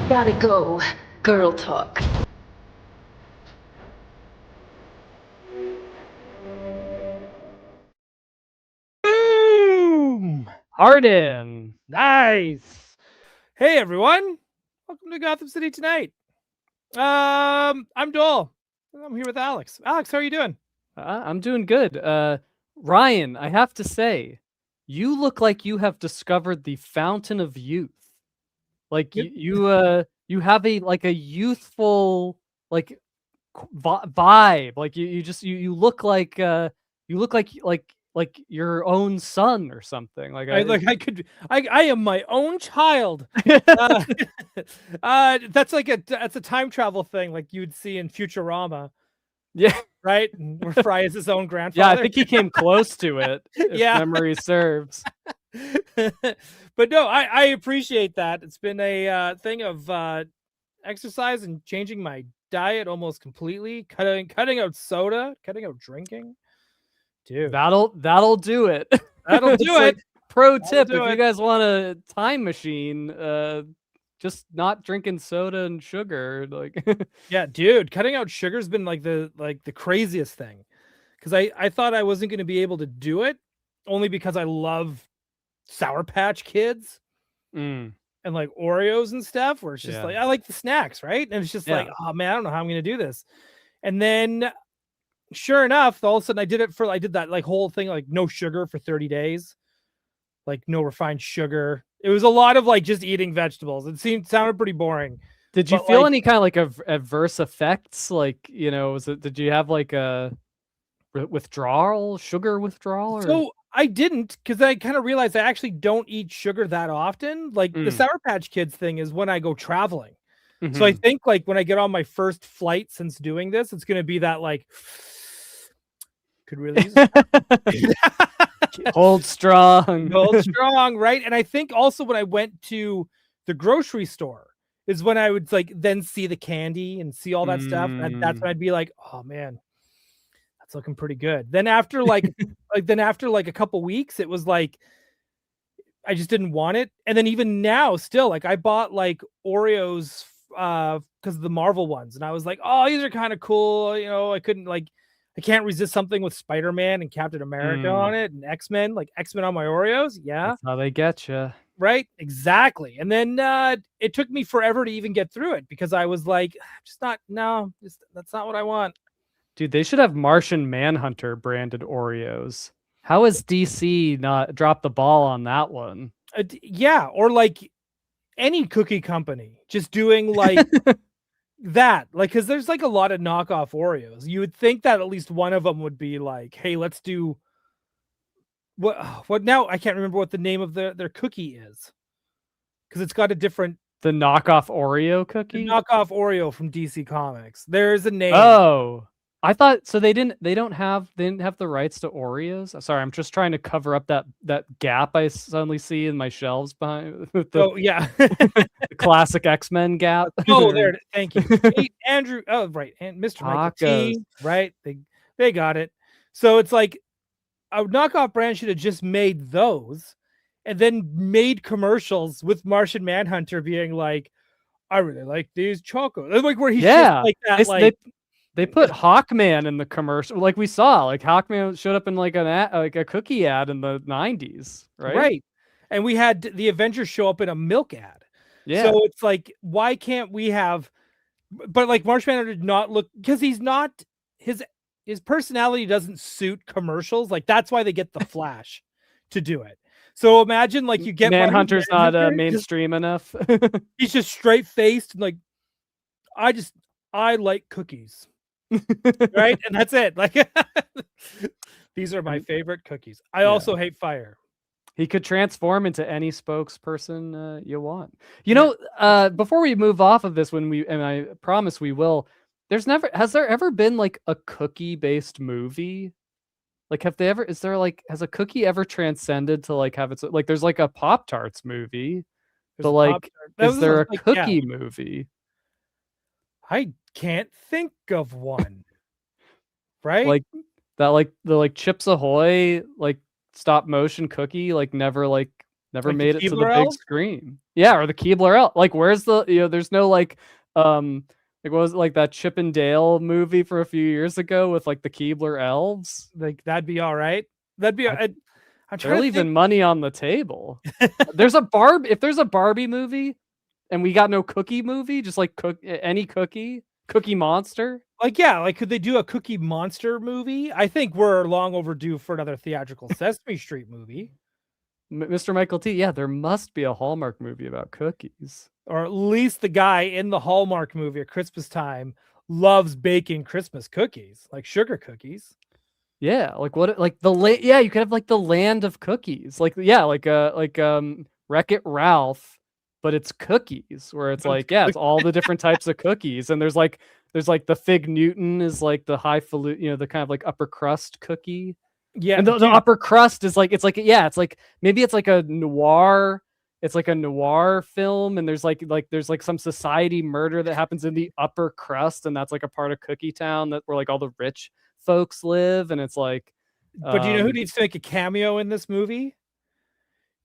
Gotta go. Girl talk. Boom! Arden. Nice. Hey everyone, welcome to Gotham City tonight. I'm Joel. I'm here with Alex. Alex, how are you doing? I'm doing good. Ryan, I have to say, you look like you have discovered the fountain of youth. Like Good. you have a youthful like vibe. Like you just you look like you look like your own son or something. Like I I like I am my own child. Uh, that's that's a time travel thing like you'd see in Futurama, yeah. right? Where Fry is his own Yeah, I grandfather. think he came close to it, if Yeah. memory serves. But no, I appreciate that. It's been a thing of exercise and changing my diet almost completely, cutting out soda, cutting out drinking. Dude, That'll do it. that'll do It's it. like pro That'll tip, do if you it. guys want a time machine, just not drinking soda and sugar, like Yeah, dude, cutting out sugar's been like the craziest thing. Because I thought I wasn't going to be able to do it only because I love Sour Patch Kids mm, and like Oreos and stuff, where it's just yeah. like I like the snacks, right? And it's just like, Yeah. oh man, I don't know how I'm going to do this. And then sure enough, all of a sudden I did that like whole thing, like no sugar for 30 days, like no refined sugar. It was a lot of like just eating vegetables. Sounded pretty boring, Did you but feel like, any kind of like adverse effects? Like, did you have like a withdrawal, sugar withdrawal or so I didn't, because I kind of realized I actually don't eat sugar that often. Like the mm, Sour Patch Kids thing is when I go traveling. So I mhm. think like when I get on my first flight since doing this, it's gonna be that like could really use Hold strong. Gold strong, right? And I think also when I went to the grocery store is when I would like then see the candy and see all that stuff. And that's Mm. when I'd be like, oh man, that's looking pretty good. Then after like a couple weeks, it was like I just didn't want it. And then even now, still, like I bought like Oreos because of the Marvel ones, and I was like, oh, these are kind of cool. I can't resist something with Spider-Man and Captain America Mm. on it and X-Men, like X-Men on my Oreos. Yeah. That's how they get you. Right, exactly. And then it took me forever to even get through it because I was like, just not, no, just, that's not what I want. Dude, they should have Martian Manhunter branded Oreos. How has DC not dropped the ball on that one? Yeah, or like any cookie company just doing like that, like, because there's like a lot of knockoff Oreos. You would think that at least one of them would be like, hey, let's do what now? I can't remember what the name of their cookie is because it's got a different The knockoff Oreo the cookie? knockoff Oreo from DC Comics. There's a name. Oh. I thought so they didn't have the rights to Oreos. Sorry, I'm just trying to cover up that gap I suddenly see in my shelves behind with the, Oh yeah. the classic X-Men gap. Oh, there. Thank you. Hey, Andrew. Oh, right. And Mr. Michael Tacos. T. Right. They got it. So it's like a knockoff brand should have just made those and then made commercials with Martian Manhunter being like, I really like these chocos. Like where he's just Yeah. like They that, s- they like they put Hawkman in the commercial, like we saw. Like Hawkman showed up in like like a cookie ad in the 90s, right? right. And we had the Avengers show up in a milk ad. Yeah. So it's like, why can't we have but like Martian Manhunter did not look because he's not his his personality doesn't suit commercials. Like that's why they get the Flash to do it. So imagine like you get Martian Manhunter's not Manhunter, mainstream enough. he's just straight faced and like I like cookies, right? And that's it. Like these are my And favorite cookies. I yeah. also hate fire. He could transform into any spokesperson you want. Yeah. Before we move off of this, and I promise we will, has there ever been like a cookie based movie? Like, has a cookie ever transcended to like have its, like, there's like a Pop Tarts movie, There's but a pop like, that is was there a like, yeah, cookie movie? I can't think of one. Right? Like, like the like Chips Ahoy, like stop motion cookie, like Never Like the made it to the Keebler big elves? screen. Yeah, or the Keebler elf. Like, where's the there's no like like what was it, like that Chip and Dale movie for a few years ago with like the Keebler elves? Like that'd be all right. That'd be. I- I'm They're trying to leaving think. money on the table. If there's a Barbie movie and we got no Cookie movie, just like any Cookie Monster. Like, yeah, like could they do a Cookie Monster movie? I think we're long overdue for another theatrical Sesame Street movie. Mr. Michael T. Yeah, there must be a Hallmark movie about cookies. Or at least the guy in the Hallmark movie at Christmas time loves baking Christmas cookies, like sugar cookies. Yeah, like what? Like yeah, you could have like the land of cookies. Like yeah, like Wreck-It Ralph, but it's cookies. Where it's like yeah, it's all the different types of cookies, and there's like the Fig Newton is like the highfalutin, the kind of like upper crust cookie. Yeah, and the upper crust is like it's like maybe it's like a noir. It's like a noir film, and there's like some society murder that happens in the upper crust, and that's like a part of Cookie Town where like all the rich folks live, and it's like. But do you know who needs to make a cameo in this movie?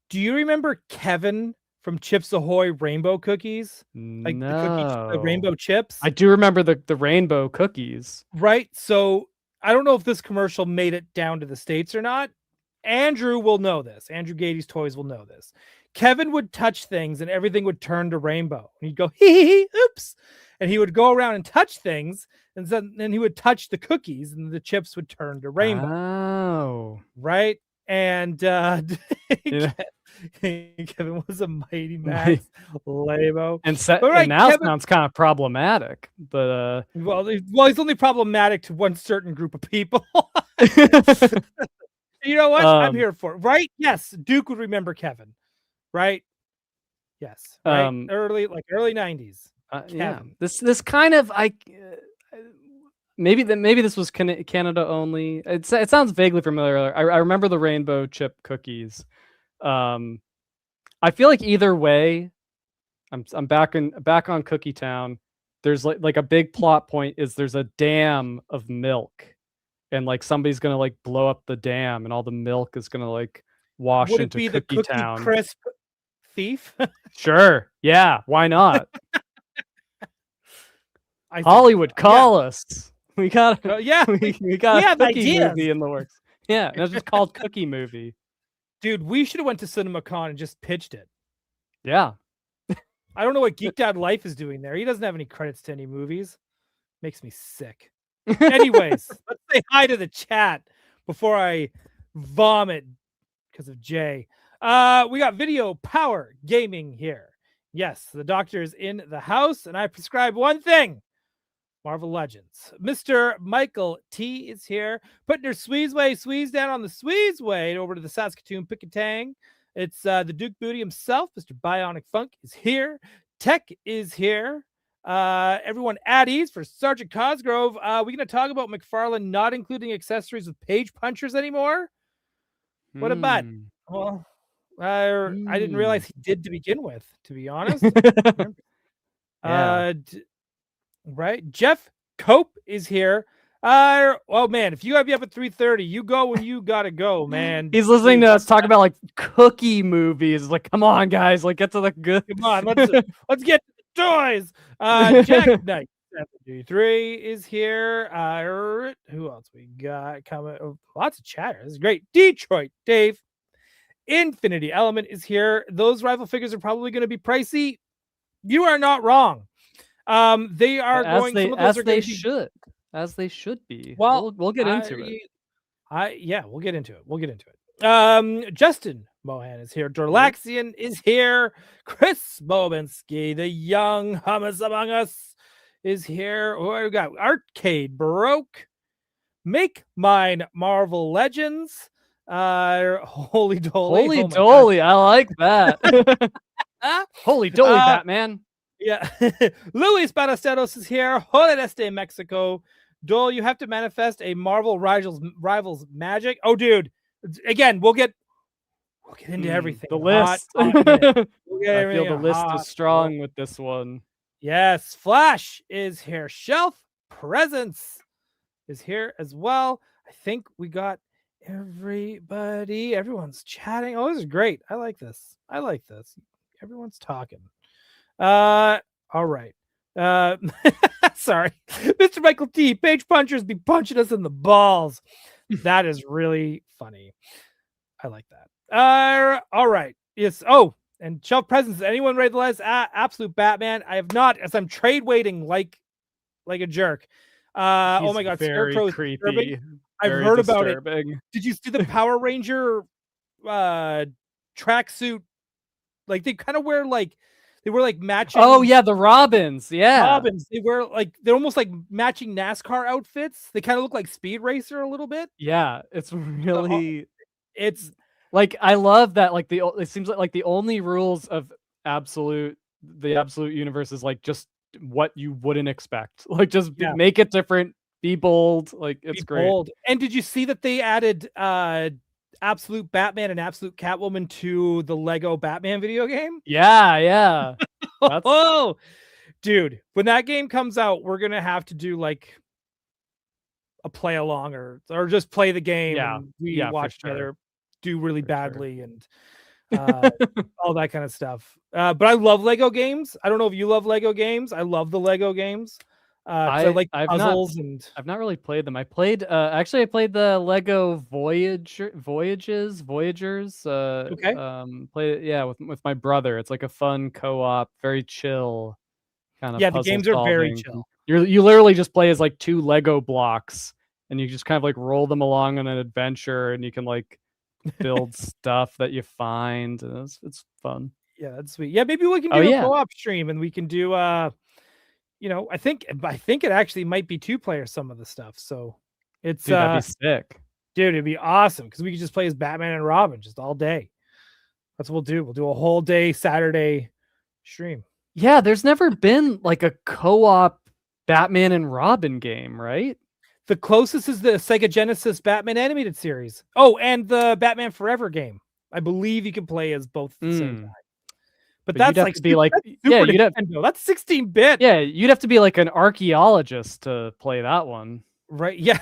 Do you remember Kevin from Chips Ahoy Rainbow Cookies? Like the rainbow chips? I do remember the rainbow cookies. Right. So I don't know if this commercial made it down to the States or not. Andrew will know this. Andrew Gady's Toys will know this. Kevin would touch things and everything would turn to rainbow. And he'd go, hee, oops. And he would go around and touch things. And then he would touch the cookies and the chips would turn to rainbow. Oh. Right. And Kevin was a Mighty Max Labo. And now Kevin, sounds kind of problematic. But well, he's only problematic to one certain group of people. You know what? I'm here for it. Right? Yes. Duke would remember Kevin. Right? Yes. Right? Early 90s. Yeah. This kind of maybe this was Canada only. It sounds vaguely familiar. I remember the rainbow chip cookies. I feel like either way, I'm back on Cookie Town. There's like a big plot point is there's a dam of milk, and like somebody's gonna like blow up the dam, and all the milk is gonna like wash into Cookie Town. Would it be the Cookie Crisp thief? Sure. Yeah. Why not? Hollywood, call us. We got we got a Cookie movie in the works. Yeah, that's just called Cookie Movie. Dude, we should have went to CinemaCon and just pitched it. Yeah. I don't know what Geeked Out Life is doing there. He doesn't have any credits to any movies. Makes me sick. Anyways, let's say hi to the chat before I vomit because of Jay. We got Video Power Gaming here. Yes, the doctor is in the house, and I prescribe one thing. Marvel Legends. Mr. Michael T is here, putting her squeeze down on the Squeezeway over to the Saskatoon Pickatang. It's the Duke Booty himself, Mr. Bionic Funk is here. Tech is here. Everyone at ease for Sergeant Cosgrove. We're going to talk about McFarlane not including accessories with page punchers anymore. What about? Well, I didn't realize he did to begin with, to be honest. Right. Jeff Cope is here. Oh man, if you gotta be up at 3:30, you go when you gotta go, man. He's listening to us talk about like cookie movies. Like, come on, guys, like get to the good. Come on, let's get to the toys. Jack Knight 73 is here. Who else we got coming? Oh, lots of chatter. This is great. Detroit Dave. Infinity Element is here. Those rival figures are probably going to be pricey. You are not wrong. They are going as they should be. Well, we'll get into it. We'll get into it. Justin Mohan is here. Dorlaxian is here. Chris Bobinski, the young hummus among us, is here. What we got? Arcade Baroque. Make Mine Marvel Legends. Holy Dolly. I like that. Holy Dolly, Batman. Yeah. Luis Ballesteros is here. Hola Este Mexico. Dole, you have to manifest a Marvel Rivals magic. Oh, dude. Again, we'll get into everything. The list. I feel the list is strong with this one. Yes. Flash is here. Shelf Presence is here as well. I think we got Everyone's chatting. Oh, this is great. I like this. Everyone's talking. All right. Sorry. Mr. Michael T. Page punchers be punching us in the balls. That is really funny. I like that. All right. Yes. Oh, and shelf presents. Anyone read the last Absolute Batman? I have not, as I'm trade waiting like a jerk. Oh my God, very Scarecrow's creepy. disturbing. I've heard about it. Did you see the Power Ranger tracksuit? Like they kind of wear like matching. Oh yeah, the Robins. Yeah, Robins. They wear they're almost like matching NASCAR outfits. They kind of look like Speed Racer a little bit. Yeah, it's really. It's like I love that. Like it seems like the only rules of the absolute universe is like just what you wouldn't expect. Like just make it different. Be bold. Like it's great. Bold. And did you see that they added Absolute Batman and Absolute Catwoman to the Lego Batman video game? Yeah. Oh, dude, when that game comes out, we're gonna have to do like a play along or just play the game. Yeah, and we watch together do really badly and all that kind of stuff. But I love Lego games. I don't know if you love Lego games. I love the Lego games. I like puzzles I've not really played them. I played I played the Lego Voyagers. Okay. Played it with my brother. It's like a fun co-op, very chill kind of. Yeah, the games are very chill. You literally just play as like two Lego blocks, and you just kind of like roll them along on an adventure, and you can like build stuff that you find. And it's fun. Yeah, that's sweet. Yeah, maybe we can do a co-op stream, and we can do I think it actually might be 2-player some of the stuff. So it's that'd be sick. Dude, it'd be awesome because we could just play as Batman and Robin just all day. That's what we'll do. We'll do a whole day Saturday stream. Yeah, there's never been like a co-op Batman and Robin game, right? The closest is the Sega Genesis Batman animated series. Oh, and the Batman Forever game. I believe you can play as both at the same time. But that's like to be like that's 16-bit. Yeah, you'd have to be like an archaeologist to play that one. Right. Yeah.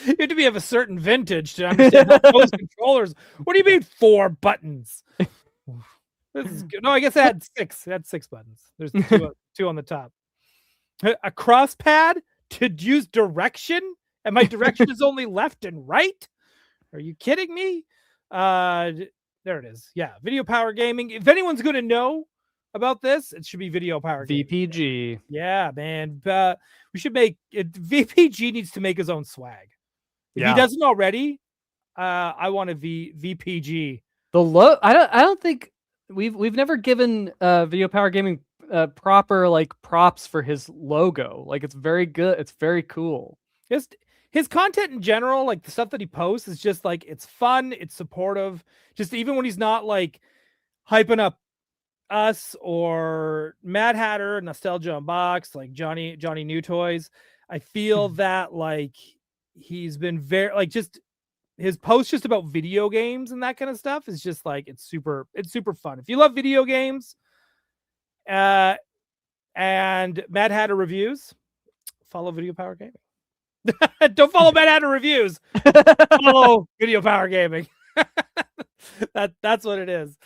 You have to be of a certain vintage to understand those controllers. What do you mean 4 buttons? This is good. No, I guess it had 6. It had 6 buttons. There's 2 on the top. A cross pad to use direction, and my direction is only left and right. Are you kidding me? There it is. Yeah, Video Power Gaming. If anyone's going to know about this, it should be Video Power Gaming. VPG. Yeah, man. We should make it. VPG needs to make his own swag. If he doesn't already, I want a VPG. I don't think we've never given Video Power Gaming proper like props for his logo. Like it's very good. It's very cool. His content in general, like the stuff that he posts, is just like it's fun, it's supportive. Just even when he's not like hyping up us or Mad Hatter, Nostalgia Unboxed, like Johnny New Toys, I feel that like he's been very like just his posts just about video games and that kind of stuff is just like it's super fun. If you love video games, and Mad Hatter reviews, follow Video Power Gaming. Don't follow Mad Hatter reviews. Follow Video Power Gaming. That's what it is.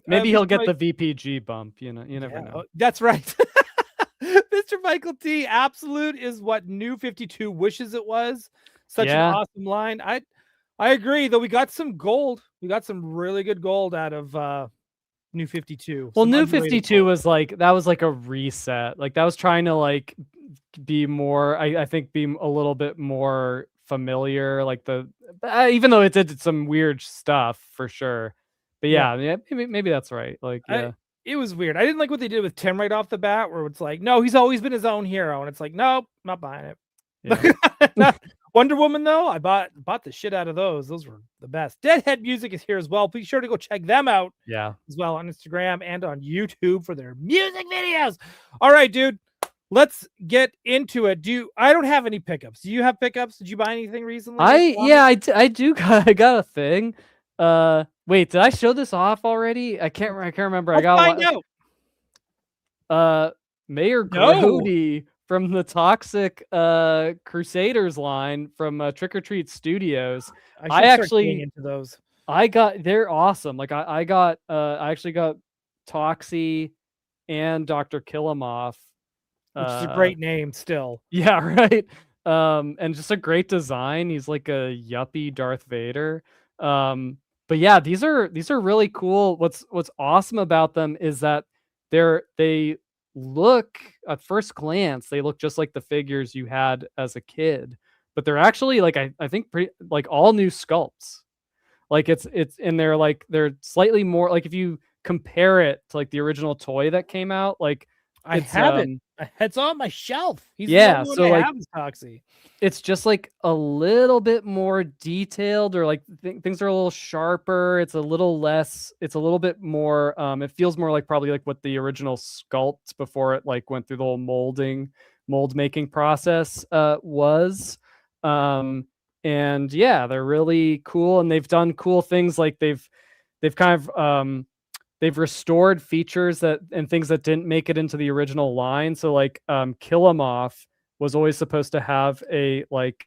Maybe he'll get the VPG bump. You never know. That's right. Mr. Michael T. Absolute is what New 52 wishes it was. Such an awesome line. I agree. Though we got some gold. We got some really good gold out of New 52. Well, New 52 was like that was like a reset. Like that was trying to like be more. I think be a little bit more familiar. Like even though it did some weird stuff for sure. But yeah, maybe that's right. Like it was weird. I didn't like what they did with Tim right off the bat, where it's like, no, he's always been his own hero, and it's like, nope, not buying it. Yeah. Wonder Woman though, I bought the shit out of those. Those were the best. Deadhead Music is here as well. Be sure to go check them out. Yeah, as well on Instagram and on YouTube for their music videos. All right, dude. Let's get into it. I don't have any pickups. Do you have pickups? Did you buy anything recently? I do. I got a thing. Wait, did I show this off already? I can't remember. Let's find out. Mayor Grody from the Toxic Crusaders line from Trick or Treat Studios. I I should start actually getting into those. they're awesome. Like I actually got Toxie and Dr. Killamoff. Which is a great name still. Yeah, right. And just a great design. He's like a yuppie Darth Vader. But yeah, these are really cool. What's awesome about them is that they look, at first glance, they look just like the figures you had as a kid, but they're actually like I think pretty like all new sculpts. Like it's and they're slightly more like, if you compare it to like the original toy that came out, like I it's have it. It's on my shelf. He's yeah, the only so one I like have is Toxie. it's just like a little bit more detailed, or like things are a little sharper. It's a little less, it's a little bit more, it feels more like probably like what the original sculpt before it like went through the whole mold making process was. And yeah, they're really cool, and they've done cool things. Like they've kind of they've restored features that and things that didn't make it into the original line. So like Killamoff was always supposed to have a like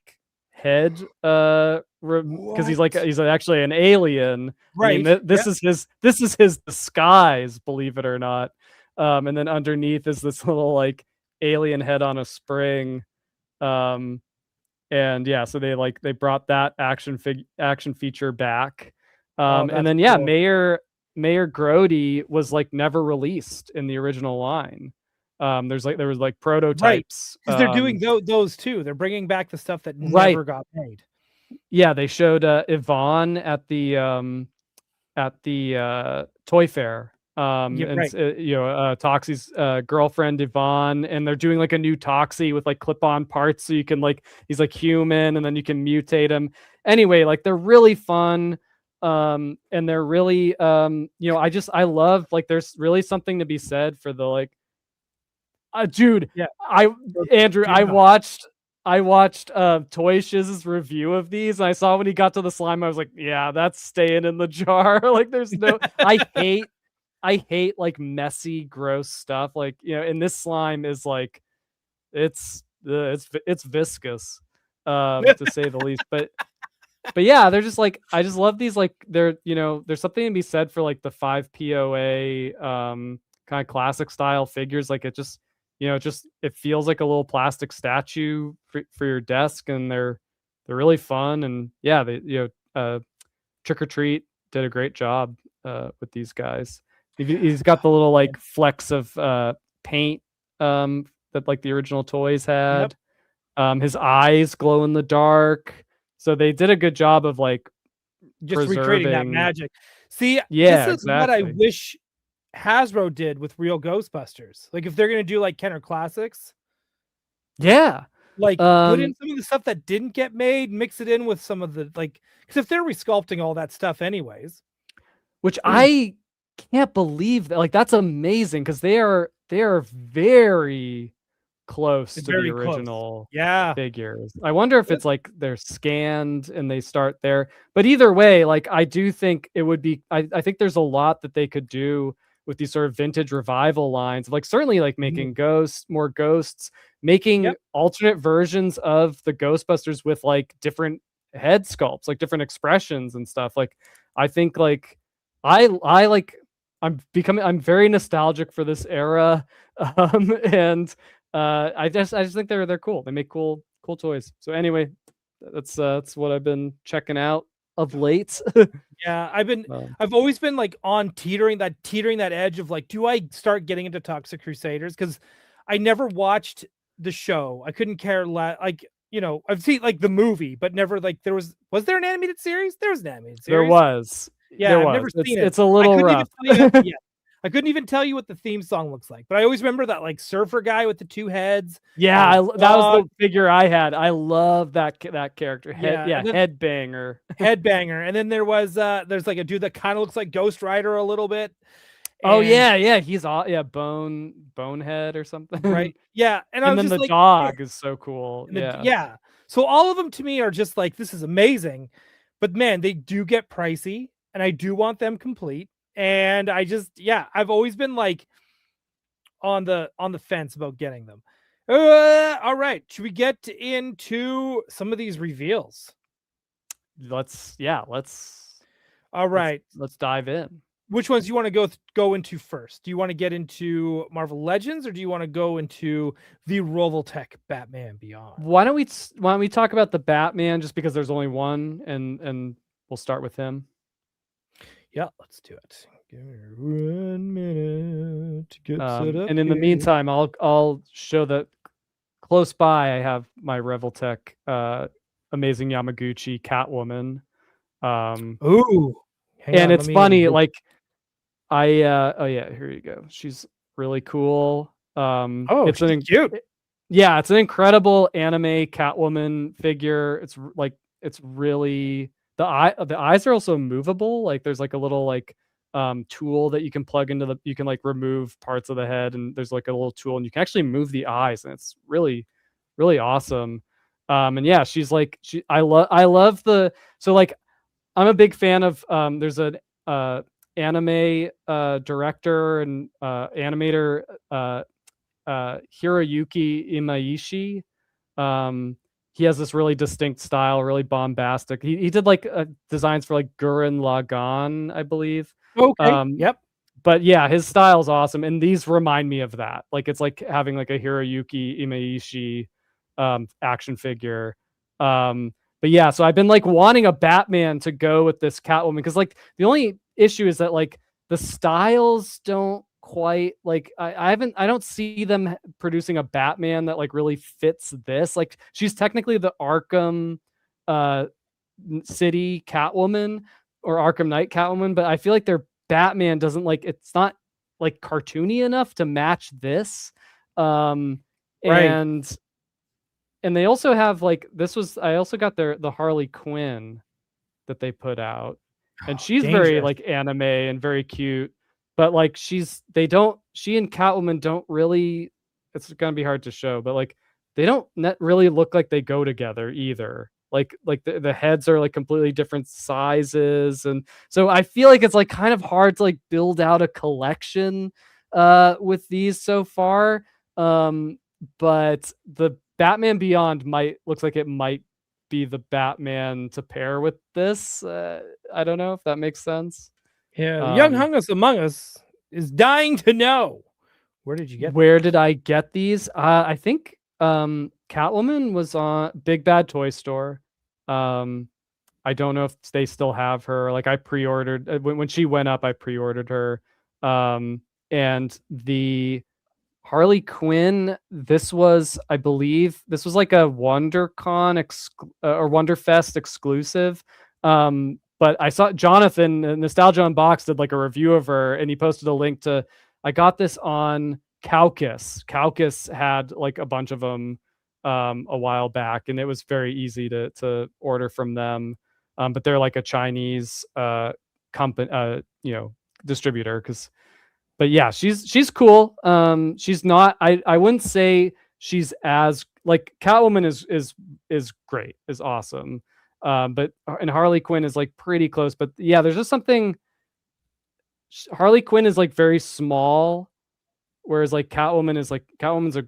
head because he's actually an alien. Right. I mean, this is his disguise, believe it or not. And then underneath is this little like alien head on a spring. And yeah, so they brought that action feature back. And then yeah, cool. Mayor Grody was like never released in the original line. There was like prototypes, because they're doing those too. They're bringing back the stuff that right. never got made. Yeah, they showed Yvonne at the toy fair. Yeah, And right. Toxie's girlfriend Yvonne, and they're doing like a new Toxie with like clip-on parts, so you can like, he's like human, and then you can mutate him. Anyway, like they're really fun. And they're really I love, like, there's really something to be said for the like dude, Yeah. Andrew, I watched Toy Shiz's review of these, and I saw when he got to the slime, I was like, yeah, that's staying in the jar. Like there's no I hate like messy, gross stuff. Like, and this slime is like it's viscous, to say the least. But yeah, they're just like, I just love these, like they're, there's something to be said for like the 5 POA kind of classic style figures. Like it just, it feels like a little plastic statue for your desk, and they're really fun. And yeah, they Trick or Treat did a great job with these guys. He's got the little like flecks of paint that like the original toys had. Yep. His eyes glow in the dark. So they did a good job of like just recreating that magic. See, yeah, this is what I wish Hasbro did with real Ghostbusters. Like if they're gonna do like Kenner Classics, yeah, like put in some of the stuff that didn't get made, mix it in with some of the like, because if they're resculpting all that stuff anyways, which I can't believe that, like that's amazing, because they are very close to the original figures. I wonder if it's like they're scanned and they start there. But either way, like I do think it would be, I think there's a lot that they could do with these sort of vintage revival lines, like certainly like making more ghosts, making alternate versions of the Ghostbusters with like different head sculpts, like different expressions and stuff. Like I think like I'm very nostalgic for this era. And I just think they're cool. They make cool toys. So anyway, that's what I've been checking out of late. Yeah, I've always been like on teetering that edge of like, do I start getting into Toxic Crusaders? Because I never watched the show. I couldn't care less. Like, I've seen like the movie, but never like was there an animated series? There was an animated series. There was. Yeah, I've never seen it. It's a little rough. I couldn't even tell you what the theme song looks like, but I always remember that like surfer guy with the 2 heads. Yeah, that was the figure I had. I love that character. Headbanger. Headbanger. And then there's like a dude that kind of looks like Ghost Rider a little bit. Oh yeah, he's Bonehead or something. Right. Yeah, and then the dog is so cool. Yeah. So all of them to me are just like, this is amazing, but man, they do get pricey, and I do want them complete. And I just, I've always been like on the fence about getting them. All right. Should we get into some of these reveals? Let's All right. let's dive in. Which ones do you want to go into first? Do you want to get into Marvel Legends, or do you want to go into the Rovoltech Batman Beyond? Why don't we talk about the Batman, just because there's only one, and we'll start with him. Yeah, let's do it. Give me 1 minute to get set up. And in the meantime, I'll show that close by I have my Revoltech Amazing Yamaguchi Catwoman. Ooh. And it's funny, like oh yeah, here you go. She's really cool. It's cute. Yeah, it's an incredible anime Catwoman figure. It's really the eyes are also movable. Like there's like a little like tool that you can plug into you can like remove parts of the head, and there's like a little tool and you can actually move the eyes, and it's really, really awesome. And yeah, she's like I love so like I'm a big fan of there's an anime director and animator Hiroyuki Imaishi. He has this really distinct style, really bombastic. He did like designs for like Gurren Lagann, I believe. Okay. Yep. But yeah, his style is awesome, and these remind me of that. Like it's like having like a Hiroyuki Imaishi action figure. But yeah, so I've been like wanting a Batman to go with this Catwoman, because like the only issue is that like the styles don't quite like I don't see them producing a Batman that like really fits this. Like she's technically the Arkham City Catwoman or Arkham Knight Catwoman, but I feel like their Batman doesn't like, it's not like cartoony enough to match this. Right. And they also have like I also got the Harley Quinn that they put out, and she's very like anime and very cute, but like she and Catwoman don't really, it's gonna be hard to show, but like they don't really look like they go together either. Like the heads are like completely different sizes, and so I feel like it's like kind of hard to like build out a collection with these so far. But the Batman Beyond looks like it might be the Batman to pair with this. I don't know if that makes sense. Yeah, Young Hungus Among Us is dying to know. Where did you get Where did I get these? I think Catwoman was on Big Bad Toy Store. I don't know if they still have her. Like I pre-ordered when she went up, I pre-ordered her. And the Harley Quinn, this was, I believe, this was like a WonderCon or Wonderfest exclusive. But I saw Jonathan, Nostalgia Unboxed, did like a review of her, and he posted a link to, I got this on Kaukus. Kaukus had like a bunch of them a while back, and it was very easy to order from them. But they're like a Chinese company, distributor. But yeah, she's cool. She's not. I wouldn't say she's as like Catwoman is great, is awesome. And Harley Quinn is like pretty close. But yeah, there's just something. Harley Quinn is like very small, whereas like Catwoman's a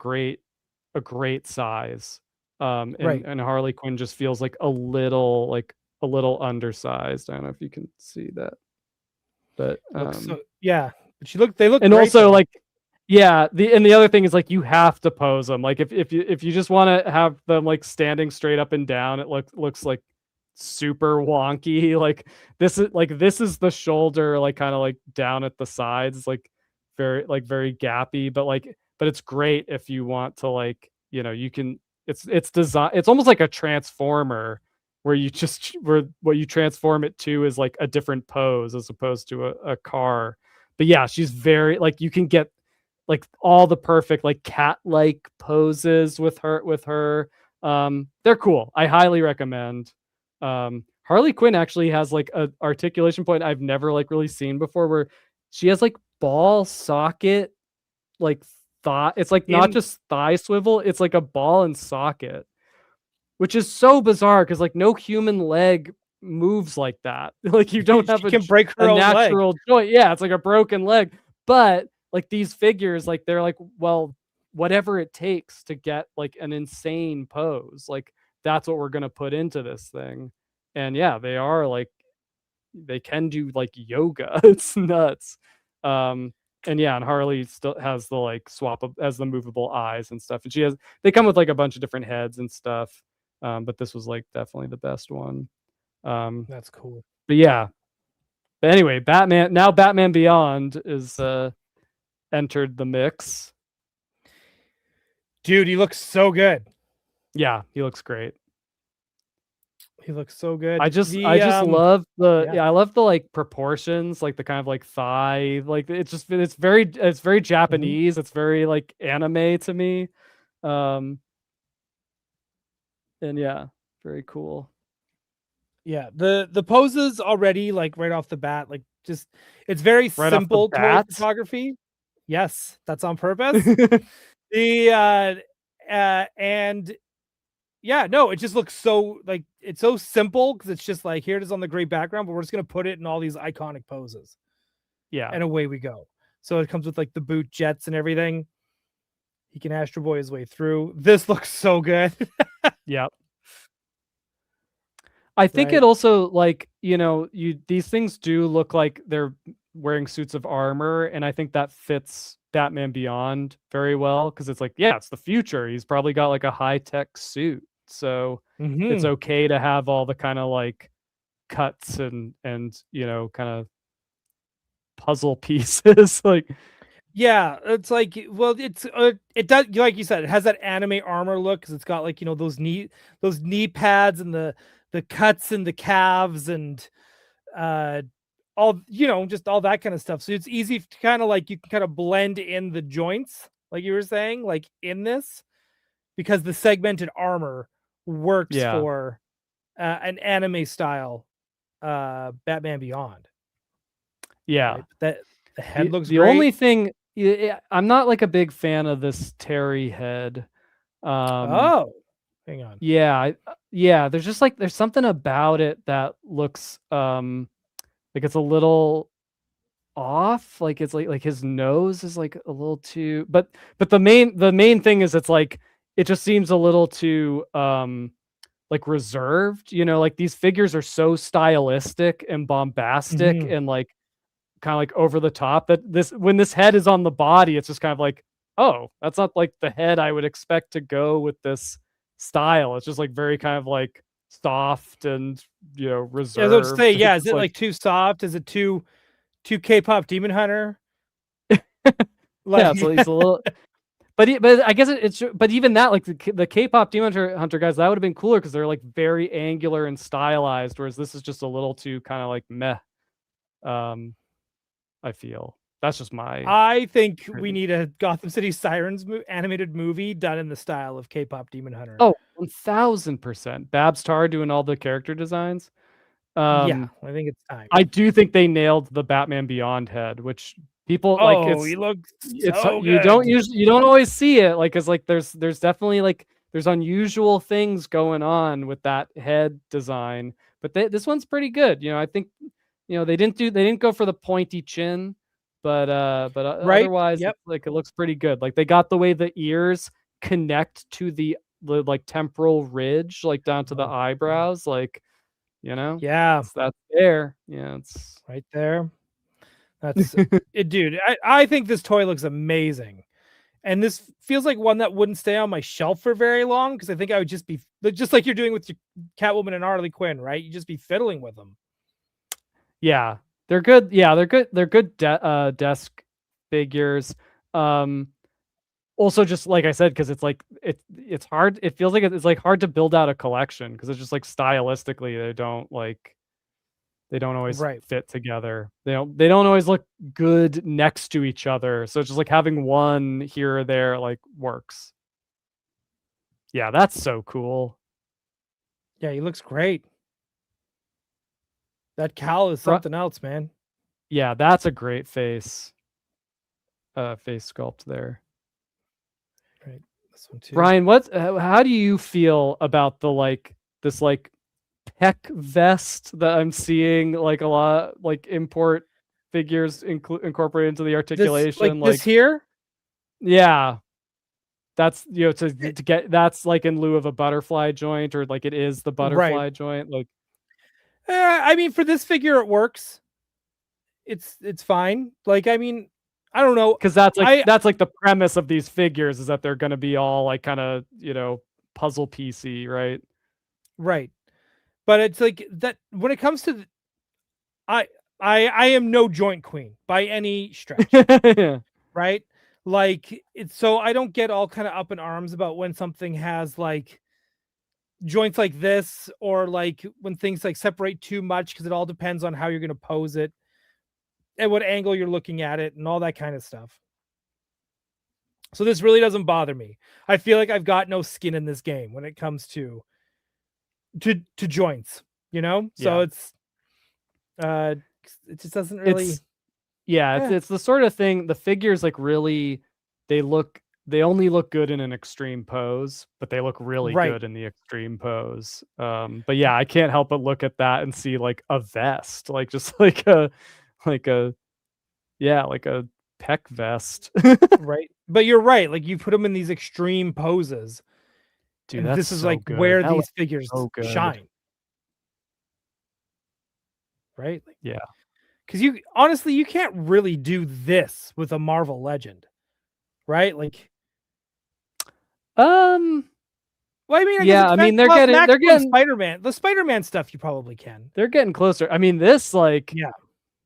great size. And Harley Quinn just feels like a little undersized. I don't know if you can see that, but yeah. But they look and great, also though. like, yeah, the other thing is like you have to pose them. Like if you just want to have them like standing straight up and down, it looks like super wonky. Like this is the shoulder, like kind of like down at the sides. It's like very gappy, but it's great if you want to like, you can, it's design, it's almost like a transformer where what you transform it to is like a different pose as opposed to a car. But yeah, she's very like, you can get like all the perfect like cat-like poses with her. They're cool. I highly recommend. Harley Quinn actually has like a articulation point I've never like really seen before, where she has like ball socket like thigh. It's like not just thigh swivel, it's like a ball and socket, which is so bizarre because like no human leg moves like that. Like you don't have can break her own natural joint. Yeah, it's like a broken leg. But like these figures, like they're like well whatever it takes to get like an insane pose. Like that's what we're gonna put into this thing. And yeah, they are like they can do like yoga. It's nuts. And yeah, and Harley still has the like has the movable eyes and stuff. And they come with like a bunch of different heads and stuff. But this was like definitely the best one. That's cool. But yeah. But anyway, Batman Beyond is entered the mix. Dude, he looks so good. Yeah, he looks great. He looks so good. I just love I love the like proportions, like the kind of like thigh, like it's very Japanese. It's very like anime to me. And yeah, very cool. Yeah, the poses already, like right off the bat, like just it's very simple toy photography. Yes, that's on purpose. And yeah, no, it just looks so like it's so simple because it's just like here it is on the gray background, but we're just gonna put it in all these iconic poses. Yeah, and away we go. So it comes with like the boot jets and everything. He can Astro Boy his way through. This looks so good. Yep. I think it also like these things do look like they're wearing suits of armor, and I think that fits Batman Beyond very well because it's like, yeah, it's the future. He's probably got like a high-tech suit, so it's okay to have all the kind of like cuts and kind of puzzle pieces. Like, yeah, it's like, well, it does, like you said, it has that anime armor look because it's got like those knee pads and the cuts and the calves and all just all that kind of stuff. So it's easy to kind of like you can kind of blend in the joints, like you were saying, like in this, because the segmented armor works for an anime style Batman Beyond. Yeah, right? That the head looks the great. only thing I'm not like a big fan of this Terry head. Oh, hang on. Yeah, there's just like there's something about it that looks like it's a little off. Like it's like his nose is like a little too. But the main thing is it's like it just seems a little too like reserved. Like these figures are so stylistic and bombastic and like kind of like over the top that when this head is on the body, it's just kind of like, oh, that's not like the head I would expect to go with this style. It's just like very kind of like soft and reserved. Yeah, I was about to say, yeah, is it like too soft? Is it too K-pop Demon Hunter? Yeah, so he's a little. But I guess but even that, like the K-pop Demon Hunter guys, that would have been cooler because they're like very angular and stylized, whereas this is just a little too kind of like meh. I feel that's just I think we need a Gotham City Sirens animated movie done in the style of K-pop Demon Hunter. Oh, 1000%. Babs Tarr doing all the character designs. Yeah, I think it's time. I do think they nailed the Batman Beyond head, which people like. Oh, he looks so you good. you don't always see it, like, cause like there's definitely like there's unusual things going on with that head design, but this one's pretty good. I think they didn't go for the pointy chin, but otherwise it looks pretty good. Like they got the way the ears connect to the like temporal ridge, like down to the eyebrows, like that's there. Yeah, it's right there. That's it, dude. I think this toy looks amazing, and this feels like one that wouldn't stay on my shelf for very long because I think I would just be just like you're doing with your Catwoman and Harley Quinn, right? You just be fiddling with them. Yeah, they're good. Yeah, they're good. They're good desk figures. Also, just like I said, because it's like it's hard. It feels like it's like hard to build out a collection because it's just like stylistically they don't always fit together. They don't always look good next to each other. So it's just like having one here or there like works. Yeah, that's so cool. Yeah, he looks great. That cowl is something else, man. Yeah, that's a great face sculpt there. Right, this one too. Brian, how do you feel about this peck vest that I'm seeing like a lot like import figures incorporated into the articulation? This here? Yeah. that's to get that's like in lieu of a butterfly joint, or like it is the butterfly joint. Like, I mean, for this figure, it works. It's fine. Like, I mean, I don't know, because that's like the premise of these figures, is that they're going to be all like kind of puzzle piecey, right? Right. But it's like that when it comes to I am no joint queen by any stretch. Yeah. Right? Like, it's so I don't get all kind of up in arms about when something has like joints like this, or like when things like separate too much, because it all depends on how you're going to pose it and what angle you're looking at it and all that kind of stuff. So this really doesn't bother me. I feel like I've got no skin in this game when it comes to joints, So Yeah. it just doesn't really. It's the sort of thing. The figures like really, they only look good in an extreme pose, but they look really good in the extreme pose. But yeah, I can't help but look at that and see like a vest, like just like a peck vest. Right. But you're right. Like, you put them in these extreme poses. Dude, this is so like good. where That these looks figures so good. shine. Right? Like, yeah. Because you honestly, you can't really do this with a Marvel Legend. Right? Like, well, I mean, I mean, they're getting Spider-Man. The Spider-Man stuff you probably can. They're getting closer. I mean, this Yeah.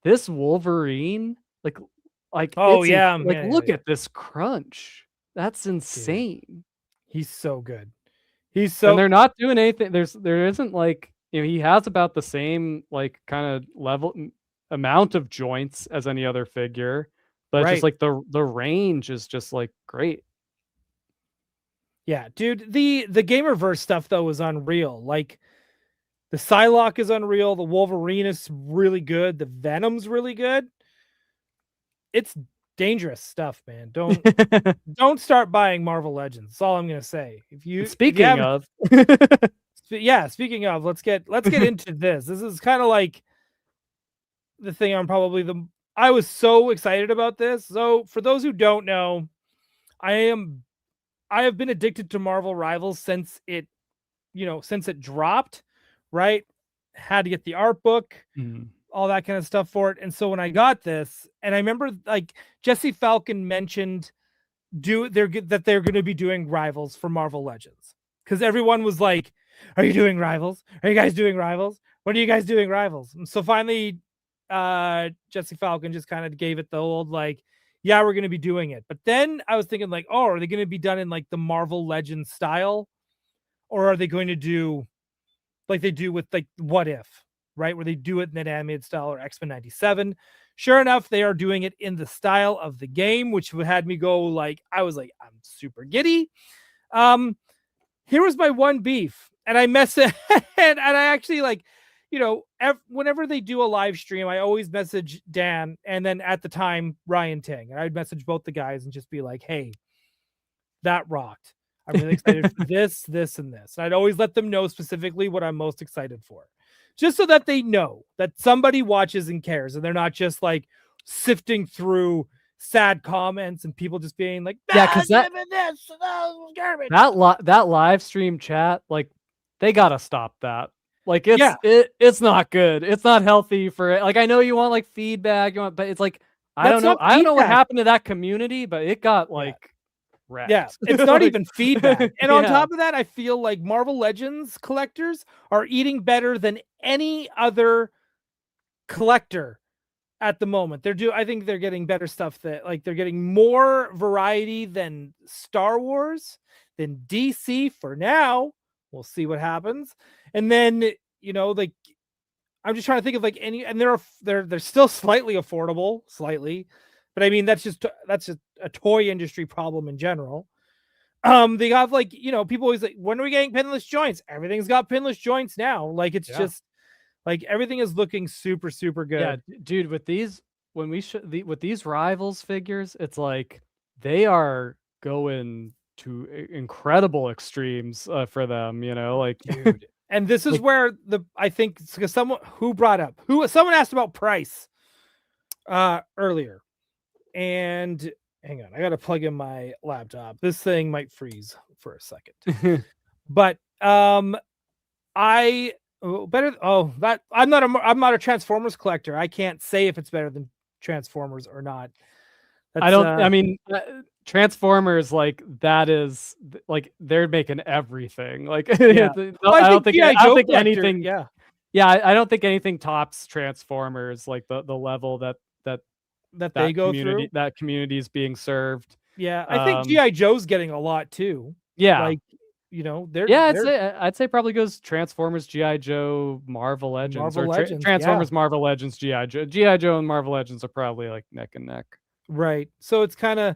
this Wolverine, like oh it's yeah, look at this crunch. That's insane. Dude. He's so good. And they're not doing anything. There isn't like, he has about the same like kind of level amount of joints as any other figure, but just like the range is just like great. Yeah, dude, the Gamerverse stuff though is unreal. Like, the Psylocke is unreal, the Wolverine is really good, the Venom's really good. It's dangerous stuff, man. Don't start buying Marvel Legends. That's all I'm gonna say. Speaking of, let's get into this. This is kind of like the thing I was so excited about this. So for those who don't know, I have been addicted to Marvel Rivals since it dropped, right? Had to get the art book, all that kind of stuff for it. And so when I got this, and I remember like Jesse Falcon mentioned that they're going to be doing Rivals for Marvel Legends, because everyone was like, "Are you doing Rivals? Are you guys doing Rivals? When are you guys doing Rivals?" And so finally, Jesse Falcon just kind of gave it the old like, "Yeah, we're going to be doing it." But then I was thinking like, "Oh, are they going to be done in like the Marvel Legends style, or are they going to do like they do with like What If?" Right, where they do it in that animated style, or X-Men 97. Sure enough, they are doing it in the style of the game, which had me go like, I was like, I'm super giddy. Here was my one beef, and I messaged, and I actually like, whenever they do a live stream, I always message Dan, and then at the time Ryan Ting, and I'd message both the guys and just be like, "Hey, that rocked. I'm really excited for this, and this." And I'd always let them know specifically what I'm most excited for, just so that they know that somebody watches and cares, and they're not just like sifting through sad comments and people just being like, because that live stream chat, like, they gotta stop that. Like, it's not good. It's not healthy for it. Like, I know you want like feedback, but it's like, I don't know what happened to that community, but it got like wrecked. Yeah, it's not even feedback. And on top of that, I feel like Marvel Legends collectors are eating better than any other collector at the moment. I think they're getting better stuff, that like they're getting more variety than Star Wars, than DC for now. We'll see what happens. And then, like, I'm just trying to think of like any, and they're still slightly affordable, but I mean, that's just a toy industry problem in general. They got like, people always like, when are we getting pinless joints? Everything's got pinless joints now. Like, it's just like everything is looking super, super good. Yeah, dude, with these, with these Rivals figures, it's like they are going to incredible extremes for them, like, dude. And this is where I think someone asked about price earlier, and hang on. I got to plug in my laptop. This thing might freeze for a second. But I better. Oh, that I'm not a Transformers collector. I can't say if it's better than Transformers or not. That's, I don't. I mean, Transformers, like that is like they're making everything. Like Yeah. I don't think G.I. I don't Joe think collector, anything. Yeah. Yeah, I don't think anything tops Transformers, like the level that They go community through. that community is being served. Yeah, I think G.I. Joe's getting a lot too. Yeah, Like, you know, they're I'd say probably goes Transformers, G.I. Joe, Marvel Legends, Marvel or Legends, Transformers, Marvel Legends, G.I. Joe. G.I. Joe and Marvel Legends are probably like neck and neck. right. So it's kind of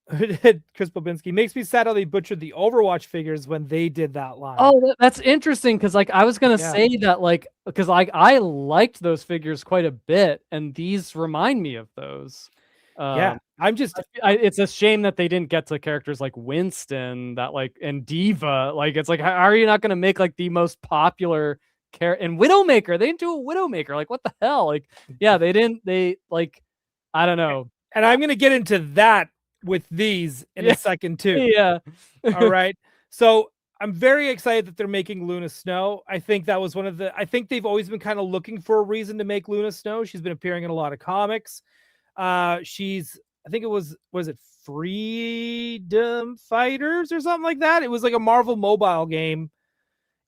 Chris Bobinski makes me sad how they butchered the Overwatch figures when they did that line. Oh, that's interesting because like I was gonna say that like because like I liked those figures quite a bit, and these remind me of those. I'm just it's a shame that they didn't get to characters like Winston that like and Diva. Like it's like how are you not gonna make like the most popular character and Widowmaker? They didn't do a Widowmaker. Like what the hell? Like yeah, they didn't. They like I don't know. And I'm gonna get into that with these in a second too. Yeah. All right. So I'm very excited that they're making Luna Snow. I think that was I think they've always been kind of looking for a reason to make Luna Snow. She's been appearing in a lot of comics. I think it was it Freedom Fighters or something like that? It was like a Marvel mobile game.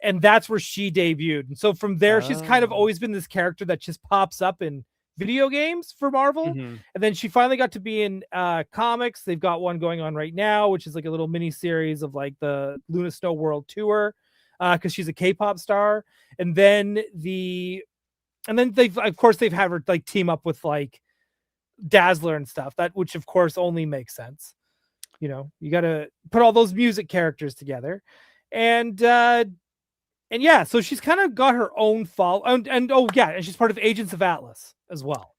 And that's where she debuted. And so from there, she's kind of always been this character that just pops up in video games for Marvel. And then she finally got to be in comics. They've got one going on right now, which is like a little mini series of like the Luna Snow World Tour, because she's a K-pop star. And then they've had her like team up with like Dazzler and stuff, which of course only makes sense. You know, you got to put all those music characters together. And yeah, so she's kind of got her own and she's part of Agents of Atlas as well.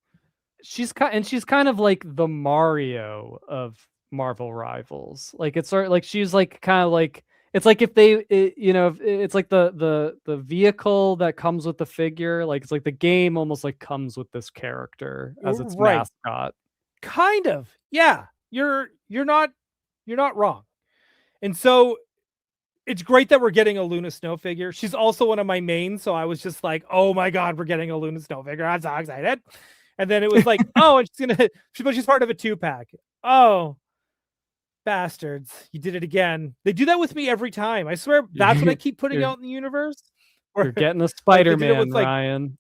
She's kind of like the Mario of Marvel Rivals. Like it's sort of like she's like kind of like it's like if it's like the vehicle that comes with the figure. Like it's like the game almost like comes with this character as its mascot. Kind of, yeah. You're not wrong. And so it's great that we're getting a Luna Snow figure. She's also one of my mains, so I was just like, "Oh my god, we're getting a Luna Snow figure! I'm so excited!" And then it was like, "Oh, and she's part of a 2-pack." Oh, bastards! You did it again. They do that with me every time. I swear, that's what I keep putting out in the universe. You're getting a Spider-Man, Ryan.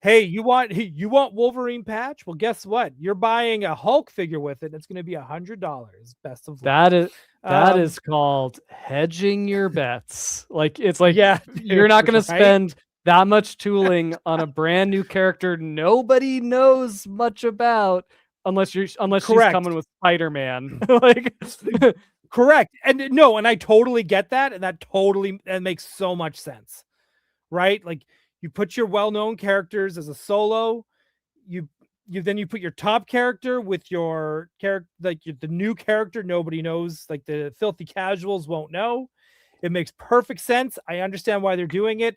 Hey, you want Wolverine patch? Well, guess what? You're buying a Hulk figure with it. And it's going to be $100. Best of luck. That is called hedging your bets. Like it's like you're not going to right? spend that much tooling on a brand new character nobody knows much about unless she's coming with Spider-Man. Like correct. And no, and I totally get that, and that makes so much sense. Right? Like you put your well-known characters as a solo, you put your top character with your character, like the new character nobody knows, like the filthy casuals won't know. It makes perfect sense. I understand why they're doing it.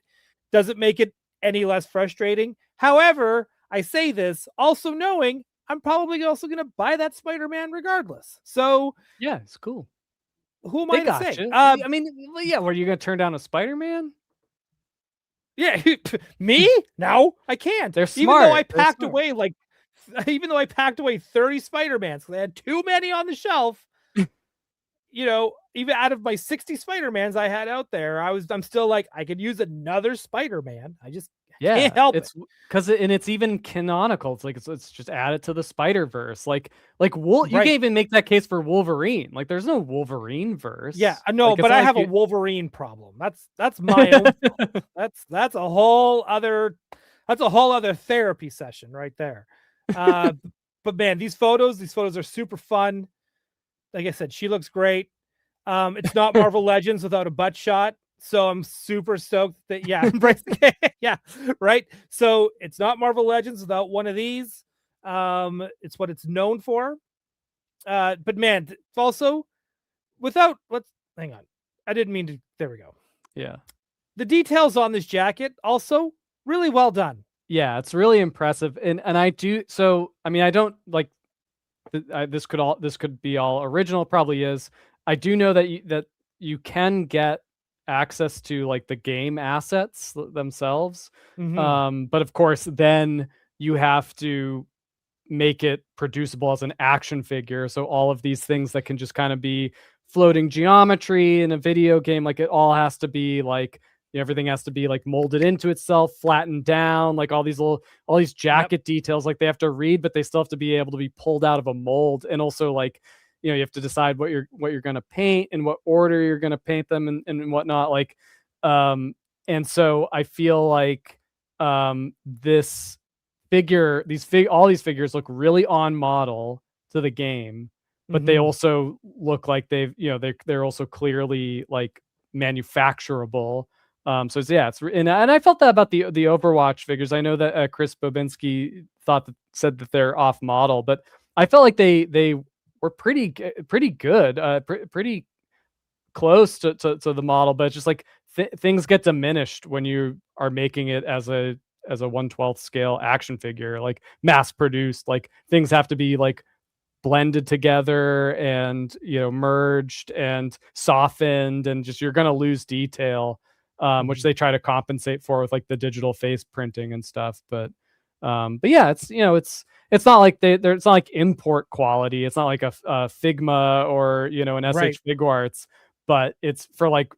Doesn't make it any less frustrating. However, I say this also knowing I'm probably also going to buy that Spider-Man regardless. So yeah, it's cool. Who am I to say? I mean, yeah, were you going to turn down a Spider-Man? Yeah, me? No, I can't. They're smart. Even though I packed away 30 Spider-Mans, because I had too many on the shelf. You know, even out of my 60 Spider-Mans I had out there, I'm still like, I could use another Spider-Man. I just can't help it. Because it's even canonical. It's like it's just added to the Spider-Verse. You can't even make that case for Wolverine. Like there's no Wolverine verse. Yeah, I know, but I have a Wolverine problem. That's my own fault. That's a whole other therapy session right there. But man, these photos are super fun. Like I said, she looks great. It's not Marvel Legends without a butt shot. So I'm super stoked that, yeah, right. So it's not Marvel Legends without one of these. It's what it's known for. But man, also hang on. I didn't mean to. There we go. Yeah. The details on this jacket also really well done. Yeah, it's really impressive. And I do. So, I mean, I don't like that this could be all original. It probably is. I do know that you can get access to like the game assets themselves. But of course, then you have to make it producible as an action figure. So all of these things that can just kind of be floating geometry in a video game, like it all has to be like, everything has to be like molded into itself, flattened down, like all these jacket details, like they have to read, but they still have to be able to be pulled out of a mold. And also like, you have to decide what you're going to paint and what order you're going to paint them and whatnot. Like, and so I feel like this figure, all these figures look really on model to the game, but they also look like they're also clearly like manufacturable. So and I felt that about the Overwatch figures. I know that Chris Bobinski said that they're off model, but I felt like they were pretty good, pretty close to the model. But it's just like things get diminished when you are making it as a 1/12 scale action figure, like mass produced. Like things have to be like blended together and merged and softened, and just you're gonna lose detail. Which they try to compensate for with like the digital face printing and stuff. But yeah, it's it's not like it's not like import quality. It's not like a Figma or an SH Figuarts, but it's for like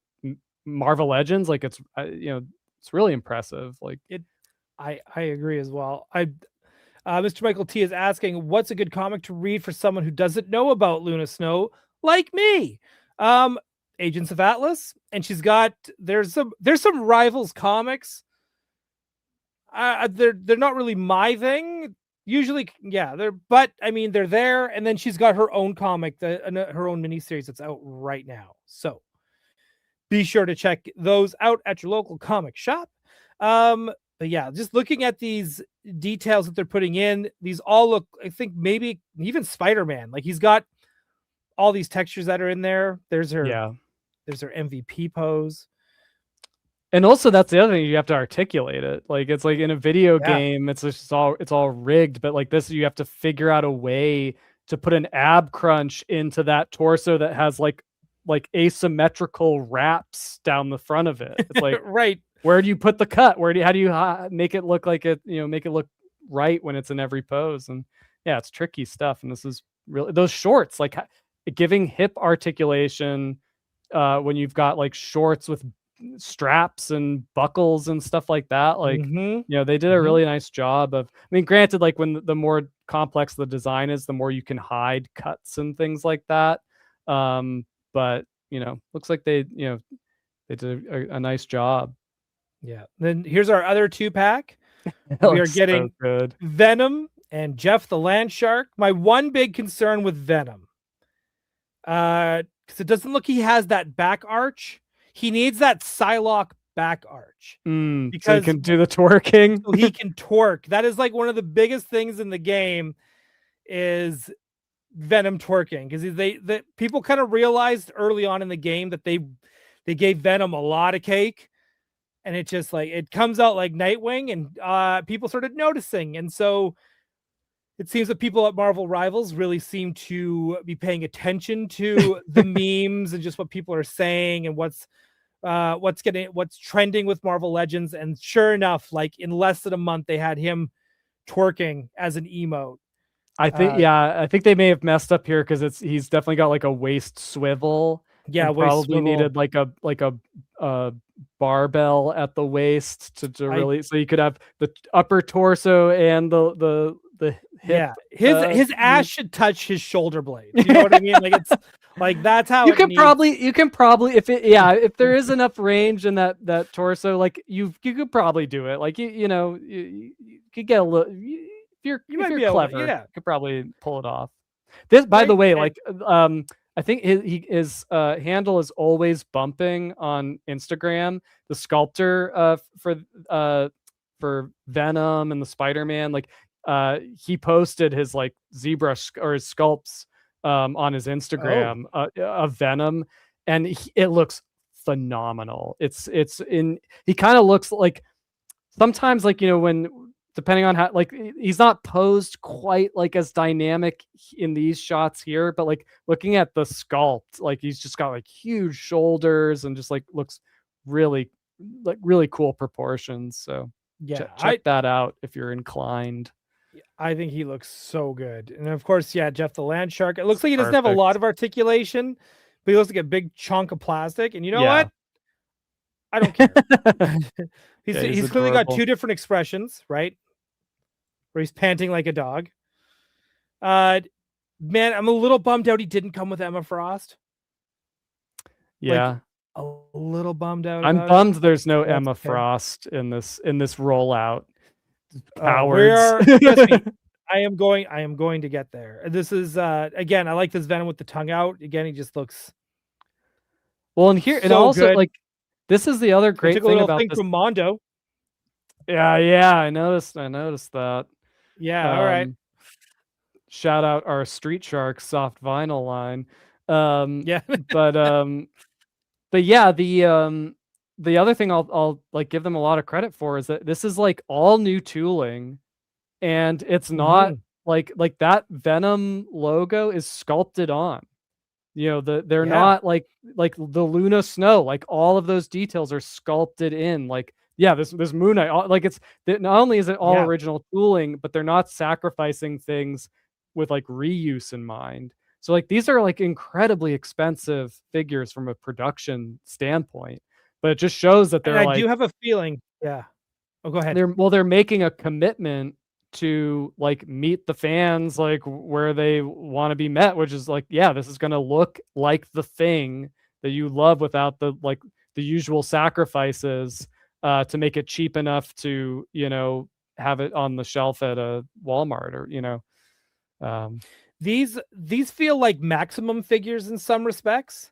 Marvel Legends. Like it's it's really impressive. Like I agree as well. Mr. Michael T is asking, what's a good comic to read for someone who doesn't know about Luna Snow like me? Agents of Atlas, and she's got there's some Rivals comics. They're not really my thing usually. Yeah, but I mean they're there, and then she's got her own comic, her own miniseries that's out right now. So be sure to check those out at your local comic shop. But yeah, just looking at these details that they're putting in, these all look, I think maybe even Spider-Man. Like he's got all these textures that are in there. There's her MVP pose. And also that's the other thing, you have to articulate it. Like it's like in a video game, it's all rigged, but like this, you have to figure out a way to put an ab crunch into that torso that has like asymmetrical wraps down the front of it. It's like right. Where do you put the cut? How do you make it look like it, make it look right when it's in every pose? And yeah, it's tricky stuff. And this is really those shorts, like giving hip articulation when you've got like shorts with straps and buckles and stuff like that. Like, they did a really nice job of, I mean, granted, like when the more complex the design is, the more you can hide cuts and things like that. But looks like they did a nice job. Yeah. Then here's our other 2-pack. We are getting good. Venom and Jeff the Land Shark. My one big concern with Venom, because it doesn't look he has that back arch. He needs that Psylocke back arch because so he can do the twerking. So he can twerk. That is like one of the biggest things in the game is Venom twerking, because the people kind of realized early on in the game that they gave Venom a lot of cake. And it just like, it comes out like Nightwing, and people started noticing. And so it seems that people at Marvel Rivals really seem to be paying attention to the memes and just what people are saying and what's trending with Marvel Legends. And sure enough, like in less than a month, they had him twerking as an emote. I think they may have messed up here because he's definitely got like a waist swivel. Yeah, probably needed like a barbell at the waist to really, so you could have the upper torso and the hip. Yeah, his ass should touch his shoulder blade. You know what I mean? Like it's like that's how you can probably if there is enough range in that torso, like you could probably do it. Like you could get a little. If you're clever, you could probably pull it off. This, by the way, like I think his handle is always bumping on Instagram. The sculptor for Venom and the Spider-Man, like he posted his like zebra or his sculpts on his Instagram of Venom, and it looks phenomenal. He kind of looks like sometimes like when depending on how, like, he's not posed quite like as dynamic in these shots here, but like looking at the sculpt, like he's just got like huge shoulders and just like looks really really cool proportions. So Yeah, check that out if you're inclined. I think he looks so good. And of course, yeah, Jeff the Land Shark. It looks like he doesn't have a Perfect. lot of articulation, but he looks like a big chunk of plastic. And you know Yeah. what? I don't care. Yeah, he's clearly got adorable. two different expressions, right? Where he's panting like a dog. Man, I'm a little bummed out he didn't come with Emma Frost. Yeah. A little bummed out. I'm about bummed it. there's no That's Emma okay. Frost in this rollout. We Cowards. are, trust me, I am going to get there. This is again, I like this Venom with the tongue out. Again, he just looks well, and here, and so also good. like this is the other great Took a thing little about thing this. from Mondo. Yeah, I noticed that. Yeah, all right. Shout out our Street Sharks soft vinyl line. Yeah. But yeah, the other thing I'll like give them a lot of credit for is that this is like all new tooling, and it's not like that Venom logo is sculpted on. You know, they're not like the Luna Snow, like all of those details are sculpted in. Like, yeah, this Moon Knight, like it's not only is it all original tooling, but they're not sacrificing things with like reuse in mind. So like these are like incredibly expensive figures from a production standpoint, but it just shows that they're and I do have a feeling. Yeah. Oh, go ahead. They're making a commitment to like meet the fans like where they want to be met, which is like, yeah, this is going to look like the thing that you love without the like the usual sacrifices to make it cheap enough to, you know, have it on the shelf at a Walmart or, you know. These feel like maximum figures in some respects,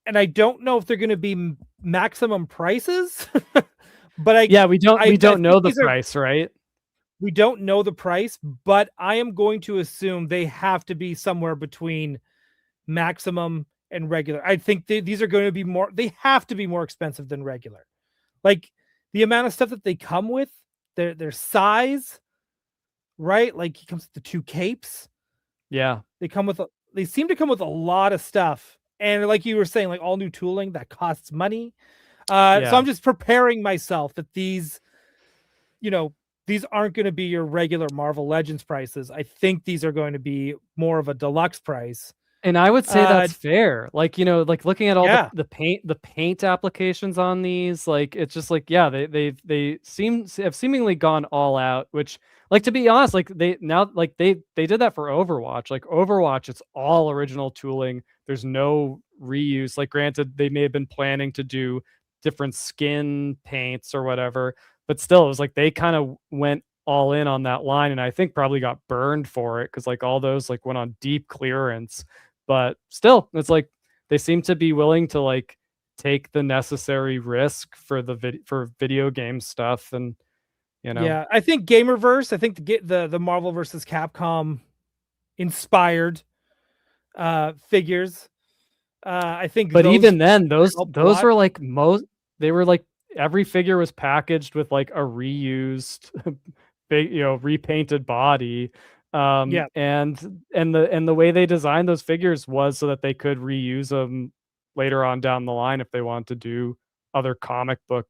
and I don't know if they're going to be maximum prices. But we don't know the price, right? We don't know the price, but I am going to assume they have to be somewhere between maximum and regular. I think these are going to be more. They have to be more expensive than regular. Like the amount of stuff that they come with, their size, right? Like he comes with the two capes. Yeah, they seem to come with a lot of stuff, and like you were saying, like all new tooling that costs money. So I'm just preparing myself that these, you know, these aren't going to be your regular Marvel Legends prices. I think these are going to be more of a deluxe price. And I would say that's fair. Like, you know, like looking at all the paint applications on these, like it's just like, yeah, they have seemingly gone all out, which, like, to be honest, like they did that for Overwatch. Like Overwatch, it's all original tooling. There's no reuse. Like, granted, they may have been planning to do different skin paints or whatever, but still, it was like they kind of went all in on that line, and I think probably got burned for it because like all those like went on deep clearance. But still, it's like they seem to be willing to like take the necessary risk for for video game stuff, and you know. Yeah, I think Gamerverse, I think the Marvel versus Capcom inspired figures. I think, but even then, those were like they were like every figure was packaged with like a reused, you know, repainted body. And the way they designed those figures was so that they could reuse them later on down the line if they want to do other comic book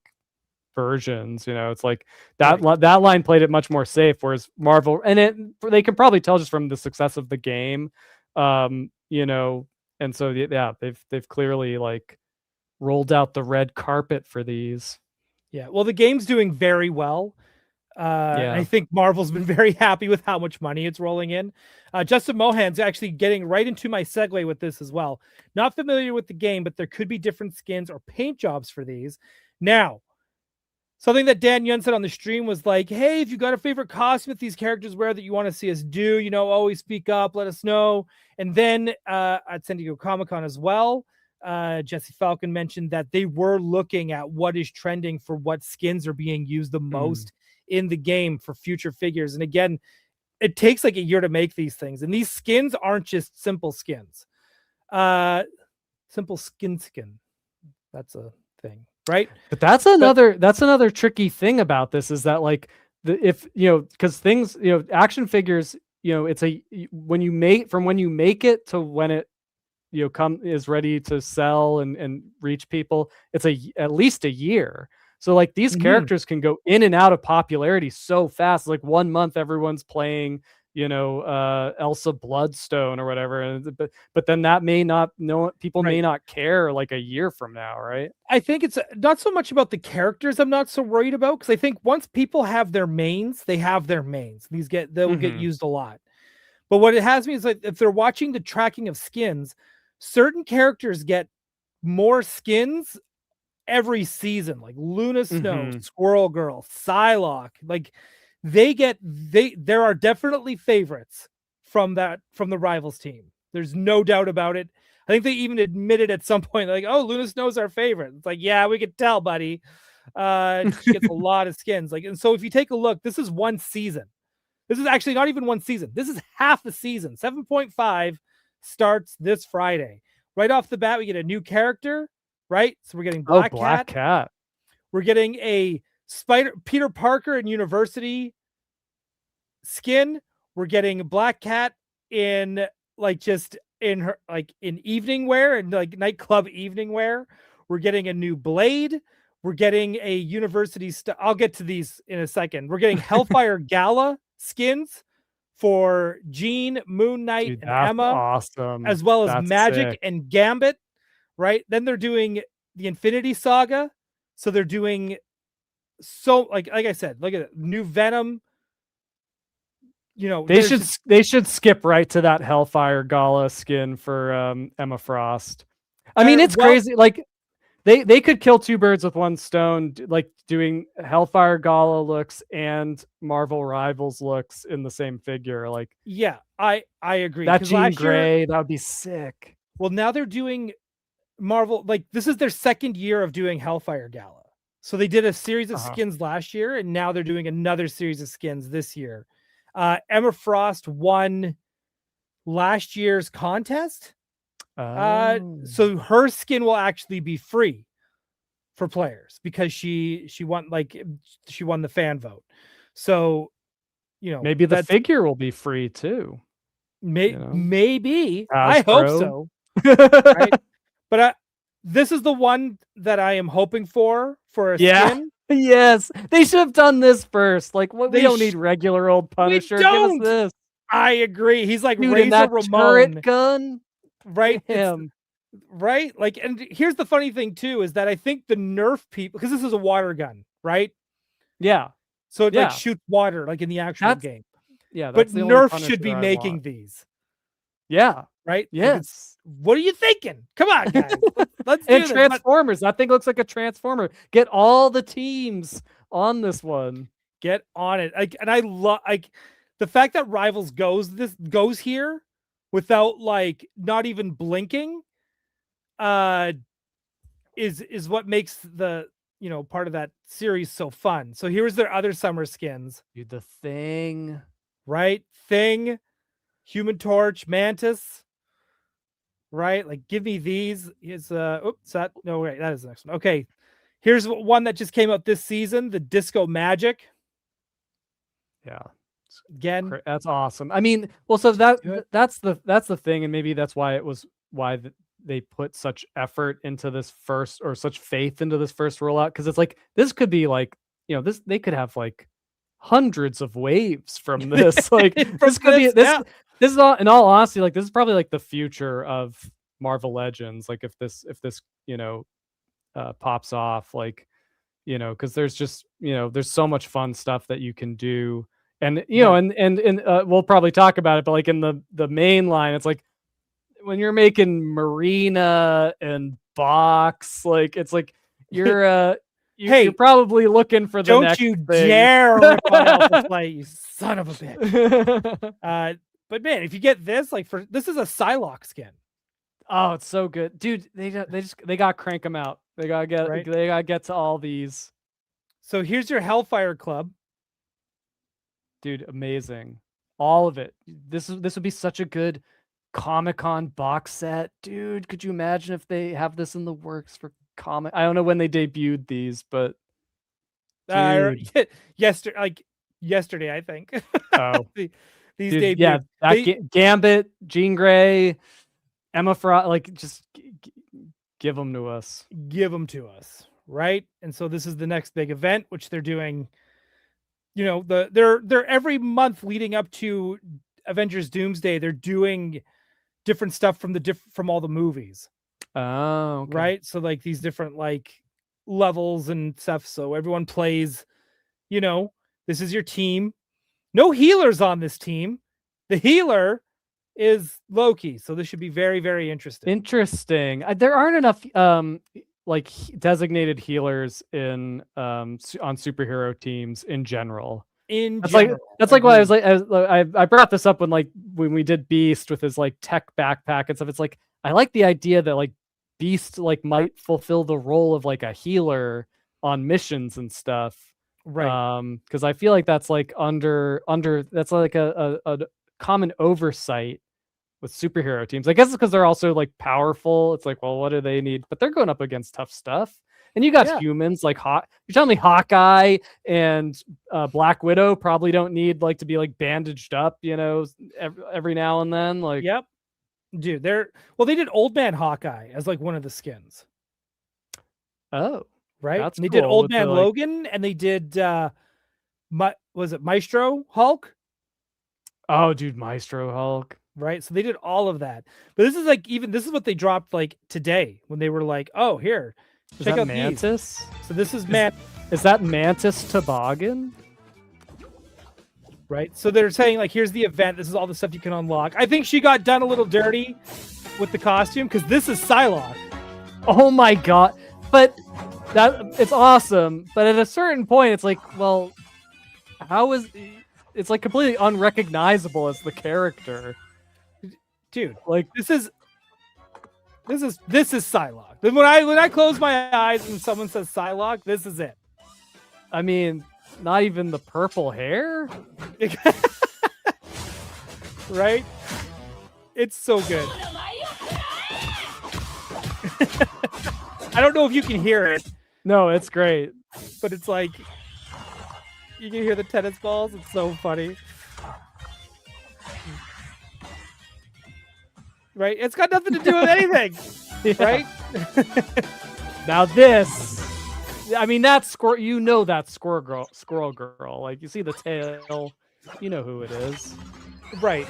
versions. You know, it's like that that line played it much more safe, whereas Marvel, and they can probably tell just from the success of the game, you know, and so yeah, they've clearly like rolled out the red carpet for these. Yeah, well, the game's doing very well. I think Marvel's been very happy with how much money it's rolling in. Justin Mohan's actually getting right into my segue with this as well. Not familiar with the game, but there could be different skins or paint jobs for these. Now, something that Dan Yun said on the stream was like, hey, if you got a favorite costume that these characters wear that you want to see us do, you know, always speak up, let us know. And then at San Diego Comic-Con as well, Jesse Falcon mentioned that they were looking at what is trending for what skins are being used the most in the game for future figures. And again, it takes like a year to make these things, and these skins aren't just simple skins. Simple skin, that's a thing, right? But that's another tricky thing about this, is that like if because things, action figures, it's when you make it to when it is ready to sell and reach people, it's at least a year. So like these characters can go in and out of popularity so fast. Like 1 month everyone's playing Elsa Bloodstone or whatever, and but then that may not people may not care like a year from now, right? I think it's not so much about the characters I'm not so worried about, because I think once people have their mains, they have their mains. They'll get used a lot. But what it has me is like if they're watching the tracking of skins, certain characters get more skins every season, like Luna Snow, Squirrel Girl, Psylocke. Like there are definitely favorites from the Rivals team. There's no doubt about it. I think they even admitted at some point, like, oh, Luna Snow's our favorite. It's like, yeah, we could tell, buddy. She gets a lot of skins. Like, and so if you take a look, this is one season. This is actually not even one season. This is half a season. 7.5 starts this Friday. Right off the bat, we get a new character, right? So we're getting Black Cat. We're getting a Peter Parker in University skin. We're getting Black Cat in her in evening wear and like nightclub evening wear. We're getting a new Blade. We're getting a University I'll get to these in a second. We're getting Hellfire Gala skins for Jean, Moon Knight, and Emma. Awesome. As well as Magic and Gambit, right? Then they're doing the Infinity Saga. So they're doing like I said, look at it, new Venom. They should skip right to that Hellfire Gala skin for Emma Frost. I mean, it's crazy. Like they could kill two birds with one stone, like doing Hellfire Gala looks and Marvel Rivals looks in the same figure. Like, yeah, I agree. That Jean Grey, that would be sick. Well, now they're doing Marvel, like this is their second year of doing Hellfire Gala. So they did a series of skins last year, and now they're doing another series of skins this year. Emma Frost won last year's contest. So her skin will actually be free for players because she won the fan vote. So, maybe the figure will be free too. Maybe. I hope so. Right? But this is the one that I am hoping for a skin. Yes, they should have done this first. Like, we don't need regular old Punisher. Give us this. I agree. He's like Dude, Razor that Ramon turret gun, right? Him, right? Like, and here's the funny thing too is that I think the Nerf people, because this is a water gun, right? Yeah. So it like shoots water, like in the actual game. Yeah, but Nerf should be making these. Yeah. Right. Yes. What are you thinking? Come on, guys. Let's do this. Transformers. That thing looks like a Transformer. Get all the teams on this one. Get on it. And I love the fact that Rivals goes here without like not even blinking. Is what makes the part of that series so fun. So here's their other summer skins. Dude, the Thing. Right? Thing, Human Torch, Mantis. Right? Like, give me these. Is that is the next one. Okay. Here's one that just came out this season, the Disco Magic. Yeah. Again, that's awesome. I mean, well, so that's the thing, and maybe that's why they put such effort into this first, or such faith into this first rollout, because it's like this could be like, this they could have like hundreds of waves from this. Like this could be this. This is all, in all honesty, like this is probably like the future of Marvel Legends. Like if this pops off, like because there's just there's so much fun stuff that you can do, and and we'll probably talk about it, but like in the main line, it's like when you're making Marina and Box, like it's like you're you're probably looking for the next thing. Don't you dare rip on Alpha Play, you son of a bitch. But man, if you get this, this is a Psylocke skin. Oh, it's so good, dude. They gotta crank them out. They gotta get to all these. So here's your Hellfire Club, dude. Amazing, all of it. This would be such a good Comic-Con box set, dude. Could you imagine if they have this in the works for comic? I don't know when they debuted these, but yesterday, like yesterday, I think. Oh, These dude, debuts. yeah, Gambit, Jean Grey, Emma Frost, like just give them to us. Give them to us, right? And so this is the next big event, which they're doing. You know, they're every month leading up to Avengers Doomsday. They're doing different stuff from all the movies. Oh, okay. Right. So like these different like levels and stuff. So everyone plays. You know, this is your team. No healers on this team. The healer is Loki. So this should be very, very interesting. Interesting. There aren't enough like designated healers in on superhero teams in general. That's like why I was like I brought this up when we did Beast with his like tech backpack and stuff. It's like I like the idea that like Beast like might fulfill the role of like a healer on missions and stuff. Right. Because I feel like that's like under that's like a common oversight with superhero teams. I guess it's because they're also like powerful. It's like, well, what do they need? But they're going up against tough stuff. And you got humans like you're telling me Hawkeye and Black Widow probably don't need like to be like bandaged up, you know, every now and then. Like, yep, dude, they did Old Man Hawkeye as like one of the skins. Oh, right. That's and they cool. did Old Man Logan, and they did was it Maestro Hulk? Oh, dude, Maestro Hulk. Right. So they did all of that. But this is like this is what they dropped like today when they were like, oh, here. Check out Mantis. These. So this is Is that Mantis Toboggan? Right. So they're saying like, here's the event. This is all the stuff you can unlock. I think she got done a little dirty with the costume because this is Psylocke. Oh my god! But it's awesome. But at a certain point, it's like, well, how is it's like completely unrecognizable as the character, dude? Like this is Psylocke. When I close my eyes and someone says Psylocke, this is it. I mean, not even the purple hair, right? It's so good. I don't know if you can hear it. No, it's great. But it's like you can hear the tennis balls. It's so funny. Right? It's got nothing to do with anything. Right? Now this, I mean, that's Squirrel. You know that Squirrel Girl. Like you see the tail, you know who it is. Right.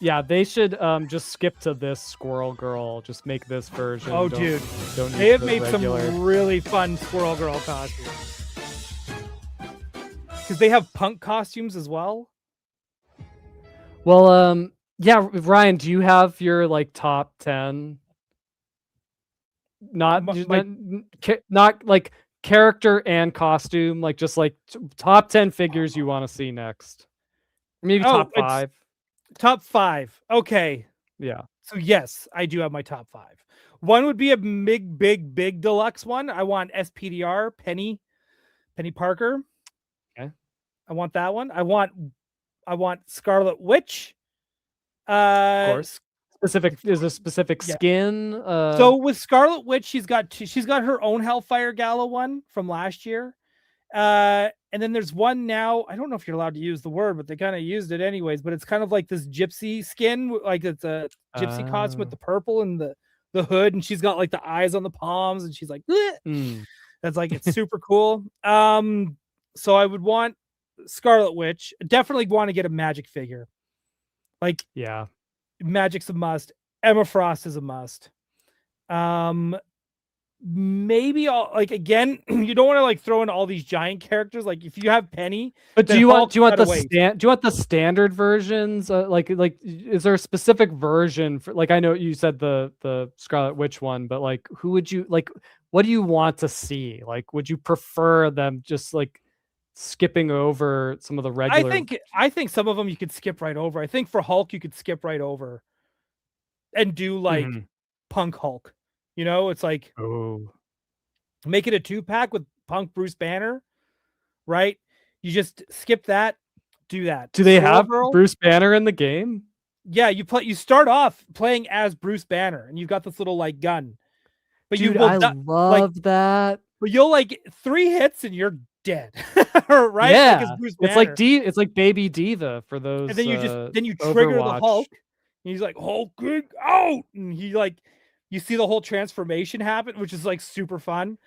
Yeah, they should just skip to this Squirrel Girl. Just make this version. Oh, dude. They have made some really fun Squirrel Girl costumes. Because they have punk costumes as well. Well, yeah, Ryan, do you have your like top 10? Not like character and costume, like just like top 10 figures you want to see next. Maybe top 5. Top 5. Okay. Yeah. So yes, I do have my top 5. One would be a big deluxe one. I want SPDR, Penny Parker. Okay. I want that one. I want Scarlet Witch. Of course. Is a specific skin. So with Scarlet Witch, she's got her own Hellfire Gala one from last year. And then there's one now. I don't know if you're allowed to use the word, but they kind of used it anyways. But it's kind of like this gypsy skin, like it's a gypsy costume with the purple and the hood, and she's got like the eyes on the palms, and she's like, that's like it's super cool. So I would want Scarlet Witch. Definitely want to get a Magic figure. Like, yeah, Magic's a must. Emma Frost is a must. Maybe again, you don't want to like throw in all these giant characters. Like if you have Penny, but do you want the standard versions? Like is there a specific version for, like, I know you said the Scarlet Witch one, but like who would you like? What do you want to see? Like, would you prefer them just like skipping over some of the regular? I think some of them you could skip right over. I think for Hulk you could skip right over and do like Punk Hulk. You know, it's like, make it a 2-pack with Punk Bruce Banner, right? You just skip that, do that. Do they have Bruce Banner in the game? Yeah, you start off playing as Bruce Banner, and you've got this little like gun. But I love that. But you'll like 3 hits and you're dead. Right? Yeah, Like, Bruce it's like Banner. it's like Baby Diva for those. And then you trigger the Overwatch. Hulk. And he's like, Hulking out, and he like, you see the whole transformation happen, which is like super fun.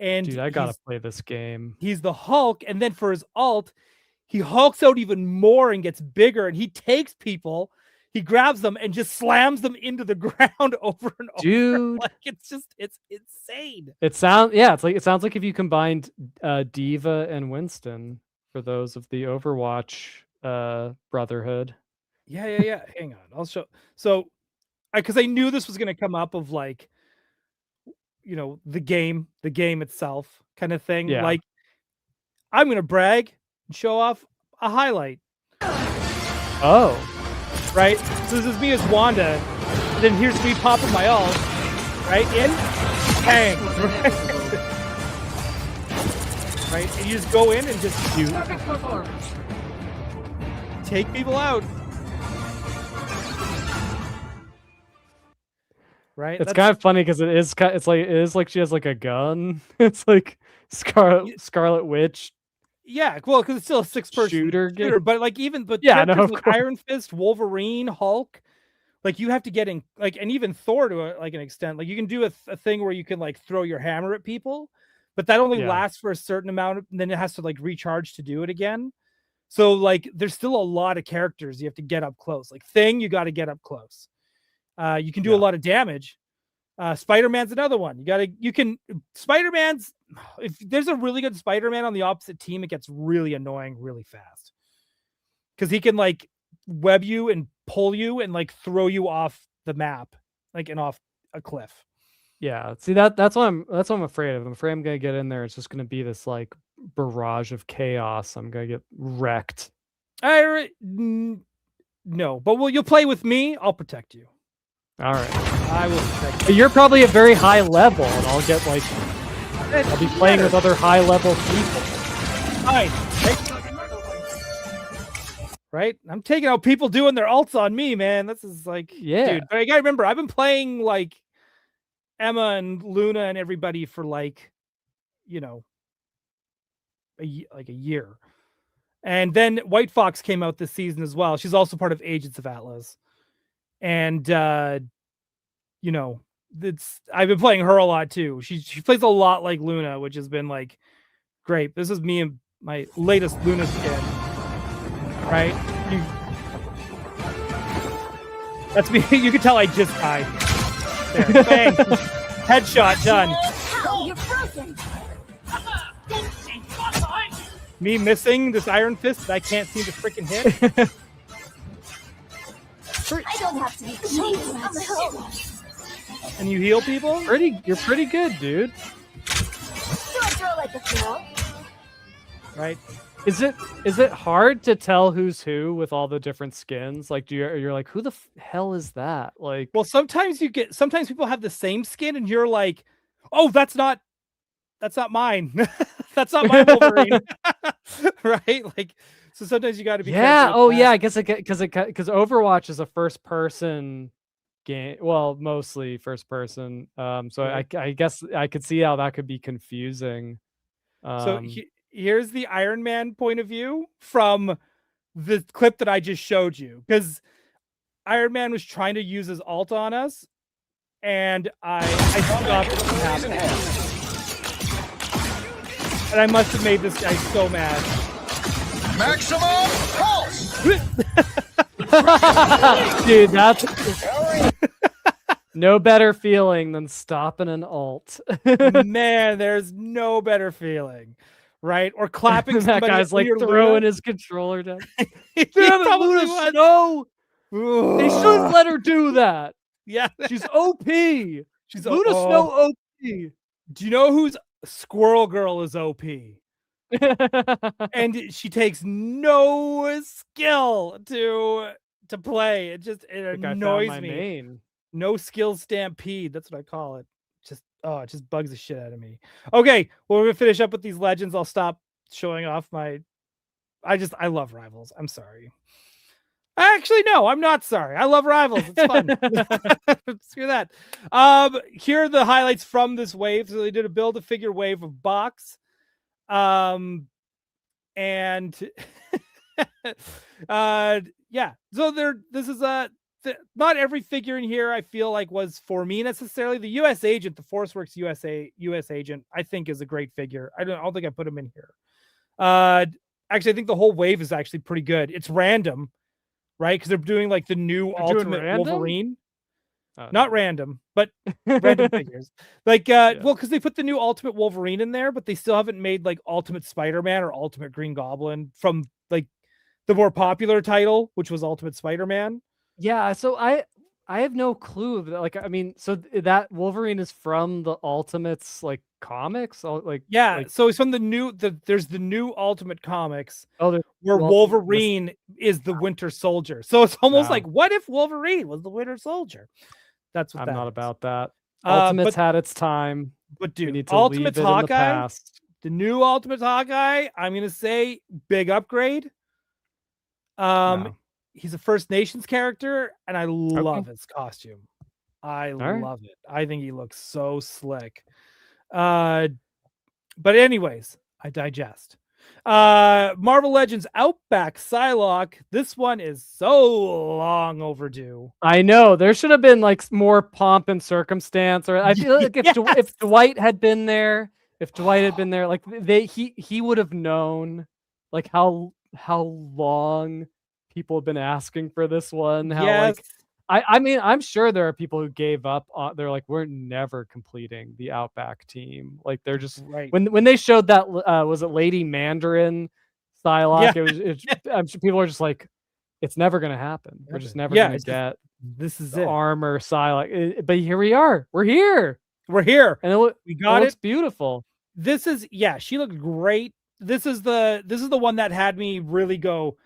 And Dude, I gotta play this game. he's the Hulk, and then for his alt, he hulks out even more and gets bigger, and he takes people, he grabs them and just slams them into the ground over and over. Dude, Like, it's insane. it sounds like if you combined Diva and Winston for those of the Overwatch brotherhood. Yeah. Hang on, I'll show. So, because I knew this was gonna come up of like, the game itself kind of thing. Yeah. Like, I'm gonna brag and show off a highlight. Oh, Right? So this is me as Wanda. Then here's me popping my ult. Right? In. Bang. Right? And you just go in and just take people out. Right? it's kind of funny because it is like she has like a gun. It's like Scarlet Witch. Yeah, well, because it's still a 6-person shooter, but like yeah, no, characters like Iron Fist, Wolverine, Hulk, like you have to get in, like, and even Thor to like an extent, like you can do a thing where you can like throw your hammer at people, but that only lasts for a certain amount, and then it has to like recharge to do it again. So like there's still a lot of characters you have to get up close. Like Thing, you got to get up close. You can do a lot of damage. Spider-Man's another one. Spider-Man's, if there's a really good Spider-Man on the opposite team, it gets really annoying really fast. Because he can like web you and pull you and like throw you off the map, like, and off a cliff. Yeah. See, that's what I'm afraid of. I'm afraid I'm gonna get in there. It's just gonna be this like barrage of chaos. I'm gonna get wrecked. No, but you'll play with me. I'll protect you. All right. I will protect you. But you're probably at very high level, and I'll get like I'll be playing with other high level people. Fine. Right? I'm taking out people doing their ults on me, man. This is like, dude. But I gotta remember, I've been playing like Emma and Luna and everybody for like, a year. And then White Fox came out this season as well. She's also part of Agents of Atlas. And I've been playing her a lot too. She plays a lot like Luna, which has been like great. This is me and my latest Luna skin. Right? That's me. You can tell I just died. There. Bang. Headshot done. You're frozen. Me missing this Iron Fist that I can't seem to freaking hit. I don't have to be chased on the hill. And you heal people? You're pretty good, dude. Do I throw like a throw? Right. Is it hard to tell who's who with all the different skins? Like, you're like, who the hell is that? Like, well, sometimes people have the same skin, and you're like, oh, that's not mine. That's not my Wolverine. Right? Like, so sometimes you got to be. Oh yeah, I guess because Overwatch is a first person game. Well, mostly first person. So I guess I could see how that could be confusing. Here's the Iron Man point of view from the clip that I just showed you, because Iron Man was trying to use his ult on us, and I stopped it from happening. And I must have made this guy so mad. Maximum pulse! Dude, that's no better feeling than stopping an ult. Man, there's no better feeling, right? Or clapping. That guy's like throwing his controller down. Damn it, Luna Snow! They shouldn't let her do that. Yeah, she's OP. She's Luna Snow OP. Do you know who's Squirrel Girl is OP? And she takes no skill to play. It annoys me. Main. No skill stampede. That's what I call it. It just bugs the shit out of me. Okay, well, we're gonna finish up with these legends. I'll stop showing off my. I love Rivals. I'm sorry. Actually, no, I'm not sorry. I love Rivals. It's fun. Screw that. Here are the highlights from this wave. So they did a build-a-figure wave of Box. And yeah, so this is not every figure in here I feel like was for me necessarily. The US agent, the ForceWorks US agent, I think is a great figure. I don't think I put him in here. Actually, I think the whole wave is actually pretty good. It's random, right? Because they're doing like the new Ultimate Wolverine. Not random, but random figures. Like, well, because they put the new Ultimate Wolverine in there, but they still haven't made like Ultimate Spider-Man or Ultimate Green Goblin from like the more popular title, which was Ultimate Spider-Man. Yeah, so I have no clue. Like, I mean, so that Wolverine is from the Ultimates like comics, so it's from there's the new Ultimate comics. Where Wolverine is the Winter Soldier. So it's almost like, what if Wolverine was the Winter Soldier? That's what I'm not is. about that. Ultimates had its time, but dude, we need to Ultimate leave it Hawkeye, in the past. the new Ultimate Hawkeye, I'm gonna say big upgrade. He's a First Nations character, and I love his costume. I love it. I think he looks so slick. But anyways, I digest. Marvel Legends Outback Psylocke. This one is so long overdue. I know there should have been like more pomp and circumstance, or I feel like if Dwight had been there, like he would have known like how long people have been asking for this one. I mean, I'm sure there are people who gave up on, they're like, we're never completing the Outback team. Like they're just when they showed that was it Lady Mandarin Psylocke, I'm sure people are just like, it's never gonna happen. We're just never gonna get this is the it. armor Psylocke. But here we are. We're here. And we got it. Looks beautiful. This is she looked great. This is the one that had me really go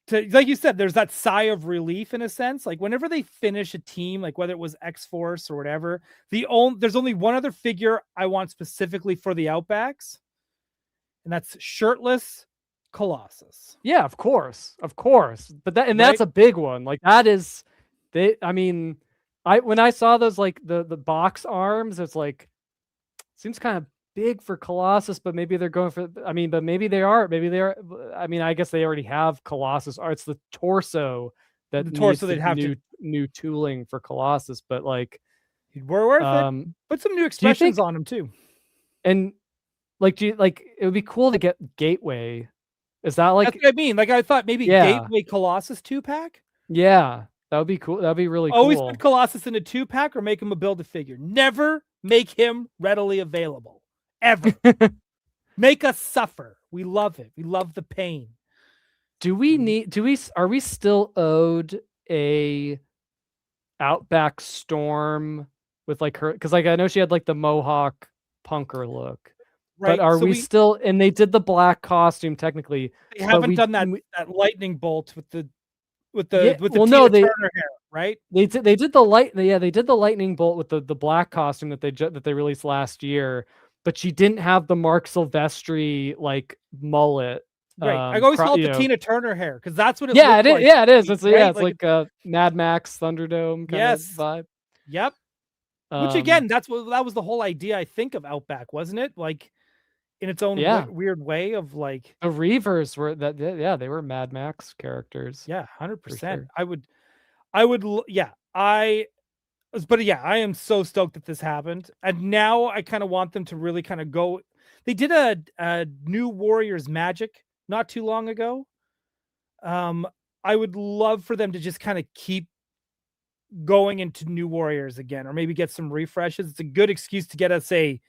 to, like you said, there's that sigh of relief in a sense. Like whenever they finish a team, like whether it was X-Force or whatever, there's only one other figure I want specifically for the Outbacks, and that's shirtless Colossus. Yeah, of course. But that's a big one. Like that is, when I saw those like the box arms, it's like seems kind of big for Colossus, but maybe they're going for, but maybe they are. I guess they already have Colossus. Or it's the torso that they'd have new tooling for Colossus, but like we're worth it. Put some new expressions on them too. And like, do you like it would be cool to get Gateway? Is that like, that's what I mean? Like I thought maybe Gateway Colossus 2-pack. Yeah, that would be cool. That would be really Always cool. put Colossus in a 2-pack or make him a build-a-figure. Never make him readily available. Ever. Make us suffer. We love it. We love the pain. Are we still owed a Outback Storm with like her? Because like I know she had like the Mohawk punker look. Right. But are we still, and they did the black costume technically. They haven't done that lightning bolt with the Tina Turner hair, right? They did the lightning bolt with the black costume that they released last year, but she didn't have the Mark Silvestri like mullet. Right. I always call it the Tina Turner hair because that's what it looked like. Yeah, it is. It's like a Mad Max Thunderdome kind of vibe. Yep. Which again, that was the whole idea, I think, of Outback, wasn't it? Like in its own weird way of like the Reavers were that. Yeah, they were Mad Max characters. Yeah, 100%. I am so stoked that this happened, and now I kind of want them to really kind of go. They did a New Warriors Magic not too long ago. I would love for them to just kind of keep going into New Warriors again, or maybe get some refreshes. It's a good excuse to get us a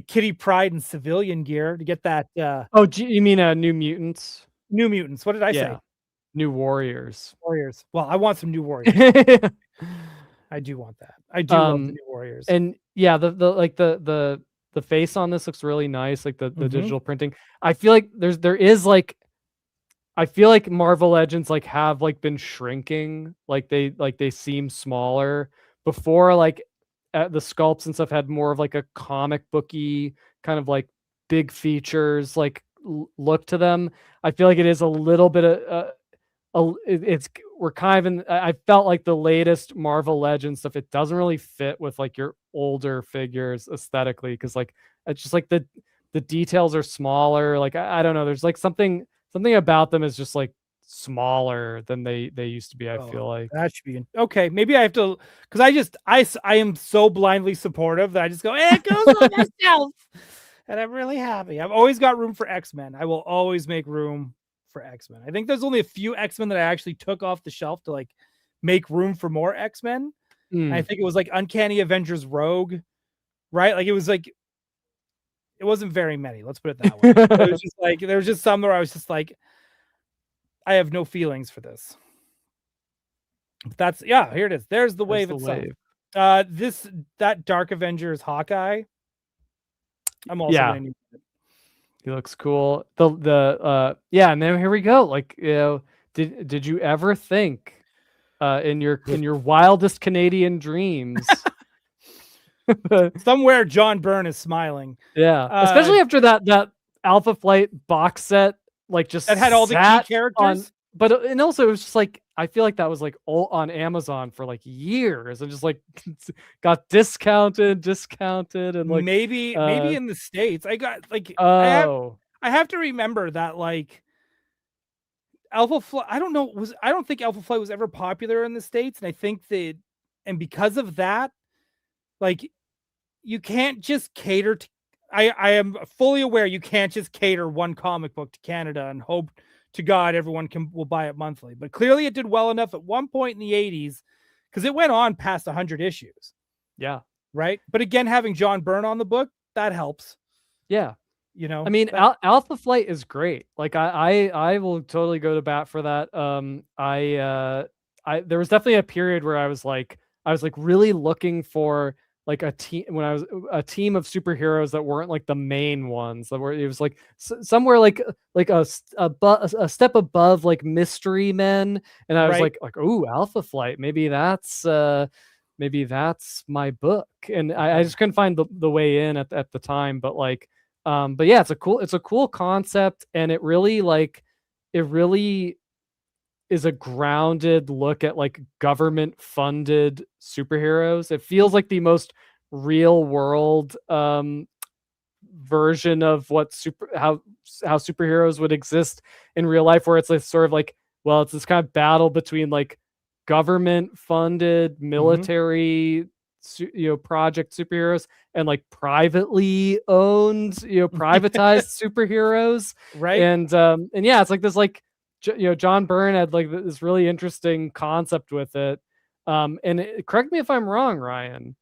Kitty Pryde and civilian gear to get that. You mean New Mutants? New Mutants. What did I say? New Warriors. Well, I want some New Warriors. I do want that. I do love the New Warriors. And yeah, the face on this looks really nice, like the digital printing. I feel like I feel like Marvel Legends like have like been shrinking, like they seem smaller before. Like the sculpts and stuff had more of like a comic booky kind of like big features like look to them. I feel like it is a little bit of we're kind of in. I felt like the latest Marvel Legends stuff, it doesn't really fit with like your older figures aesthetically, because like it's just like the details are smaller. Like I don't know. There's like something about them is just like smaller than they used to be. I feel like that should be okay. Maybe I have to, because I am so blindly supportive that I just go, it goes on myself, and I'm really happy. I've always got room for X-Men. I will always make room for X-Men. I think there's only a few X-Men that I actually took off the shelf to like make room for more X-Men. I think it was like Uncanny Avengers Rogue, right? Like it was like, it wasn't very many. Let's put it that way. It was just like, there was just some where I was just like, I have no feelings for this. That's here it is. There's the wave itself. That Dark Avengers Hawkeye. I'm also gonna need it. He looks cool. And then here we go. Like, did you ever think in your wildest Canadian dreams somewhere John Byrne is smiling? Especially after that Alpha Flight box set, like just that had all the key characters. And also it was just like, I feel like that was like all on Amazon for like years and just like got discounted and like maybe in the States I got like I have to remember that like Alpha Flight, I don't think Alpha Flight was ever popular in the States, and I think that, and because of that, like you can't just cater to, I am fully aware you can't just cater one comic book to Canada and hope to God everyone will buy it monthly. But clearly it did well enough at one point in the 80s, because it went on past 100 issues. Yeah. Right. But again, having John Byrne on the book, that helps. Yeah. You know, I mean, Alpha Flight is great. Like I will totally go to bat for that. There was definitely a period where I was like really looking for like a team a team of superheroes that weren't like the main ones, that were, it was like somewhere like a step above like Mystery Men, and I was like ooh, Alpha Flight, maybe that's my book, and I just couldn't find the way in at the time, but yeah, it's a cool concept, and it really is a grounded look at like government funded superheroes. It feels like the most real world version of what how superheroes would exist in real life, where it's like sort of like, well, it's this kind of battle between like government funded military project superheroes and like privately owned privatized superheroes, right? And yeah, it's like this like John Byrne had like this really interesting concept with it. Correct me if I'm wrong, Ryan,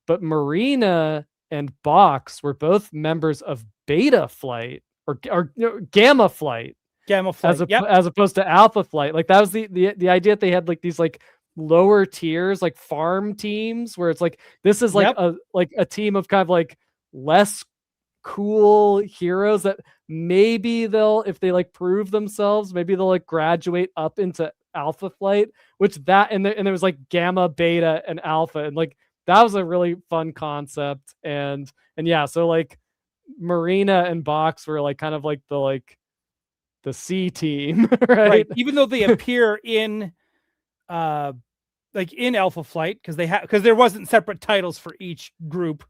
but Marina and Box were both members of Beta Flight or Gamma Flight. Gamma Flight, as opposed to Alpha Flight. Like that was the idea that they had like these like lower tiers, like farm teams, where it's like this is like a team of kind of like less cool heroes that maybe they'll, if they like prove themselves, maybe they'll like graduate up into Alpha Flight, which and there was like Gamma, Beta, and Alpha, and like that was a really fun concept. And yeah, so like Marina and Box were like kind of like the C team, right? Even though they appear in in Alpha Flight, because there wasn't separate titles for each group.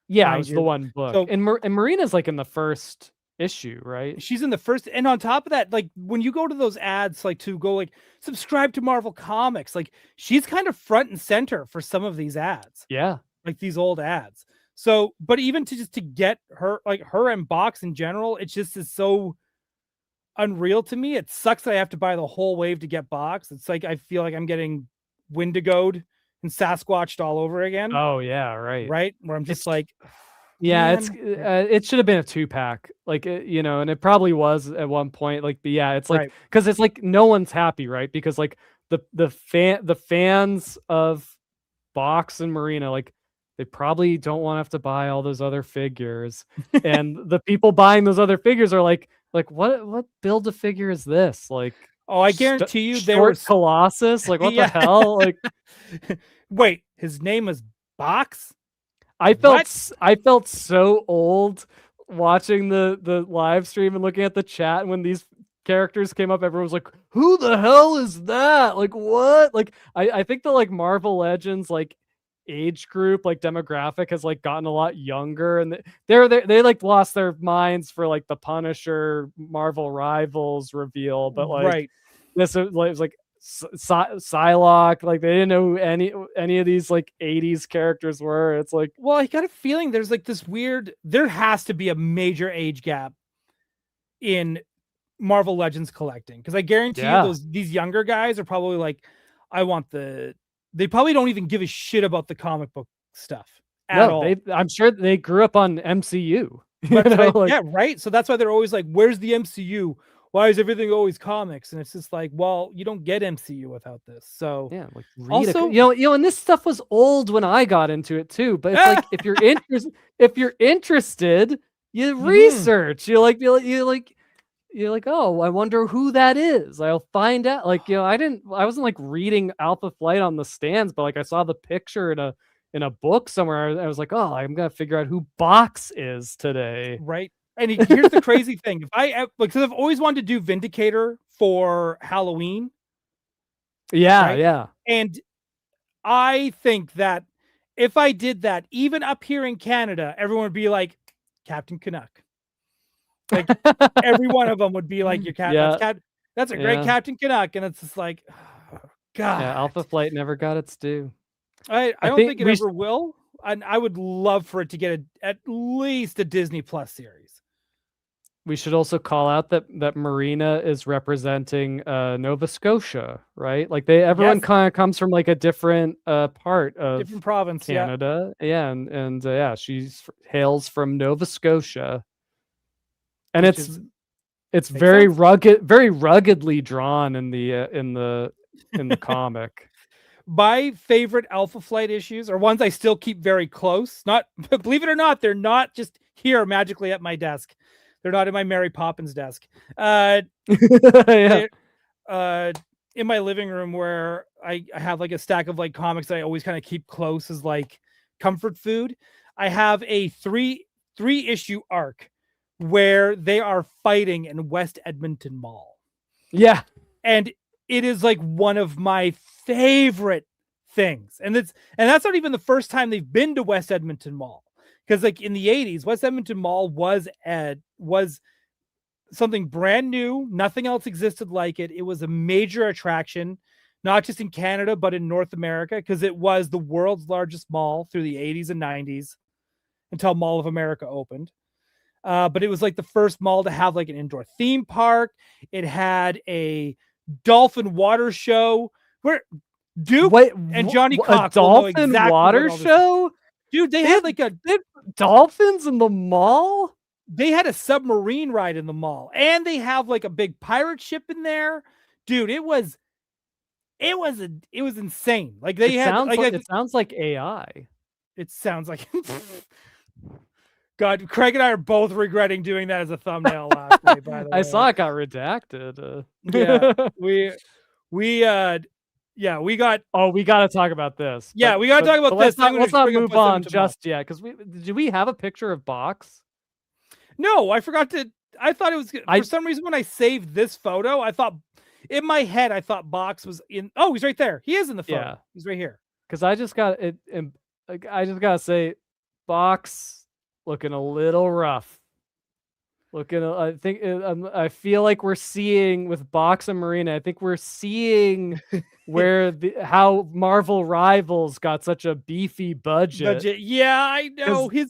Yeah, it was the one book. So, and Marina's like in the first issue, right? She's in the first, and on top of that, like when you go to those ads, like to go like subscribe to Marvel Comics, like she's kind of front and center for some of these ads. Yeah, like these old ads. So, but even to get her, like her and Box in general, it just is so unreal to me. It sucks that I have to buy the whole wave to get Box. It's like I feel like I'm getting Wendigoed and Sasquatched all over again. Oh yeah, right. Where I'm just like, yeah, it should have been a 2-pack, like and it probably was at one point. Like, but yeah, it's like because it's like no one's happy, right? Because like the fans of Box and Marina, like they probably don't want to have to buy all those other figures, and the people buying those other figures are like what build a figure is this? Like, oh, I guarantee you there was Colossus. Like, what the hell? Like, wait, his name is Box? I felt so old watching the live stream and looking at the chat, and when these characters came up, everyone was like, who the hell is that? Like, what? Like, I think the like Marvel Legends like age group, like demographic, has like gotten a lot younger, and they like lost their minds for like the Punisher Marvel Rivals reveal, but like Right. this was like Psylocke, like they didn't know who any of these like 80s characters were. It's like, Well, I got a feeling there's like this weird, there has to be a major age gap in Marvel Legends collecting, because I guarantee you these younger guys are probably like, they probably don't even give a shit about the comic book stuff at all. I'm sure they grew up on MCU. Yeah, right. So that's why they're always like, where's the MCU? Why is everything always comics? And it's just like, well, you don't get MCU without this. So yeah, like also, and this stuff was old when I got into it too. But it's like if you're interested, you research. You're like, oh, I wonder who that is. I'll find out. Like, I wasn't like reading Alpha Flight on the stands, but like I saw the picture in a book somewhere. I was like, oh, I'm gonna figure out who Box is today. Right. And here's the crazy thing: because I've always wanted to do Vindicator for Halloween. Yeah, right? yeah. And I think that if I did that, even up here in Canada, everyone would be like Captain Canuck. Like every one of them would be like, your cat. That's a great Captain Canuck, and it's just like, oh, God. Yeah, Alpha Flight never got its due. I don't think it ever will, and I would love for it to get at least a Disney Plus series. We should also call out that Marina is representing Nova Scotia, right? Like everyone kind of comes from like a different part of different province, Canada. Yeah, and she hails from Nova Scotia, and it's very ruggedly drawn in the comic. My favorite Alpha Flight issues are ones I still keep very close. Not, believe it or not, they're not just here magically at my desk. They're not in my Mary Poppins desk. In my living room, where I have like a stack of like comics that I always kind of keep close as like comfort food. I have a three issue arc where they are fighting in West Edmonton Mall. Yeah. And it is like one of my favorite things. And that's not even the first time they've been to West Edmonton Mall. Because like in the 80s, West Edmonton Mall was something brand new. Nothing else existed like it. It was a major attraction, not just in Canada, but in North America, because it was the world's largest mall through the 80s and 90s until Mall of America opened. But it was like the first mall to have like an indoor theme park. It had a dolphin water show where Duke and Johnny Cox, a dolphin water show? Dude, they had dolphins in the mall. They had a submarine ride in the mall, and they have like a big pirate ship in there. Dude, it was insane. Like it sounds like AI. It sounds like God. Craig and I are both regretting doing that as a thumbnail last night. By the way, I saw it got redacted. Yeah, we got. Oh, we got to talk about this. Yeah, we got to talk about this. Let's not move on just yet, because do we have a picture of Box? No, I forgot to. I thought it was for some reason when I saved this photo, I thought in my head Box was in. Oh, he's right there. He is in the photo. Yeah. He's right here. Because I just got it. I just gotta say, Box looking a little rough. I feel like we're seeing with Box and Marina. I think we're seeing where how Marvel Rivals got such a beefy budget. Yeah, I know his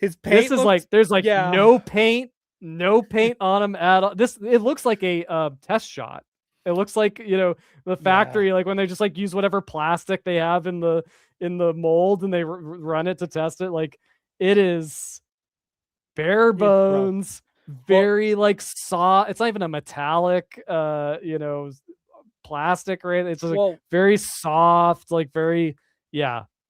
paint. This is there's no paint on him at all. It looks like a test shot. It looks like the factory, like when they just use whatever plastic they have in the mold and they run it to test it. Like it is bare bones. Very soft. It's not even a metallic plastic or anything. It's just very soft, very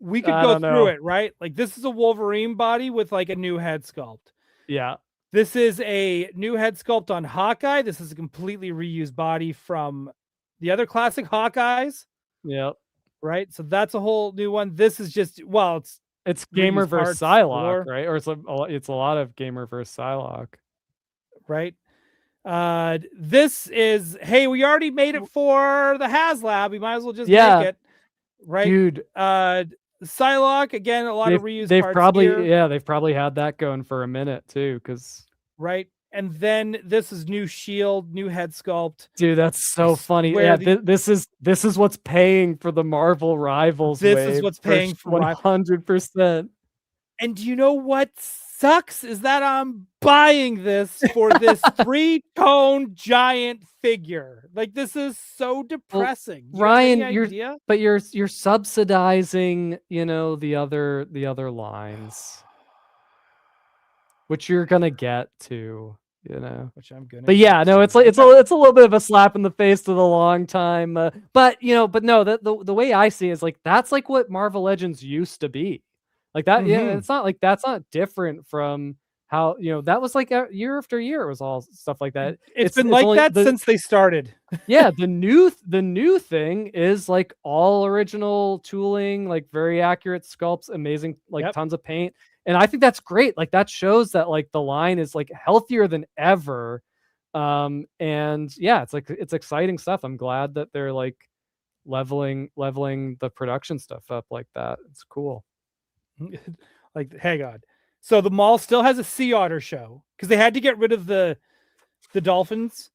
we could go through it, right? Like this is a Wolverine body with a new head sculpt. Yeah. This is a new head sculpt on Hawkeye. This is a completely reused body from the other classic Hawkeyes. Yep. Right. So that's a whole new one. This is just it's Gamer versus Psylocke, right? Or it's a lot of Gamer versus Psylocke. Right. This is, hey, we already made it for the HasLab. We might as well just make it. Right. Dude. Psylocke again, a lot of reused They've parts probably here, they've probably had that going for a minute too, because right? And then this is new shield, new head sculpt. dude, that's so funny. swear Yeah, this is what's paying for the Marvel Rivals This wave. is what's paying for 100%. And do you know what sucks is that I'm buying this for this 3-tone giant figure. Like, this is so depressing. Do you have any Ryan, idea? you're subsidizing, the other lines, which you're gonna get to, Which I'm gonna. But yeah, no, it's a little bit of a slap in the face to the long time. But no, the way I see it is like that's like what Marvel Legends used to be. Like that, yeah, it's not like that's not different from how that was like year after year. It was all stuff like that. It's been like that since they started. Yeah, the new thing is like all original tooling, like very accurate sculpts, amazing, like tons of paint. And I think that's great. Like that shows that like the line is like healthier than ever. And yeah, it's exciting stuff. I'm glad that they're like leveling the production stuff up like that. It's cool. Like, hang on. So the mall still has a sea otter show because they had to get rid of the dolphins.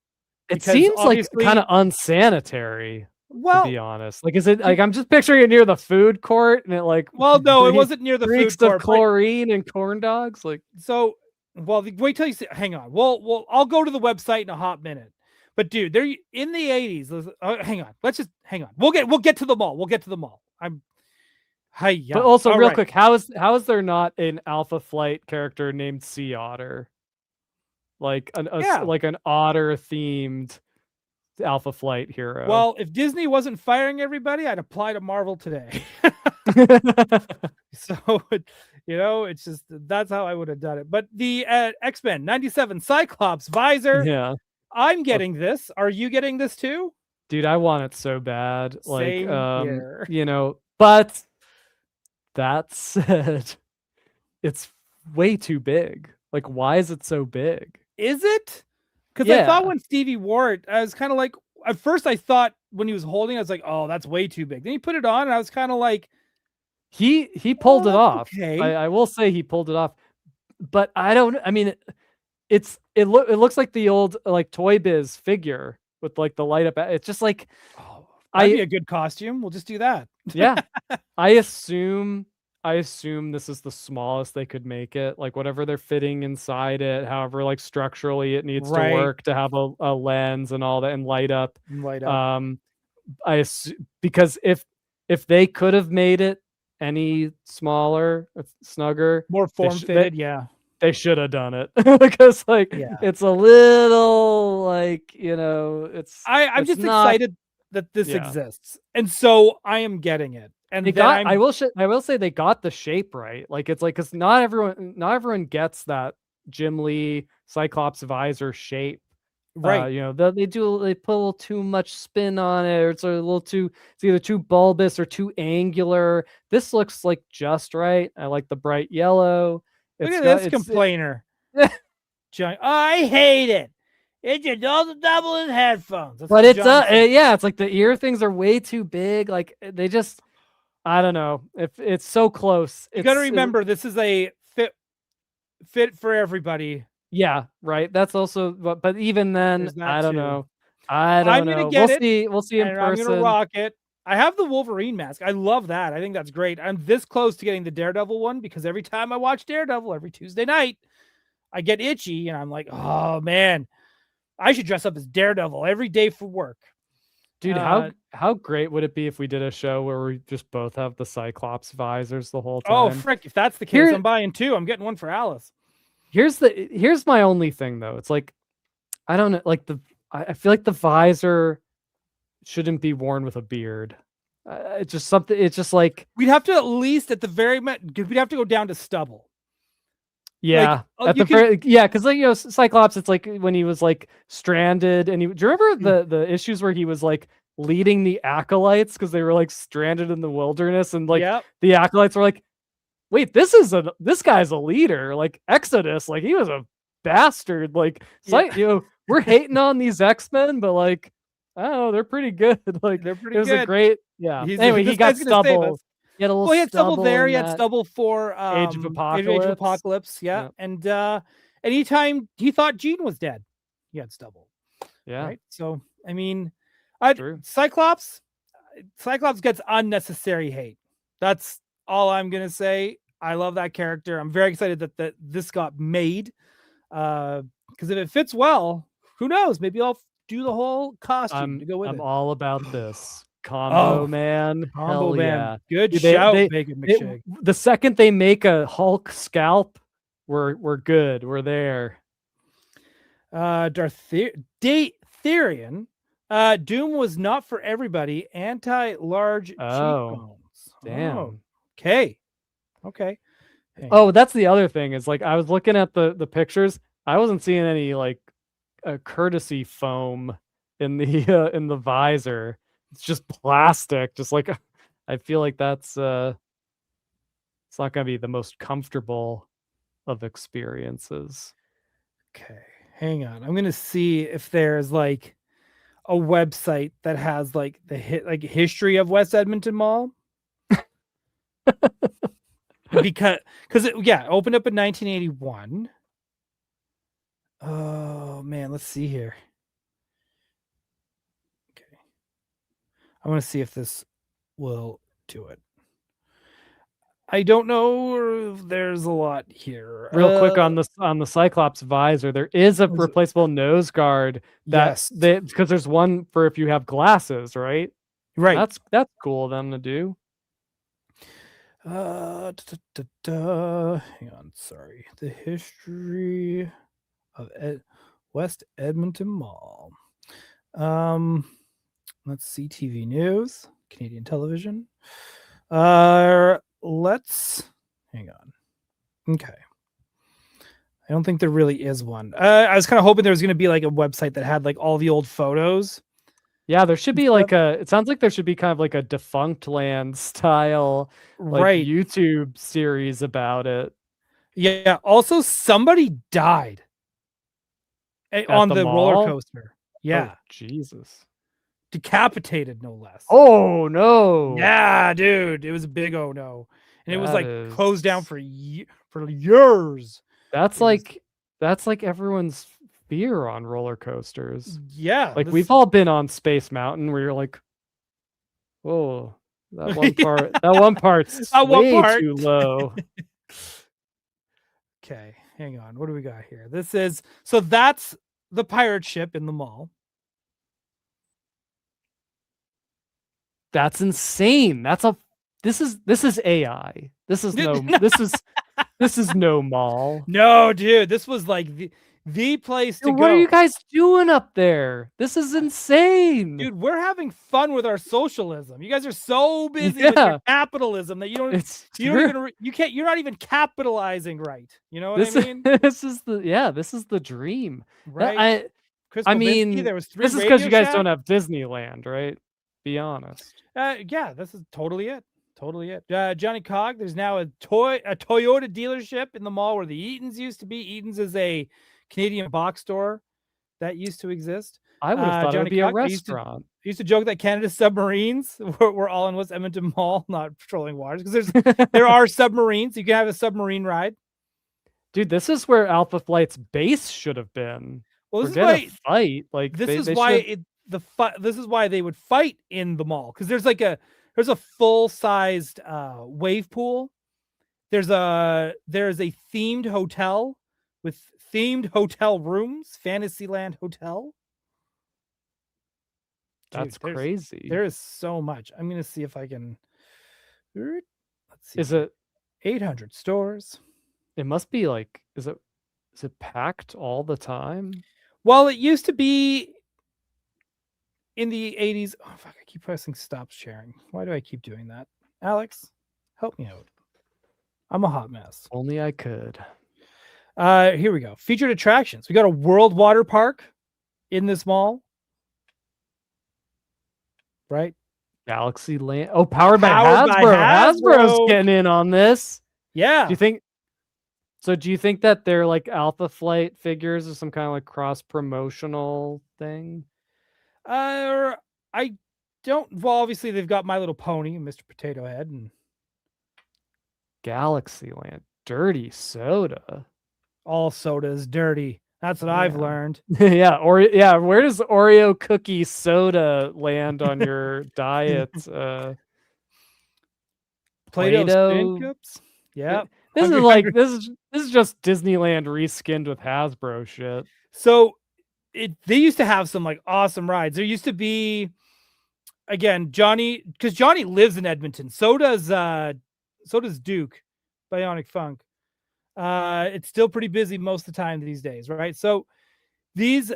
It seems like kind of unsanitary. Well, to be honest, like, is it like I'm just picturing it near the food court and it like? Well, no, it wasn't near the food court. Of chlorine and corn dogs, like so. Well, wait till you see. Hang on. Well, I'll go to the website in a hot minute. But dude, they're in the 80s. Hang on. Let's just hang on. We'll get to the mall. We'll get to the mall. But also, real quick, how is there not an Alpha Flight character named Sea Otter? Like an otter themed Alpha Flight hero. Well, if Disney wasn't firing everybody, I'd apply to Marvel today. So, it's just that's how I would have done it. But the X-Men 97 Cyclops visor. Yeah, I'm getting this. Are you getting this too? Dude, I want it so bad. Like, Same here. But that said, it's way too big. Like, why is it so big? Is it? Because I thought when Stevie wore it, I was kind of like, at first I thought when he was holding it, I was like, oh, that's way too big. Then he put it on and I was kind of like, he pulled it off. Okay. I will say he pulled it off. But it looks like the old like Toy Biz figure with like the light up. It's just like, that'd be a good costume. We'll just do that. Yeah. I assume this is the smallest they could make it, like whatever they're fitting inside it, however like structurally it needs to work to have a lens and all that and light up. Because if they could have made it any smaller, snugger, more form fitted, they should have done it. Because it's a little like I'm just excited that this exists, and so I am getting it. And I will say they got the shape right. Like it's like because not everyone gets that Jim Lee Cyclops visor shape. Right. They put a little too much spin on it, or it's either too bulbous or too angular. This looks like just right. I like the bright yellow. Look at this complainer. I hate it. It just doesn't double as headphones. But it does. It's like the ear things are way too big. Like they just. I don't know if it's so close. You got to remember, this is a fit for everybody. Yeah, right. That's also, but even then, I don't know. I'm gonna get it. We'll see in person. I'm gonna rock it. I have the Wolverine mask. I love that. I think that's great. I'm this close to getting the Daredevil one because every time I watch Daredevil every Tuesday night, I get itchy and I'm like, oh man, I should dress up as Daredevil every day for work. Dude, how great would it be if we did a show where we just both have the Cyclops visors the whole time? Oh, frick. If that's the case, I'm buying two. I'm getting one for Alice. Here's my only thing, though. It's like, I don't know. Like I feel like the visor shouldn't be worn with a beard. It's just something. It's just like. We'd have to at least at the very we'd have to go down to stubble. Yeah, because like Cyclops, it's like when he was like stranded, and do you remember the issues where he was like leading the acolytes because they were like stranded in the wilderness, and like the acolytes were like, "Wait, this guy's a leader." Like Exodus, like he was a bastard. Like we're hating on these X-Men, but like I don't know, they're pretty good. Like they're pretty good. It was a great Anyway, he got stubble. He had a little Well, he had stubble there. in He had that stubble for Age of Age of Apocalypse. Apocalypse. Yeah, Yep. and anytime he thought Jean was dead, he had stubble. Yeah, Right. So I mean, true. Cyclops gets unnecessary hate. That's all I'm gonna say. I love that character. I'm very excited that this got made. Because if it fits well, who knows? Maybe I'll do the whole costume to go with I'm it. all about this. Combo Oh, man. Combo Hell Man. yeah. Good Dude, shout, Bacon McShake. The second they make a Hulk scalp, we're good. We're there. Therian. Doom was not for everybody. Anti-large cheekbones. Damn. Oh, okay. Hang Oh, on. that's the other thing is like I was looking at the pictures. I wasn't seeing any like courtesy foam in the visor. It's just plastic. Just like I feel like that's it's not gonna be the most comfortable of experiences. Okay, hang on. I'm gonna see if there's like a website that has like the history of West Edmonton Mall. because it opened up in 1981. Oh man, let's see here. Okay, I want to see if this will do it. I don't know if there's a lot here. Real quick on the Cyclops visor, there is a replaceable nose guard yes, because there's one for if you have glasses, right? Right. That's cool of them to do. Hang on, sorry. The history of West Edmonton Mall. Let's see. TV news, Canadian television. Let's hang on. Okay. I don't think there really is one. I was kind of hoping there was going to be like a website that had like all the old photos. Yeah, there should be like it sounds like there should be kind of like a Defunct Land style like YouTube series about it. Yeah. Also, somebody died on the roller coaster. Yeah. Oh, Jesus. Decapitated, no less. Oh, no. Yeah, dude. It was a big oh no. And it was like closed down for years. That's like everyone's fear on roller coasters. Yeah. Like we've all been on Space Mountain where you're like, oh, that one part's way too low. Okay, hang on. What do we got here? That's the pirate ship in the mall. That's insane. This is AI. This is no mall. No, dude. This was like the place to go. What are you guys doing up there? This is insane. Dude, we're having fun with our socialism. You guys are so busy with your capitalism that you're not even capitalizing right. You know what I mean? This is the dream. Right. I mean, there was 3 this is because you guys don't have Disneyland, right? Be honest. Yeah, this is totally it. Johnny Cog, there's now a Toyota dealership in the mall where the Eaton's used to be. Eaton's is a Canadian box store that used to exist. I would have thought it would be a restaurant. I used to joke that Canada's submarines were all in West Edmonton Mall, not patrolling waters, because there are submarines. You can have a submarine ride. Dude, this is where Alpha Flight's base should have been. Well, this is why fight. Like this is why this is why they would fight in the mall, because there's a full-sized wave pool. There's a themed hotel with themed hotel rooms, Fantasyland Hotel. That's crazy. There is so much. I'm gonna see if I can. Let's see. Is it 800 stores? It must be like. Is it packed all the time? Well, it used to be. In the 80s, oh fuck! I keep pressing stop sharing. Why do I keep doing that? Alex, help me out. I'm a hot mess. Only I could. Here we go. Featured attractions. We got a World Water Park in this mall, right? Galaxy Land. Oh, powered by Hasbro. Hasbro's getting in on this. Yeah. Do you think that they're like Alpha Flight figures or some kind of like cross promotional thing? I don't. Well, obviously they've got My Little Pony and Mr. Potato Head, and Galaxyland. Dirty soda. All soda is dirty. That's what I've Yeah. learned. Yeah, or yeah, where does Oreo cookie soda land on your diet? Play-Doh Play-Doh. spin cups. Yeah. This is Hungry, like hungry. this is just Disneyland reskinned with Hasbro shit. So they used to have some like awesome rides. There used to be, again, because Johnny lives in Edmonton. So does Duke, Bionic Funk. It's still pretty busy most of the time these days, right? So these,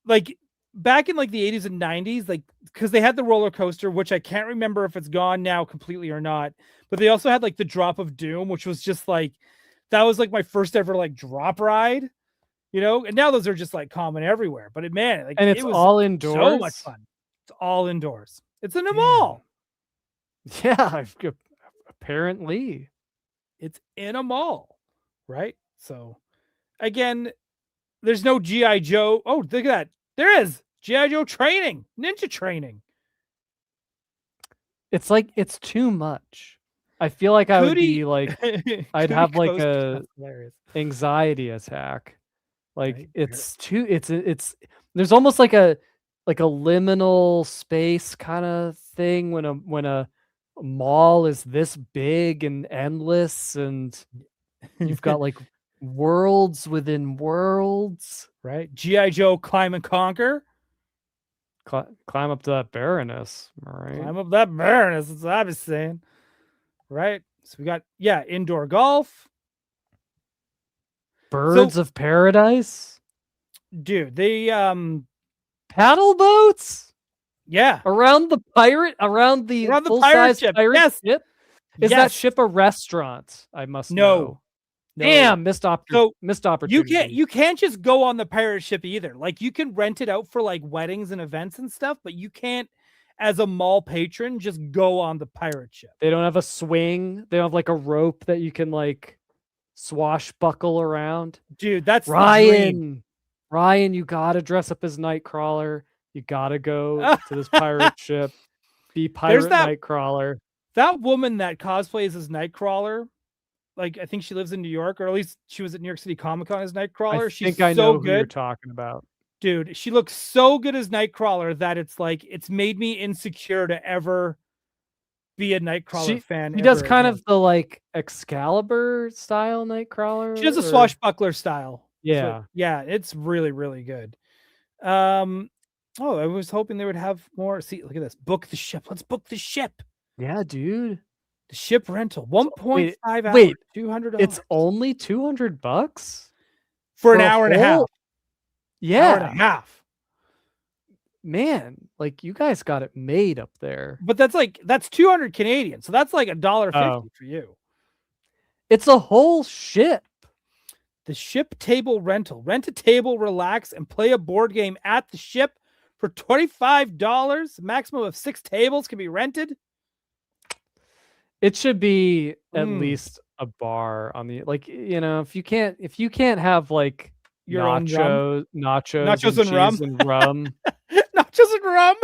like, back in like the 80s and 90s, like, because they had the roller coaster, which I can't remember if it's gone now completely or not, but they also had like the Drop of Doom, which was just like, that was like my first ever like drop ride, and now those are just like common everywhere. But man, like, And it's it was all indoors. so much fun. It's all indoors. It's in a Damn. mall. Yeah, apparently. It's in a mall, right? So again, there's no G.I. Joe. Oh, look at that. There is G.I. Joe training, ninja training. It's like it's too much. I feel like I would be like I'd Cootie have like Coaster, a that's hilarious. anxiety attack. Like Right, it's too it's there's almost like a liminal space kind of thing when a mall is this big and endless, and you've got like worlds within worlds. right. G.I. Joe Climb and Conquer. Climb up to that Baroness, all right? Climb up that Baroness. That's what I was saying. Right. So we got, indoor golf. Birds of Paradise, Dude, they paddle boats yeah. around the full-size ship. pirate Yes. ship. Is that Yes. ship a restaurant? I must No. know. No. Damn, missed opportunity. You can't just go on the pirate ship either. Like, you can rent it out for like weddings and events and stuff, but you can't, as a mall patron, just go on the pirate ship. They don't have a swing. They don't have like a rope that you can like swashbuckle around. Dude, that's the dream. Ryan, you gotta dress up as Nightcrawler. You gotta go to this pirate ship. Be pirate Nightcrawler. That woman that cosplays as Nightcrawler, like, I think she lives in New York, or at least she was at New York City Comic Con as Nightcrawler. I know who you're talking about. Dude, she looks so good as Nightcrawler that it's like, it's made me insecure to ever be a Nightcrawler fan. He does kind of the like Excalibur style Nightcrawler. She does a swashbuckler style. Yeah. Yeah, it's really, really good. I was hoping they would have more. See, look at this. Book the ship. Let's book the ship. Yeah, dude. The ship rental. 1.5 hours. Wait, $200. it's only $200 for an hour and a half. Yeah. Hour and a half. Man, like, you guys got it made up there. But that's 200 Canadian. So that's like $1.50 for you. It's a whole ship. The ship table rental. Rent a table, relax, and play a board game at the ship for $25. Maximum of 6 tables can be rented. It should be at least a bar on the, like, if you can't have like your nachos and rum and rum. Nachos and rum.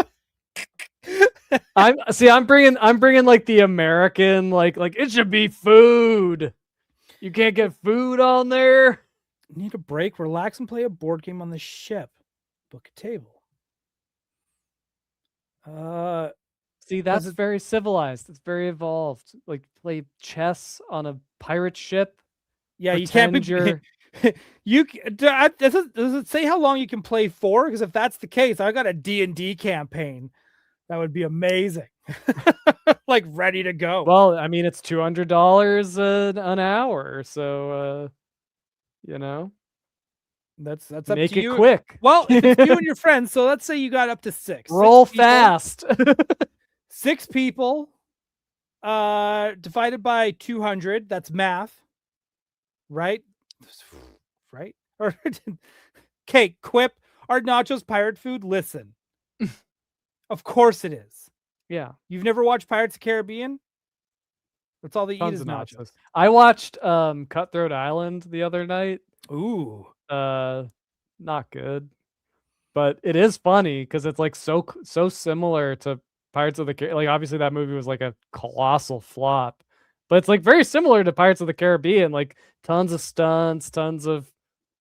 I'm bringing like the American, like it should be food. You can't get food on there. Need a break, relax, and play a board game on the ship. Book a table. See, that's very civilized. It's very evolved. Like, play chess on a pirate ship. Yeah, you can't be. Does it say how long you can play for? Because if that's the case, I got a D&D campaign that would be amazing. Like, ready to go. Well, I mean, it's $200 an hour, so that's up make to it you. quick. Well, if it's you and your friends, so let's say you got up to 6. Roll 6 people, fast. 6 people divided by 200. That's math, right? Right? Or okay, quip. Are nachos pirate food? Listen, of course it is. Yeah. You've never watched Pirates of the Caribbean? That's all they eat is nachos. I watched Cutthroat Island the other night. Ooh. Not good. But it is funny because it's like so similar to Pirates of the Caribbean. Like, obviously that movie was like a colossal flop, but it's like very similar to Pirates of the Caribbean. Like tons of stunts, tons of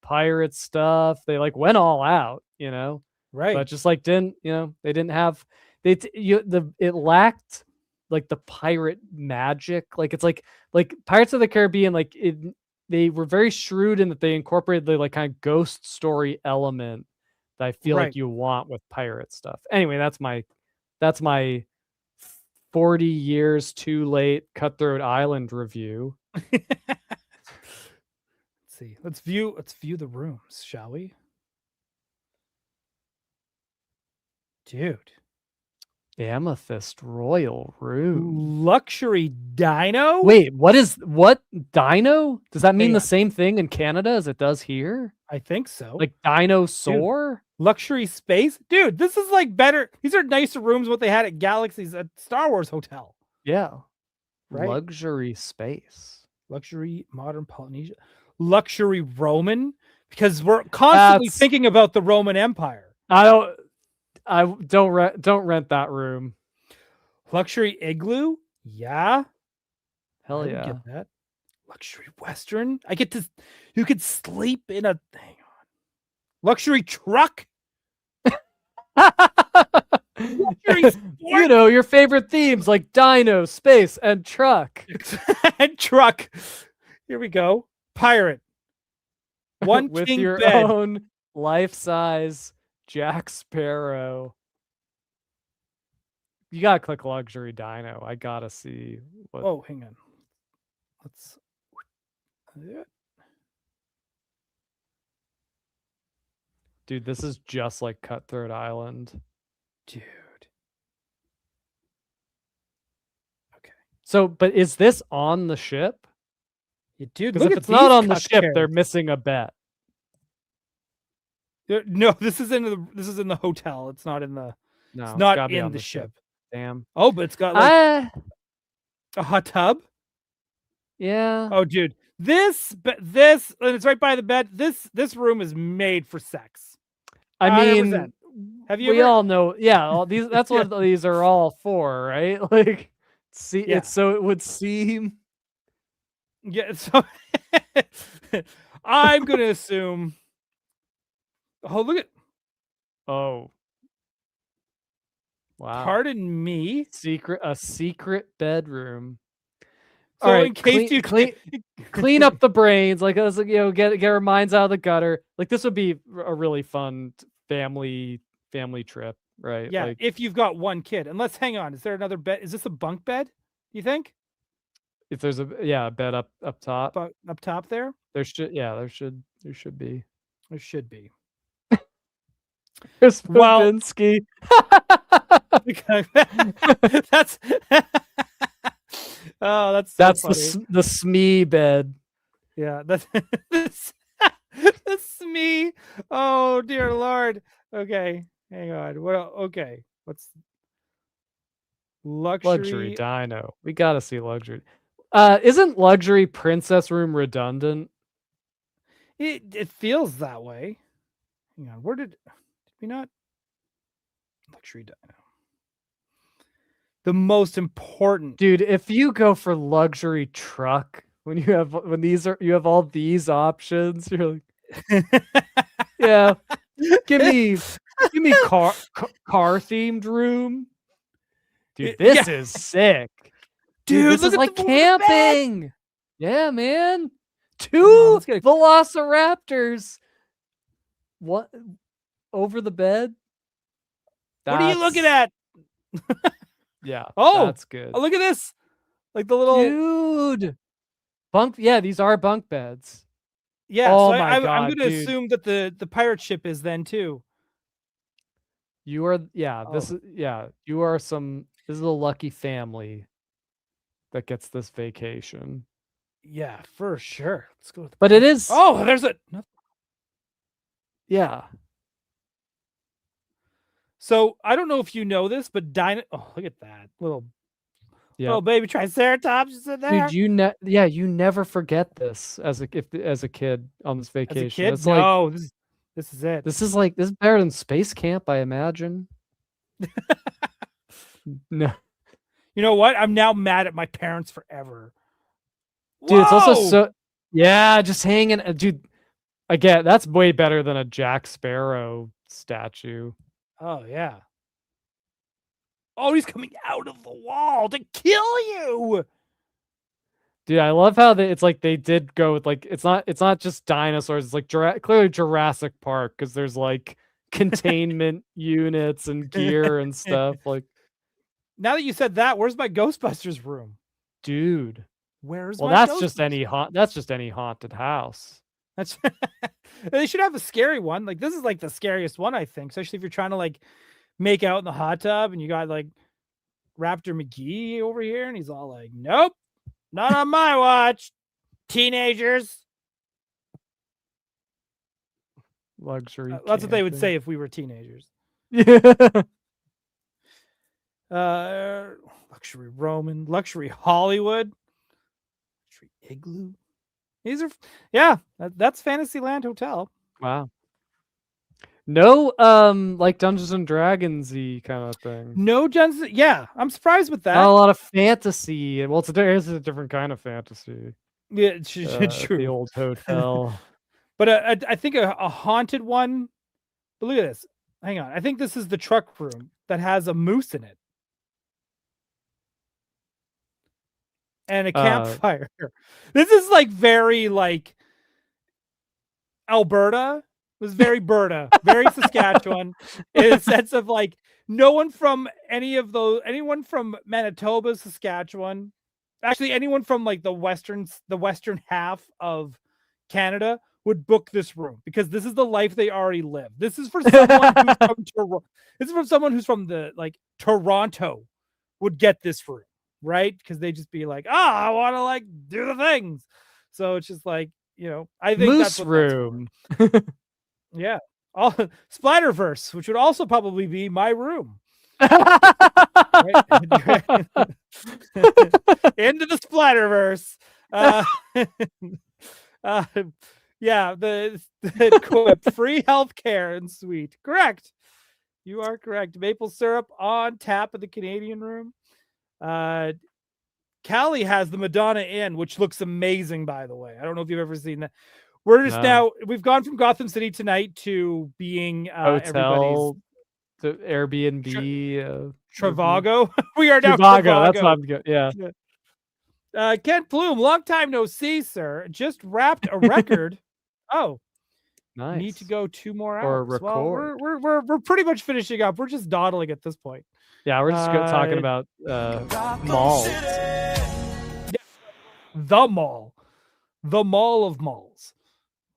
pirate stuff. They like went all out, you know. Right. But just like didn't, you know, they didn't have it lacked like the pirate magic. Like it's like Pirates of the Caribbean, like they were very shrewd in that they incorporated the like kind of ghost story element that I feel like you want with pirate stuff. Anyway, that's my 40 years too late Cutthroat Island review. Let's see. Let's view the rooms, shall we? Dude. Amethyst Royal Room. Luxury dino? Wait, what dino? Does that mean Hang the on. same thing in Canada as it does here? I think so. Like dinosaur? Luxury space? Dude, this is like better. These are nicer rooms what they had at Galaxy's at Star Wars Hotel. Yeah. Right? Luxury space. Luxury modern Polynesia. Luxury Roman? Because we're constantly thinking about the Roman Empire. I don't rent that room. Luxury igloo? Yeah. Hell I would yeah. get that. Luxury Western? You could sleep in a hang on. Luxury truck? Luxury You know, your favorite themes like dino, space, and truck. and truck. Here we go. Pirate. One with king your bed. own life-size Jack Sparrow. You gotta click luxury dino. I gotta see what. Oh, hang on. Let's. Dude, this is just like Cutthroat Island. Dude. Okay. So, but is this on the ship? Yeah, dude, Because look if at it's not these on the cuck ship, chairs. they're missing a bet. No, this is in the hotel. It's not in the. No, It's it's not gotta be in on the ship. Damn. Oh, but it's got like Ah, a hot tub. yeah. Oh, dude, and it's right by the bed. This room is made for sex. I 100%. mean, Have you we ever? all know. Yeah, all these. That's what these are all for, right? Like, see, Yeah. it's so it would seem. Yeah, so I'm gonna assume. Oh, look at. Oh. Wow. Pardon me. A secret bedroom. So All right, in case you clean up the brains, like us, you know, get our minds out of the gutter. Like this would be a really fun family trip, right? Yeah, Like, if you've got one kid. And let's hang on. Is there another bed? Is this a bunk bed? You think? if there's a bed up top, Up top there? there should be. There should be. Chris Well- Babinski. that's oh, that's so That's funny. the SME bed. Yeah, that's me. Oh dear Lord. Okay, hang on. Well, okay. What's Luxury dino. We gotta see luxury. Isn't luxury princess room redundant? It feels that way. Hang on. Where did we not luxury dino? The most important. Dude, if you go for luxury truck, you have all these options, you're like, yeah, give me car themed room. Dude, this is sick. Dude, this look is at like the bed. camping. Yeah, man. on, Two let's get a- velociraptors. What over the bed? What are you looking at? Yeah. Oh, that's good. Oh, look at this. Like the little Dude. Bunk. Yeah, these are bunk beds. yeah. Oh So my I'm God, gonna dude. assume that the pirate ship is then too. You are, yeah. This Oh. is, yeah. You are This is a lucky family that gets this vacation. Yeah, for sure. Let's go. With the But it is, Oh, there's a. yeah. So I don't know if you know this, but Oh, look at that little Yeah. little baby triceratops is in there. Dude, you never forget this as a kid on this As a vacation. kid, It's like, no, this is it. this is better than space camp, I imagine. No. You know what? I'm now mad at my parents forever. Dude, it's also Whoa! so yeah, just hanging. Dude, again, that's way better than a Jack Sparrow statue. Oh yeah. Oh, he's coming out of the wall to kill you. Dude, I love how it's like they did go with like it's not just dinosaurs. It's like clearly Jurassic Park because there's like containment units and gear and stuff. Like, Now that you said that, where's my Ghostbusters room? dude. Where's Well, my that's just any haunted house. That's they should have a scary one. Like this is like the scariest one, I think, especially if you're trying to like make out in the hot tub and you got like Raptor McGee over here and he's all like, "Nope, not on my watch, teenagers." Luxury. That's what they would camping. say if we were teenagers. Yeah. Luxury Roman, luxury Hollywood, luxury Igloo. These are, yeah, that's Fantasyland Hotel. Wow. No, like Dungeons and Dragons-y kind of thing. No Johnson. Yeah, I'm surprised with that. Not a lot of fantasy. Well, it's a different kind of fantasy. Yeah, it's true. The old hotel. But I think a haunted one. But look at this. Hang on. I think this is the truck room that has a moose in it. And a campfire. This is like very like Alberta. It was very Berta, very Saskatchewan, in a sense of like no one from anyone from Manitoba, Saskatchewan, actually anyone from like the western half of Canada would book this room because this is the life they already live. This is for someone who's from Toronto. This is from someone who's from the like Toronto would get this room, right? Because they just be like, I want to like do the things. So it's just like, I think Moose that's what room. Yeah. All Splatterverse, which would also probably be my room. Into the Splatterverse. Yeah, the quip, free healthcare and suite. Correct. You are correct. Maple syrup on tap in the Canadian room. Callie has the Madonna Inn, which looks amazing, by the way. I don't know if you've ever seen that. We're just we've gone from Gotham City tonight to being hotel, the Airbnb, Trivago. We are now Trivago. That's what I'm good. Yeah. Kent Plume, long time no see, sir. Just wrapped a record. Oh, nice. Need to go 2 more hours. Or record. Well, we're pretty much finishing up. We're just dawdling at this point. Yeah, we're just talking about malls. The mall of malls,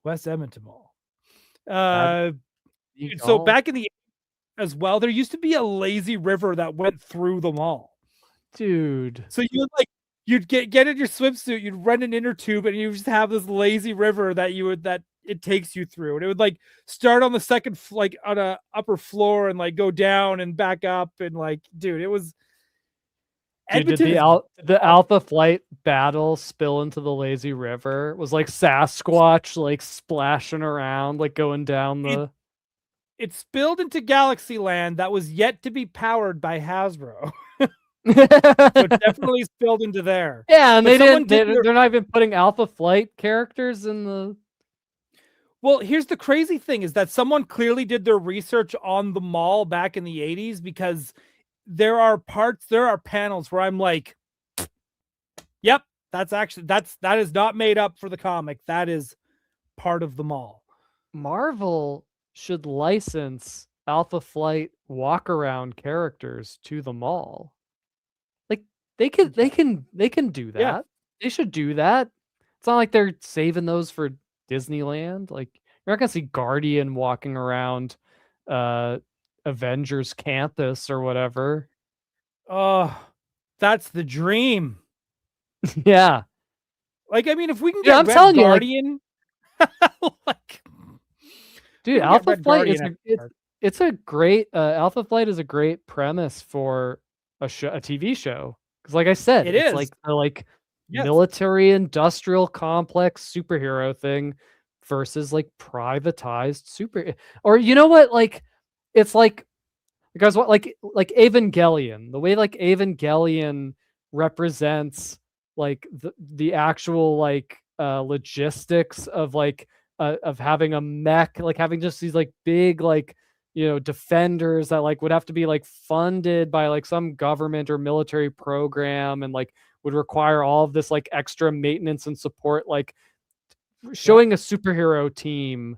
West Edmonton Mall. So back in the as well, there used to be a lazy river that went through the mall, dude. So you'd get in your swimsuit, you'd run an inner tube, and you just have this lazy river that it takes you through, and it would like start on the second, like on a upper floor, and like go down and back up, and like, dude, it was. Dude, did the Alpha Flight battle spill into the lazy river? It was like Sasquatch like splashing around, like going down the. It spilled into Galaxyland that was yet to be powered by Hasbro. So it definitely spilled into there. Yeah, and they're not even putting Alpha Flight characters in the. Well, here's the crazy thing is that someone clearly did their research on the mall back in the 80s, because there are panels where I'm like, yep, that is not made up for the comic. That is part of the mall. Marvel should license Alpha Flight walk around characters to the mall. Like they can do that. Yeah. They should do that. It's not like they're saving those for Disneyland. Like you're not gonna see Guardian walking around Avengers campus or whatever. Oh, that's the dream. Yeah. Like, I mean, if we can get I'm telling Guardian, dude, Alpha Flight it's a great Alpha Flight is a great premise for a TV show. Because like I said, it's like military industrial complex superhero thing versus like privatized or you know what, like it's like because what like Evangelion, the way like Evangelion represents like the actual like logistics of like of having a mech, like having just these like big like defenders that like would have to be like funded by like some government or military program, and like would require all of this like extra maintenance and support, like showing a superhero team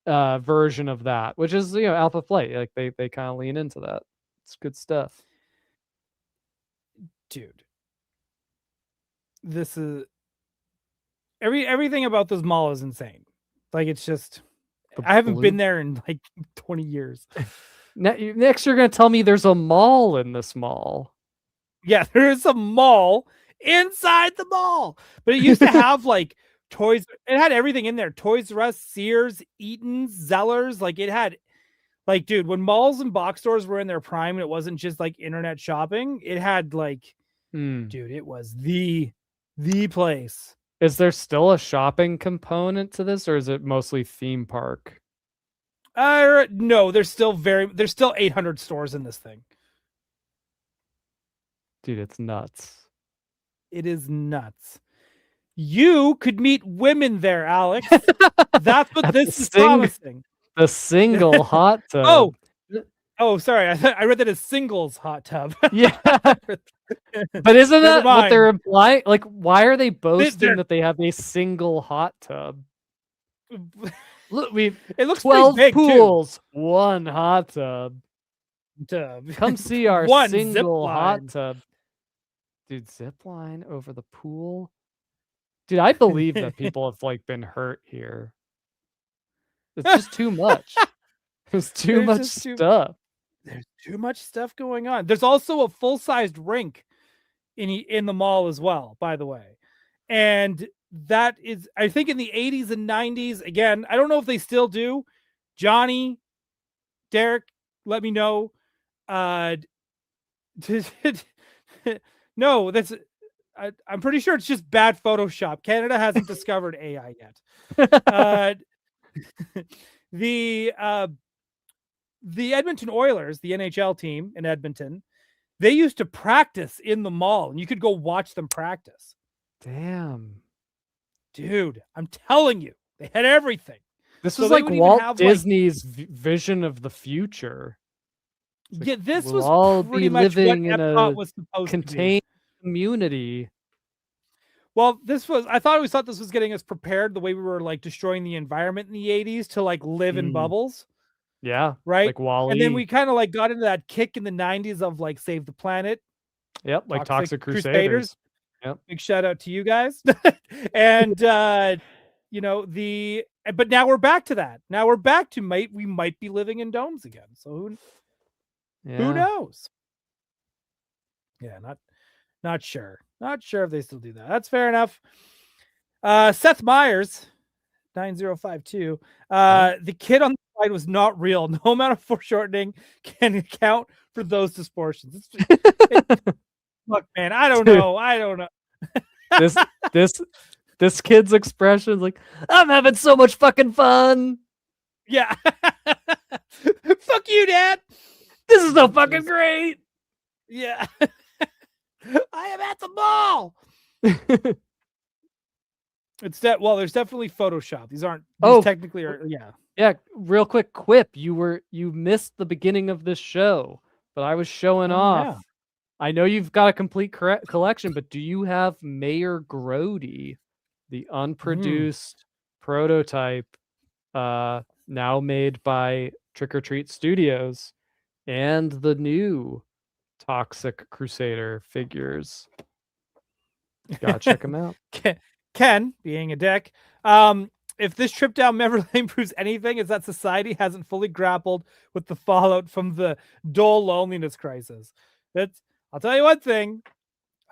version of that, which is Alpha Flight. Like they kind of lean into that. It's good stuff, Dude. This is everything about this mall is insane. Like, it's just I haven't been there in like 20 years. Next you're gonna tell me there's a mall in this mall. Yeah, there is a mall inside the mall, but it used to have like toys. It had everything in there: Toys R Us, Sears, Eaton's, Zellers. Like, it had, like, dude, when malls and box stores were in their prime, and it wasn't just like internet shopping. It had like, dude, it was the place. Is there still a shopping component to this, or is it mostly theme park? No, there's still 800 stores in this thing. Dude, it's nuts. It is nuts. You could meet women there, Alex. That's what this is promising. The single hot tub. Oh, sorry. I read that as singles hot tub. Yeah. But isn't that what they're implying? Like, why are they boasting that they have a single hot tub? Look, it looks 12 big pools, too. 1 hot tub. Come see our single hot tub. Dude, zip line over the pool. Dude, I believe that people have like been hurt here. It's just too much. There's too much stuff. There's too much stuff going on. There's also a full-sized rink in the mall as well, by the way. And that is, I think, in the 80s and 90s. Again, I don't know if they still do. Johnny, Derek, let me know. No, I'm pretty sure it's just bad Photoshop. Canada hasn't discovered AI yet. The Edmonton Oilers, the NHL team in Edmonton, they used to practice in the mall, and you could go watch them practice. Damn. Dude, I'm telling you, they had everything. This was like Walt Disney's vision of the future. Yeah, this was all pretty be much living what in Epcot a was supposed contained to be. community. Well, I always thought this was getting us prepared the way we were like destroying the environment in the 80s to like live in bubbles. Yeah. Right. Like Wall-E. And then we kind of like got into that kick in the 90s of like Save the Planet. Yep. Like Toxic Crusaders. Yep. Big shout out to you guys. And, but now we're back to that. Now we're back to we might be living in domes again. So who knows? Yeah. Not sure. Not sure if they still do that. That's fair enough. Seth Meyers, 9052. The kid on the slide was not real. No amount of foreshortening can account for those distortions. Look, man, I don't know. This kid's expression is like, I'm having so much fucking fun. Yeah. Fuck you, Dad. This is so fucking great. Yeah. I am at the mall. There's definitely Photoshop. These technically are, yeah. Yeah, real quick quip. You missed the beginning of this show, but I was showing off. Yeah. I know you've got a complete collection, but do you have Mayor Grody, the unproduced prototype, now made by Trick or Treat Studios, and the new Toxic Crusader figures? Gotta check them out. Ken, being a dick, if this trip down memory lane proves anything, is that society hasn't fully grappled with the fallout from the dull loneliness crisis. I'll tell you one thing,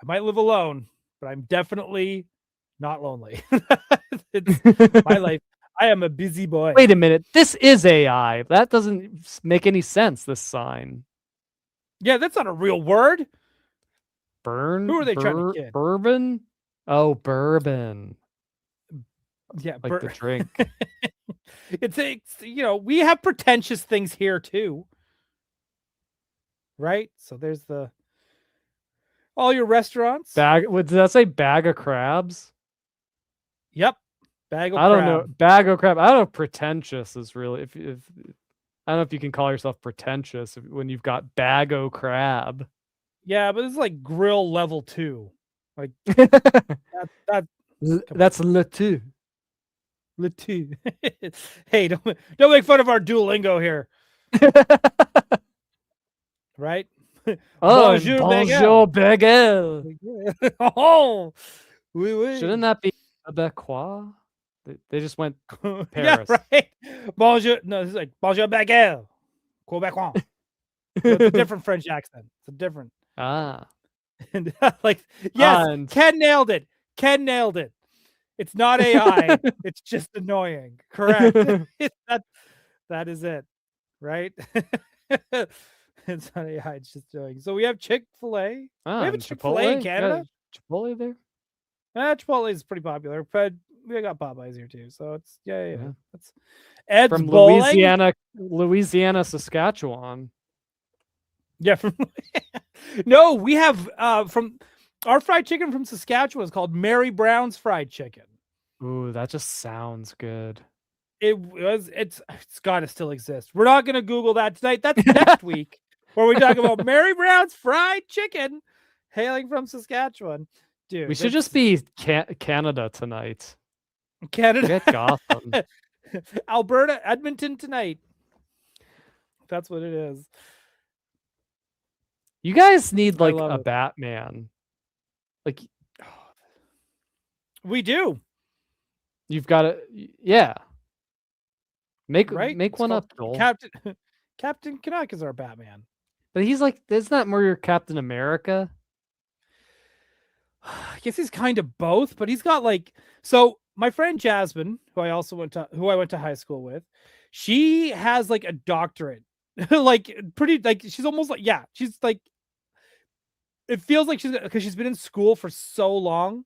I might live alone, but I'm definitely not lonely. It's my life. I am a busy boy. Wait a minute. This is AI. That doesn't make any sense, this sign. Yeah, that's not a real word. Who are they trying to kid? Bourbon? Oh, bourbon. Yeah, like the drink. It's we have pretentious things here too. Right? So there's All your restaurants. Did that say bag of crabs? Yep. Bag of I don't crab. know. Bag of crab. I don't know. If pretentious is really if I don't know if you can call yourself pretentious when you've got bag o crab. Yeah, but it's like grill level 2. Like that. That's le two. Le 2. Hey, don't make fun of our Duolingo here, right? Oh, Bonjour, bonjour, bagel. Oh, oui, oui. Shouldn't that be Quebecois? They just went Yeah, Paris. right. Bonjour. No, it's like bonjour, bagel. Quebecois. No, it's a different French accent. It's a different. Ah. And like, yes, And- Ken nailed it. Ken nailed it. It's not AI. It's just annoying. Correct. That is it. Right? It's not AI. It's just annoying. So we have Chick-fil-A. Ah, We have a and Chick-fil-A in Chipotle? Canada. Yeah, Chipotle there? Chipotle is pretty popular, but we got Popeyes here too. So it's yeah. Yeah. That's Ed's From Bowling. Louisiana, Saskatchewan. Yeah, from no, we have from our fried chicken from Saskatchewan is called Mary Brown's Fried Chicken. Ooh, that just sounds good. It's got to still exist. We're not gonna Google that tonight. That's next week, where we talk about Mary Brown's Fried Chicken, hailing from Saskatchewan. Dude, We should just be Canada tonight. Canada, Forget Gotham. Alberta, Edmonton tonight. That's what it is. You guys need I like love a it. Batman. Like We do. you've got to, yeah. Make Right? make It's one called up, Joel. Captain Canuck is our Batman. But he's like, isn't that more your Captain America? I guess he's kind of both, but he's got like, so my friend Jasmine, who I went to high school with, she has like a doctorate, like pretty, like she's almost like, yeah, she's like, it feels like because she's been in school for so long,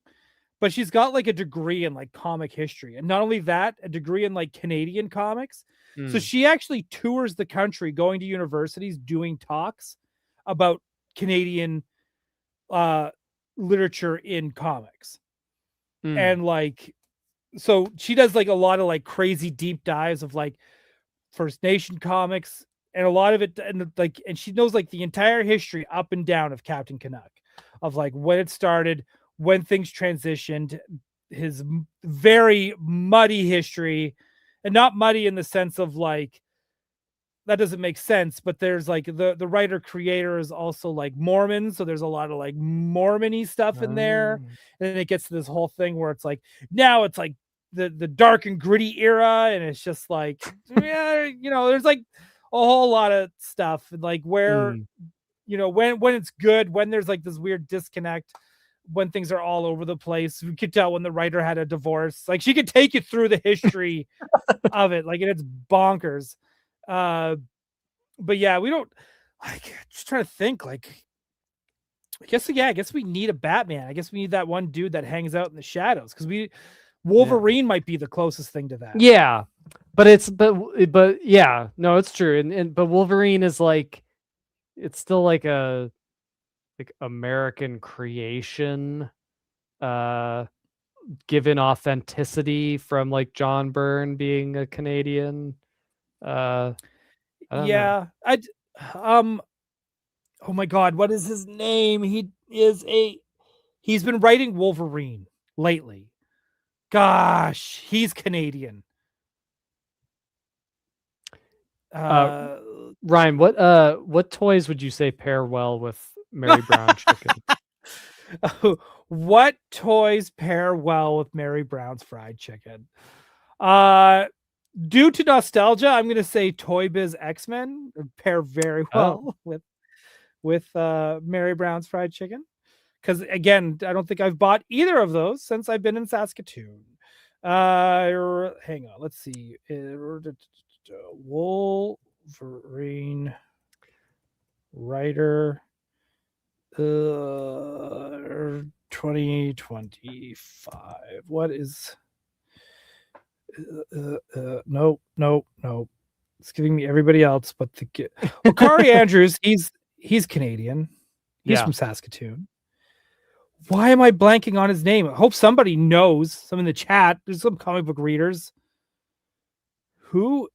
but she's got like a degree in like comic history. And not only that, a degree in like Canadian comics. So she actually tours the country going to universities, doing talks about Canadian literature in comics. And like, so she does like a lot of like crazy deep dives of like First Nation comics and a lot of it, and like, and she knows like the entire history up and down of Captain Canuck, of like when it started, when things transitioned, his very muddy history, and not muddy in the sense of like, that doesn't make sense, but there's like the writer creator is also like Mormon, so there's a lot of like Mormon-y stuff in there, and then it gets to this whole thing where it's like now it's like the dark and gritty era, and it's just like yeah, you know, there's like a whole lot of stuff, and like where you know when it's good, when there's like this weird disconnect, when things are all over the place. We could tell when the writer had a divorce. Like she could take you through the history of it, like, and it's bonkers. But yeah, we don't like, just trying to think, like, I guess we need a Batman. I guess we need that one dude that hangs out in the shadows, because Wolverine might be the closest thing to that. Yeah, but yeah, no, it's true. And but Wolverine is like, it's still like a American creation, given authenticity from like John Byrne being a Canadian. I don't know. Oh my God, what is his name? He's been writing Wolverine lately. Gosh, he's Canadian. Ryan, what toys would you say pair well with Mary Brown chicken? What toys pair well with Mary Brown's Fried Chicken? Due to nostalgia, I'm going to say Toy Biz X-Men pair very well with Mary Brown's Fried Chicken. Because again, I don't think I've bought either of those since I've been in Saskatoon. Hang on, let's see. Wolverine writer 2025. What is nope. It's giving me everybody else but Corey Andrews. He's Canadian. He's from Saskatoon. Why am I blanking on his name? I hope somebody knows. Some in the chat. There's some comic book readers. Who?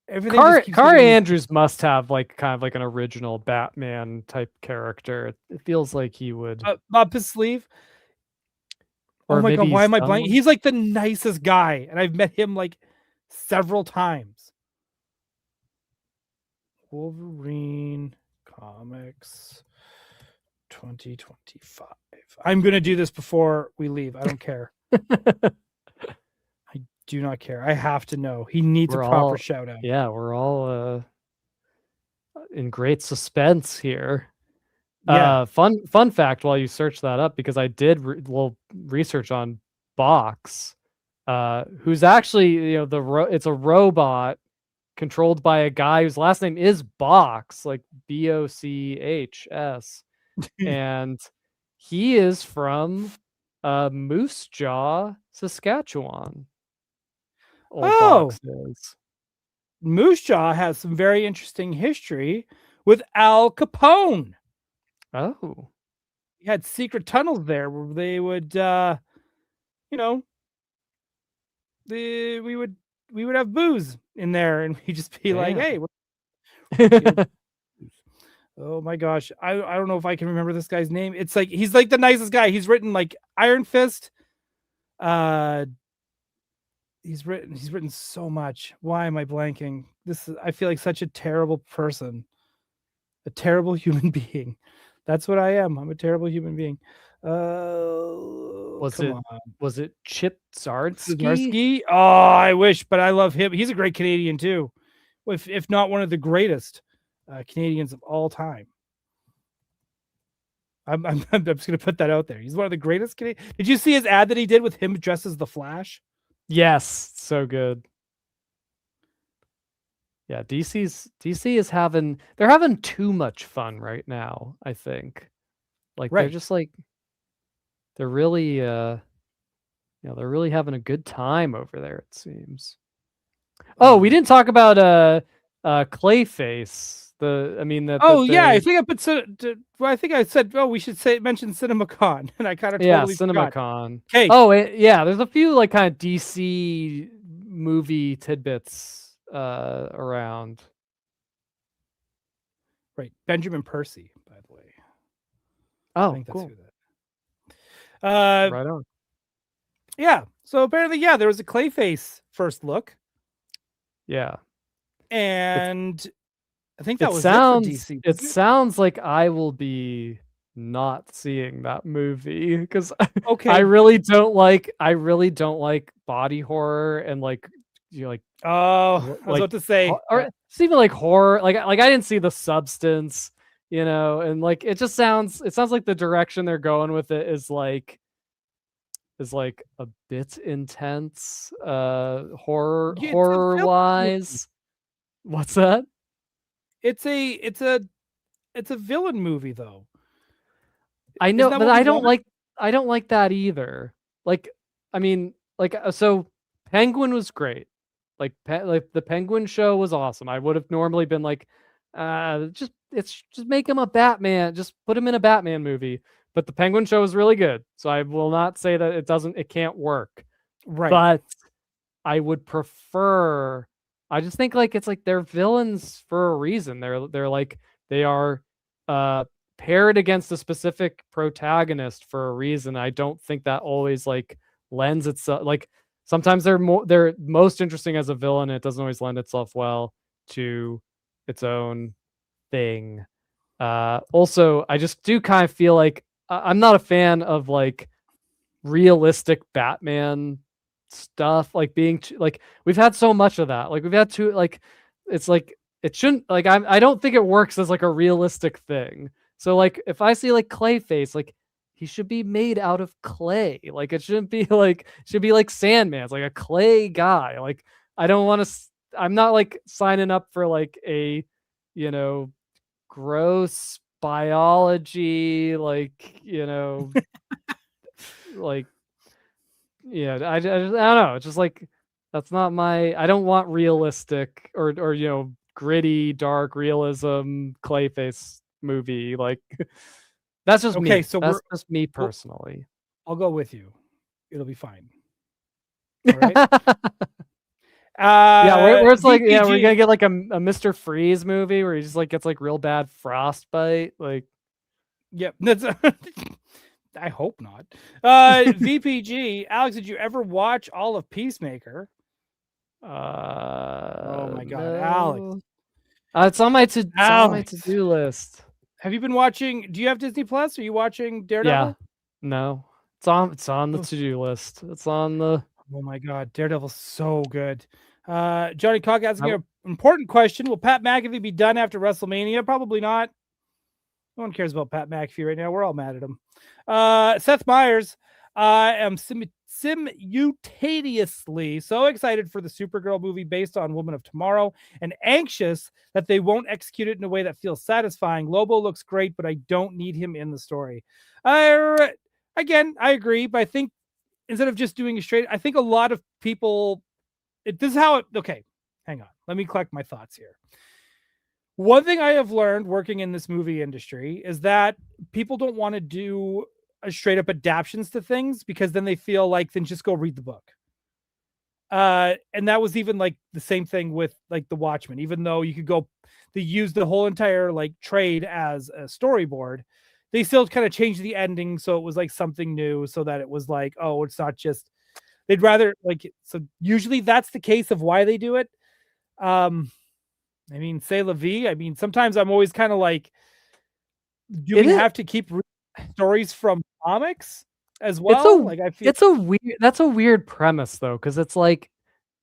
Everything. Car Andrews must have like kind of like an original Batman type character. It feels like he would. Up his sleeve. Or Oh my maybe god, why he's am I done blanking? one. He's like the nicest guy, and I've met him like several times. Wolverine Comics 2025. I'm gonna do this before we leave. I don't care. I do not care. I have to know. He needs We're a proper all- shout out. Yeah, we're all in great suspense here. Yeah. Fun fact while you search that up, because I did research on Box, who's actually it's a robot controlled by a guy whose last name is Box, like Bochs, and he is from Moose Jaw, Saskatchewan. Old Box is. Moose Jaw has some very interesting history with Al Capone. Oh. He had secret tunnels there where they would we would have booze in there, and we'd just be like, hey, oh my gosh, I don't know if I can remember this guy's name. It's like he's like the nicest guy. He's written like Iron Fist. He's written so much. Why am I blanking? I feel like such a terrible person, a terrible human being. That's what I am. I'm a terrible human being. Was it Chip Zdarsky? Zdarsky? Oh, I wish, but I love him. He's a great Canadian too, if not one of the greatest Canadians of all time. I'm just gonna put that out there. He's one of the greatest Canadian. Did you see his ad that he did with him dressed as the Flash? Yes, so good. Yeah, DC is having too much fun right now, I think. Like Right. they're just like they're really they're really having a good time over there, it seems. Oh, we didn't talk about Clayface. I think I put I think I said, we should mention CinemaCon, and I kind of totally forgot. CinemaCon. Okay. There's a few like kind of DC movie tidbits around. Right, Benjamin Percy, by the way. Oh, I think cool. that's who that. Right on. Yeah. So apparently, there was a Clayface first look. Yeah. And I think that was it for DC. It sounds like I will be not seeing that movie because I really don't like body horror and like I was about to say, or it's even like horror. Like I didn't see The Substance, and like it sounds like the direction they're going with it is like a bit intense, horror wise. What's that? It's a villain movie though. I know, but I don't like that either. Like, I mean, like so Penguin was great. Like the Penguin show was awesome. I would have normally been like, just make him a Batman. Just put him in a Batman movie. But the Penguin show was really good. So I will not say that it can't work. Right. But I would prefer. I just think like it's like they're villains for a reason. They're like they are paired against a specific protagonist for a reason. I don't think that always like lends itself like sometimes they're most interesting as a villain. And it doesn't always lend itself well to its own thing. Also, I just do kind of feel like I'm not a fan of like realistic Batman stuff, like being like we've had so much of that. Like we've had to like it's like it shouldn't like I don't think it works as like a realistic thing. So like if I see like Clayface, like he should be made out of clay. Like it shouldn't be like Sandman. It's like a clay guy. Like I don't want to. I'm not like signing up for like a gross biology like like I don't know. It's just like that's not my. I don't want realistic or gritty dark realism Clayface movie. Like That's just Okay, me. so That's just me we'll- personally. I'll go with you. It'll be fine. All right. Yeah, where it's like, yeah, we're VPG. gonna get like a Mr. Freeze movie where he just like gets like real bad frostbite. Like, Yep. That's. I hope not. VPG. Alex, did you ever watch all of Peacemaker? Oh my God, Alex. no. It's on my to Alex. do list. Have you been watching? Do you have Disney Plus? Are you watching Daredevil? Yeah, no, it's on the to do list. It's on the. Oh my God, Daredevil's so good. Johnny Cock asking an important question: will Pat McAfee be done after WrestleMania? Probably not. No one cares about Pat McAfee right now. We're all mad at him. Seth Meyers, I am simultaneously so excited for the Supergirl movie based on Woman of Tomorrow and anxious that they won't execute it in a way that feels satisfying. Lobo looks great, but I don't need him in the story. Again, I agree, but I think instead of just doing a straight, I think a lot of people, this is how it, okay, hang on. Let me collect my thoughts here. One thing I have learned working in this movie industry is that people don't want to do a straight up adaptations to things because then they feel like, then just go read the book. And that was even like the same thing with like The Watchmen, even though you could go, they used the whole entire like trade as a storyboard. They still kind of changed the ending. So it was like something new so that it was like, oh, it's not just, they'd rather like, so usually that's the case of why they do it. I mean, say la vie. I mean, sometimes I'm always kind of like, do we have to keep stories from comics as well? Like, I feel that's a weird premise though, because it's like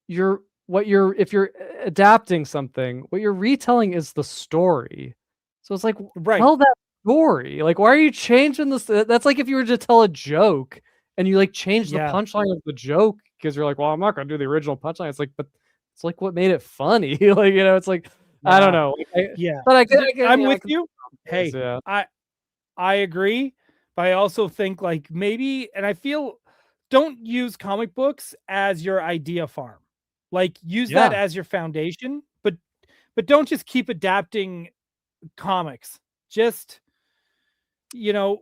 if you're adapting something, what you're retelling is the story. So it's like, tell that story. Like, why are you changing this? That's like if you were to tell a joke and you like change the punchline of the joke because you're like, well, I'm not gonna do the original punchline. It's like, but it's like what made it funny. Like, it's like, I don't know. But I'm with you. Hey, yeah. I agree, but I also think like maybe, and I feel, don't use comic books as your idea farm. Like use that as your foundation, but don't just keep adapting comics. Just, you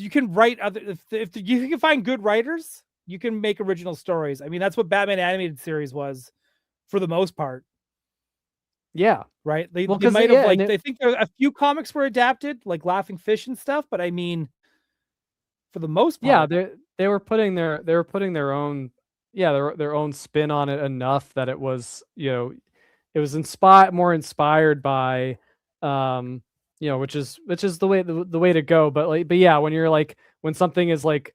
can write other, if you can find good writers, you can make original stories. I mean, that's what Batman animated series was for the most part. Yeah. Right. They might have I think there a few comics were adapted, like Laughing Fish and stuff, but I mean, for the most part, they were putting their own their own spin on it enough that it was, it was more inspired by which is the way to go. But yeah, when you're like, when something is like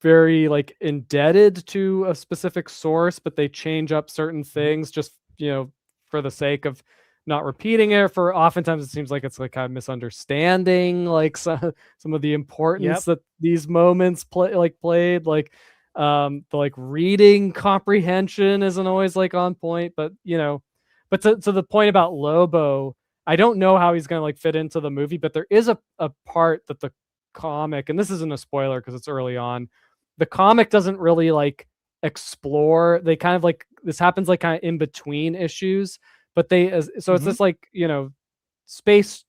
very like indebted to a specific source, but they change up certain things just for the sake of not repeating it. For oftentimes it seems like it's like kind of misunderstanding like some of the importance that these moments played. Like the like reading comprehension isn't always like on point, but but to the point about Lobo, I don't know how he's gonna like fit into the movie, but there is a part that the comic, and this isn't a spoiler because it's early on, the comic doesn't really like explore. They kind of like, this happens like kind of in between issues, but it's this like space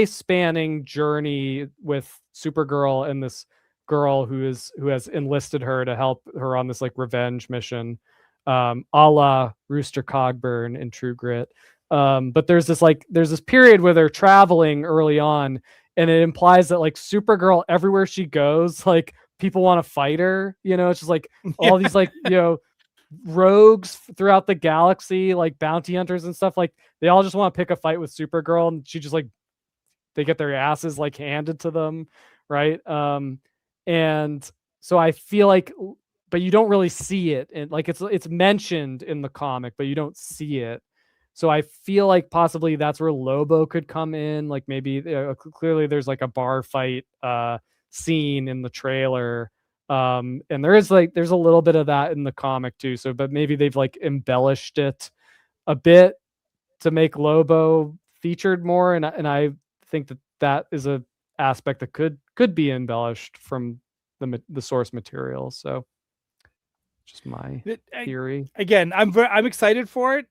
spanning journey with Supergirl and this girl who has enlisted her to help her on this like revenge mission, a la Rooster Cogburn in True Grit. But there's this period where they're traveling early on, and it implies that like Supergirl, everywhere she goes, like people want to fight her. It's just like all these like rogues throughout the galaxy, like bounty hunters and stuff, like they all just want to pick a fight with Supergirl, and she just like, they get their asses like handed to them, right? And so I feel like, but you don't really see it, and like it's mentioned in the comic, but you don't see it. So I feel like possibly that's where Lobo could come in. Like maybe clearly there's like a bar fight scene in the trailer. And there's a little bit of that in the comic too. So, but maybe they've like embellished it a bit to make Lobo featured more. And I think that is a aspect that could be embellished from the source material. So just my theory. Again, I'm excited for it.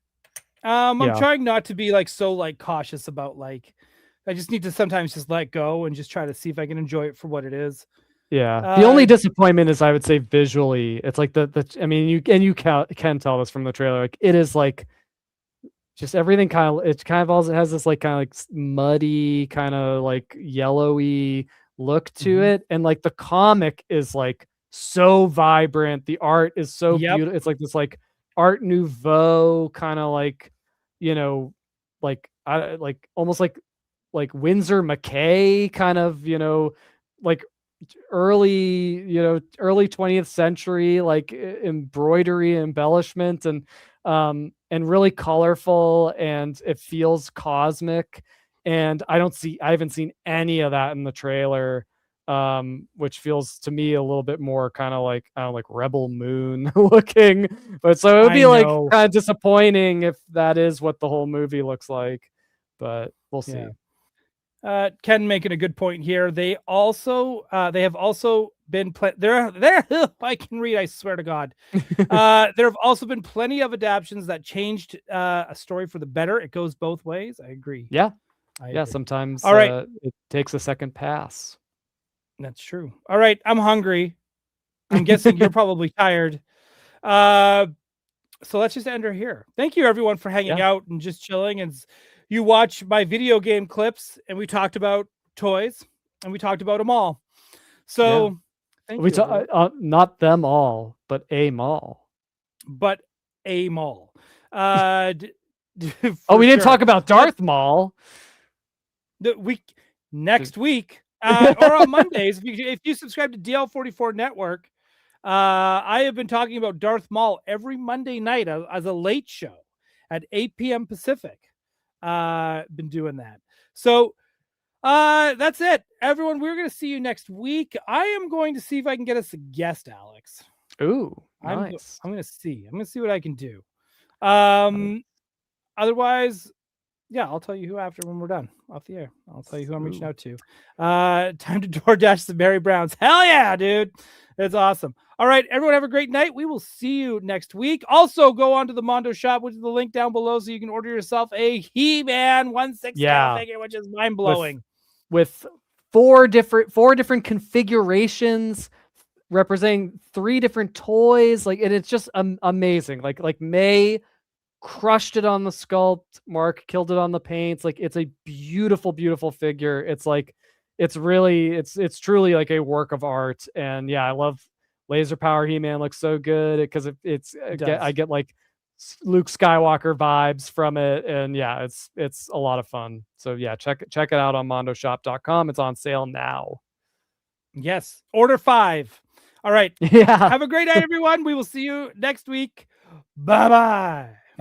I'm trying not to be like so like cautious about like I just need to sometimes just let go and just try to see if I can enjoy it for what it is. Yeah. The only disappointment is I would say visually. It's like I mean, you can tell this from the trailer. Like it is like just everything it kind of also has this like kind of like muddy, kind of like yellowy look to it. And like the comic is like so vibrant. The art is so beautiful. It's like this like Art Nouveau kind of like, like like almost like Winsor McKay kind of, like early 20th century like embroidery embellishment and really colorful, and it feels cosmic, and I haven't seen any of that in the trailer, which feels to me a little bit more kind of like, I don't know, like Rebel Moon looking, but so it would be like kind of disappointing if that is what the whole movie looks like, but we'll see. Ken making a good point here. They have also been there. I can read, I swear to God. There have also been plenty of adaptions that changed a story for the better. It goes both ways. I agree. Yeah. I agree. Sometimes all right. It takes a second pass. That's true. All right. I'm hungry. I'm guessing you're probably tired. So let's just end her here. Thank you everyone for hanging out and just chilling, and you watch my video game clips, and we talked about toys, and we talked about them all. So we not them all, but a mall. But a mall. We didn't talk about Darth Maul. Next week, or on Mondays, if you subscribe to DL44 Network, I have been talking about Darth Maul every Monday night as a late show at 8 p.m. Pacific. Been doing that. So that's it, everyone. We're gonna see you next week. I am going to see if I can get us a guest, Alex. Ooh, nice. I'm gonna see what I can do. Otherwise, I'll tell you who after when we're done off the air. I'll tell you who I'm reaching out to. Time to DoorDash some Mary Browns. Hell yeah, dude. It's awesome. All right, everyone have a great night. We will see you next week. Also, go on to the Mondo Shop, which is the link down below, so you can order yourself a He-Man 1/6 figure, which is mind-blowing. With four different configurations representing 3 different toys. Like, and it's just amazing. Like May crushed it on the sculpt. Mark killed it on the paints. Like, it's a beautiful, beautiful figure. It's like, it's truly like a work of art. And I love laser power He-Man. Looks so good because I get like Luke Skywalker vibes from it, and it's a lot of fun. So check it out on mondoshop.com. It's on sale now. Yes, order 5. All right. Have a great night, everyone. We will see you next week. Bye-bye.